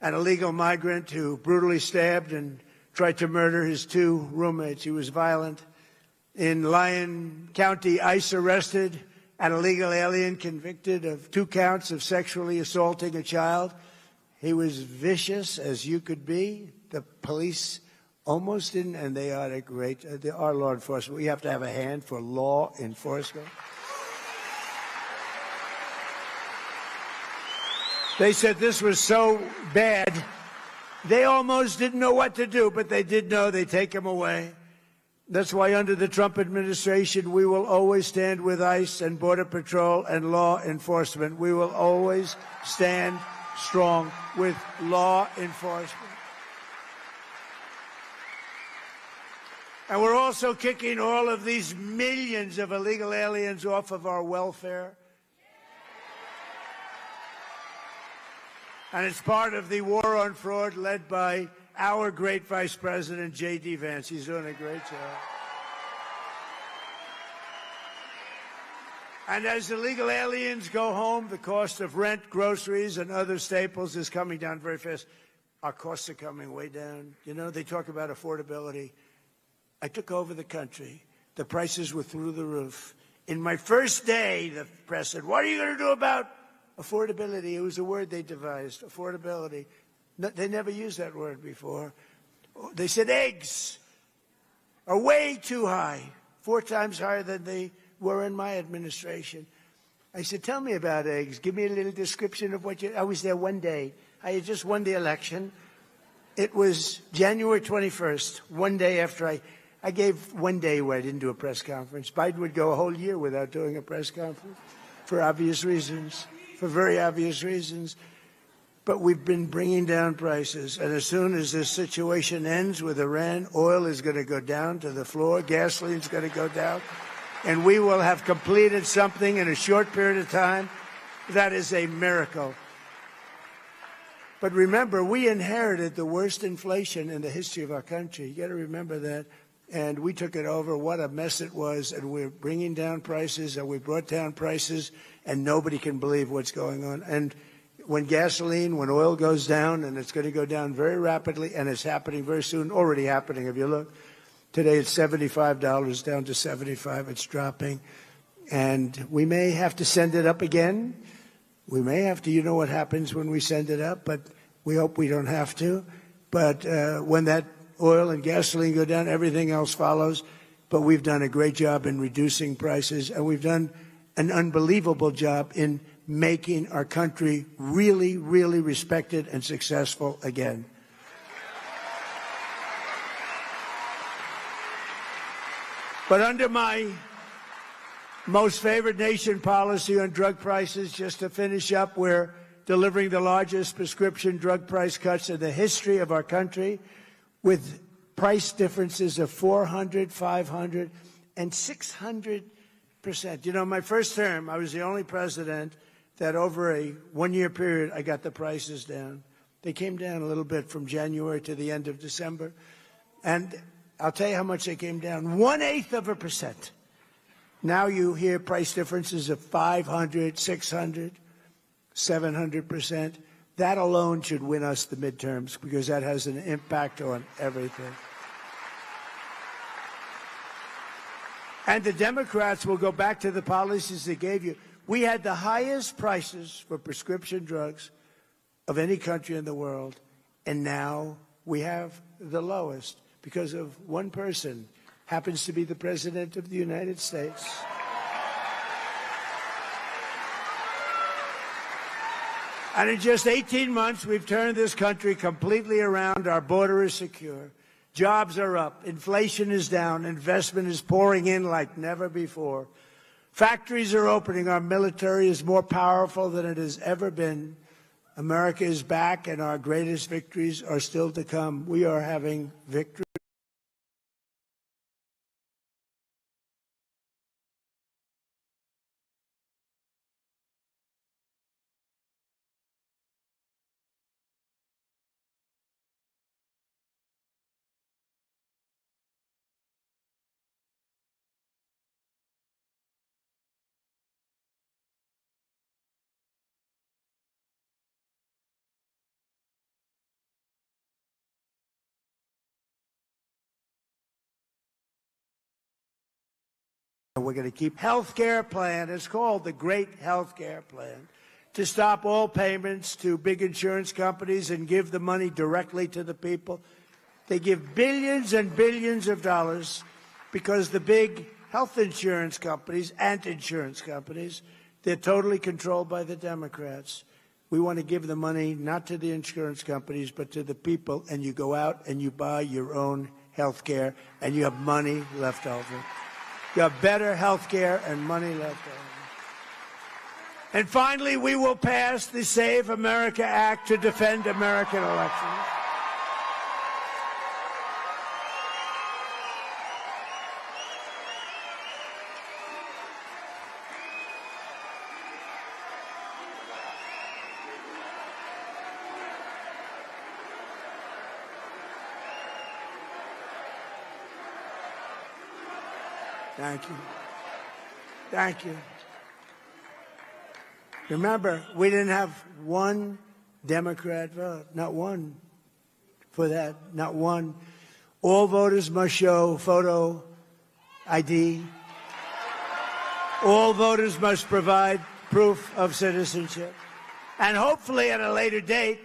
an illegal migrant who brutally stabbed and tried to murder his two roommates. He was violent. In Lyon County, ICE arrested an illegal alien convicted of 2 counts of sexually assaulting a child. He was vicious as you could be. The police almost didn't, and they are great. They are law enforcement. We have to have a hand for law enforcement. They said this was so bad, they almost didn't know what to do, but they did know. They take him away. That's why under the Trump administration, we will always stand with ICE and Border Patrol and law enforcement. We will always stand strong with law enforcement. And we're also kicking all of these millions of illegal aliens off of our welfare. And it's part of the war on fraud led by our great Vice President, J.D. Vance. He's doing a great job. And as illegal aliens go home, the cost of rent, groceries, and other staples is coming down very fast. Our costs are coming way down. You know, they talk about affordability. I took over the country. The prices were through the roof. In my first day, the press said, what are you going to do about affordability? It was a word they devised, affordability. No, they never used that word before. They said eggs are way too high, 4 times higher than they were in my administration. I said, tell me about eggs. Give me a little description of what you... I was there one day. I had just won the election. It was January 21st, one day after I gave one day where I didn't do a press conference. Biden would go a whole year without doing a press conference for obvious reasons, for very obvious reasons. But we've been bringing down prices. And as soon as this situation ends with Iran, oil is going to go down to the floor. Gasoline is going to go down. And we will have completed something in a short period of time. That is a miracle. But remember, we inherited the worst inflation in the history of our country. You got to remember that. and we took it over. What a mess it was, and we're bringing down prices, and we brought down prices, and nobody can believe what's going on. And when oil goes down, and it's going to go down very rapidly, and it's happening very soon, already happening. If you look, today it's $75 down to 75. It's dropping, and we may have to send it up again. We may have to. You know what happens when we send it up, but we hope we don't have to. But when that oil and gasoline go down, everything else follows. But we've done a great job in reducing prices, and we've done an unbelievable job in making our country really, really respected and successful again. But under my most favored nation policy on drug prices, just to finish up, we're delivering the largest prescription drug price cuts in the history of our country, with price differences of 400, 500, and 600%. You know, my first term, I was the only president that over a one-year period, I got the prices down. They came down a little bit from January to the end of December. And I'll tell you how much they came down, 1/8%. Now you hear price differences of 500, 600, 700%. That alone should win us the midterms, because that has an impact on everything. And the Democrats will go back to the policies they gave you. We had the highest prices for prescription drugs of any country in the world, and now we have the lowest because of one person, happens to be the President of the United States. And in just 18 months, we've turned this country completely around. Our border is secure. Jobs are up. Inflation is down. Investment is pouring in like never before. Factories are opening. Our military is more powerful than it has ever been. America is back, and our greatest victories are still to come. We are having victory. We're going to keep health care plan. It's called the Great Health Care Plan, to stop all payments to big insurance companies and give the money directly to the people. They give billions and billions of dollars because the big health insurance companies and insurance companies, they're totally controlled by the Democrats. We want to give the money not to the insurance companies, but to the people, and you go out and you buy your own health care, and you have money left over. You have better health care and money left over. And finally, we will pass the Save America Act to defend American elections. Thank you. Thank you. Remember, we didn't have one Democrat vote, not one for that, not one. All voters must show photo ID. All voters must provide proof of citizenship. And hopefully at a later date,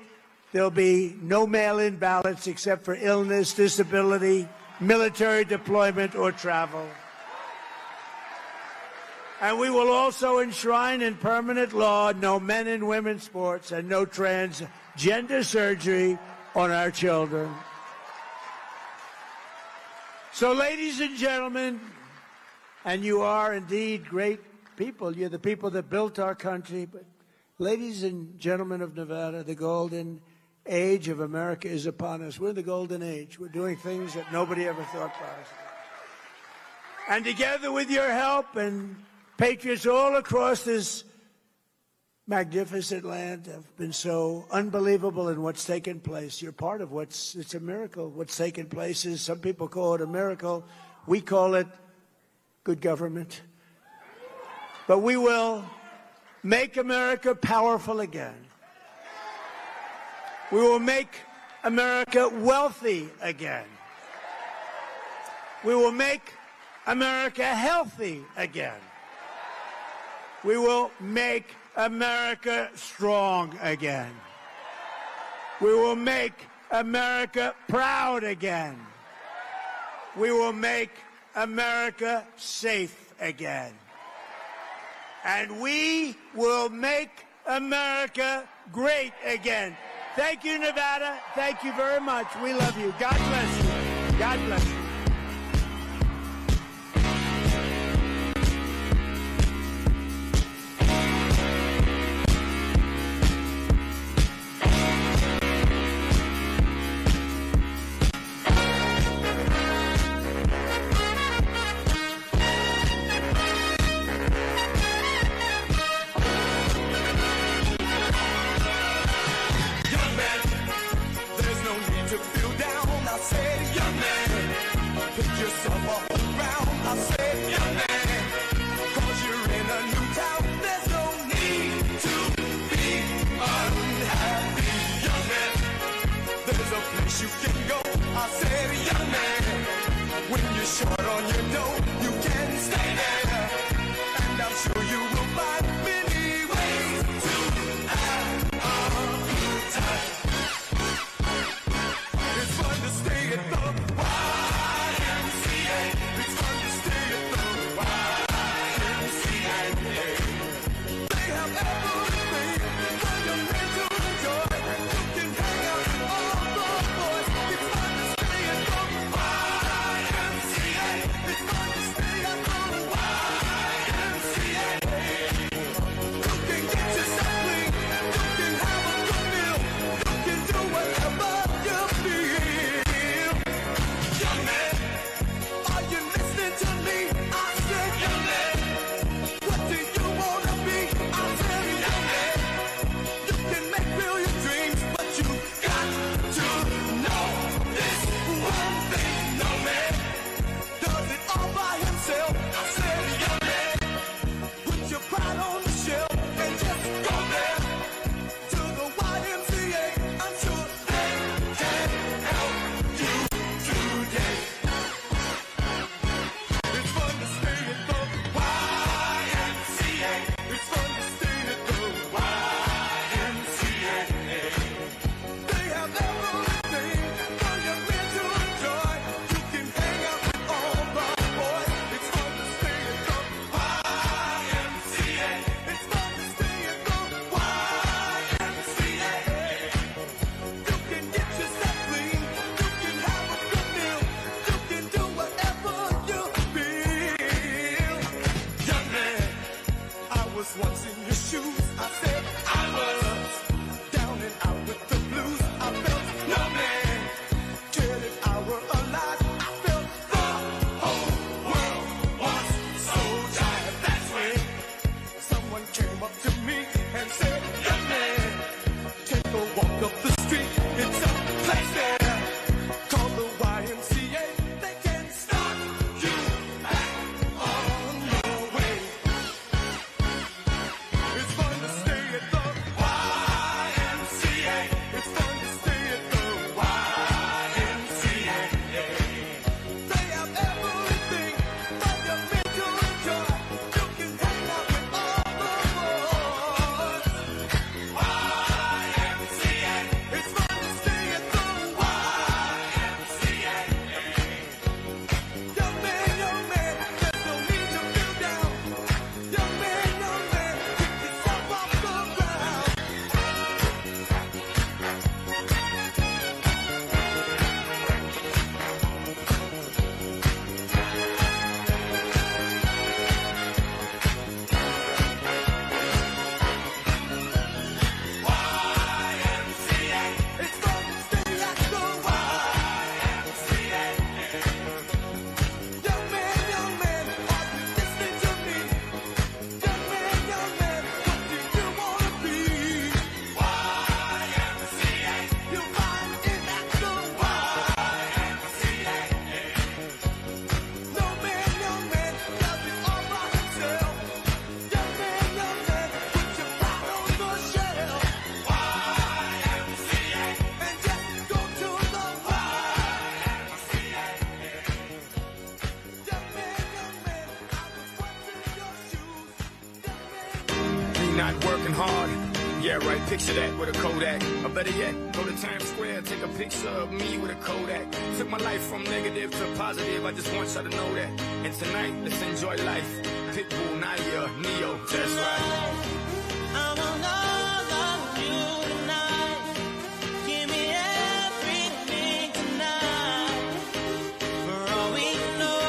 there'll be no mail-in ballots except for illness, disability, military deployment, or travel. And we will also enshrine in permanent law no men and women's sports and no transgender surgery on our children. So, ladies and gentlemen, and you are indeed great people. You're the people that built our country. But ladies and gentlemen of Nevada, the golden age of America is upon us. We're in the golden age. We're doing things that nobody ever thought possible. And together with your help and patriots all across this magnificent land have been so unbelievable in what's taken place. You're part of it's a miracle. What's taken place is, some people call it a miracle. We call it good government. But we will make America powerful again. We will make America wealthy again. We will make America healthy again. We will make America strong again. We will make America proud again. We will make America safe again. And we will make America great again. Thank you, Nevada. Thank you very much. We love you. God bless you. God bless you. not working hard. Yeah, right, picture that with a Kodak. Or better yet, go to Times Square, take a picture of me with a Kodak. Took my life from negative to positive, I just want y'all to know that. And tonight, let's enjoy life. Pitbull, Nadia, Neo, that's right. I want all of you tonight. Give me everything tonight. For all we know,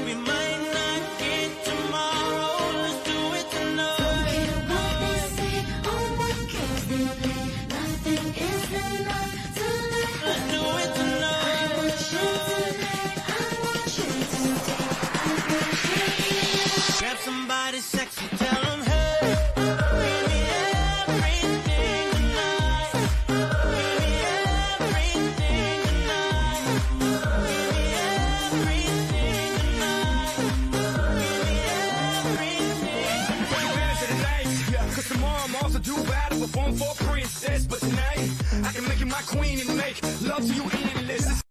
we might not get tomorrow. Let's do it tonight. Don't care what they say or what games they play. Nothing is enough tonight. Let's do it tonight. I want you tonight. I want you today. I want you tonight. Grab somebody sexy, tell them hey. Perform for a princess, but tonight I can make you my queen and make love to you endless. This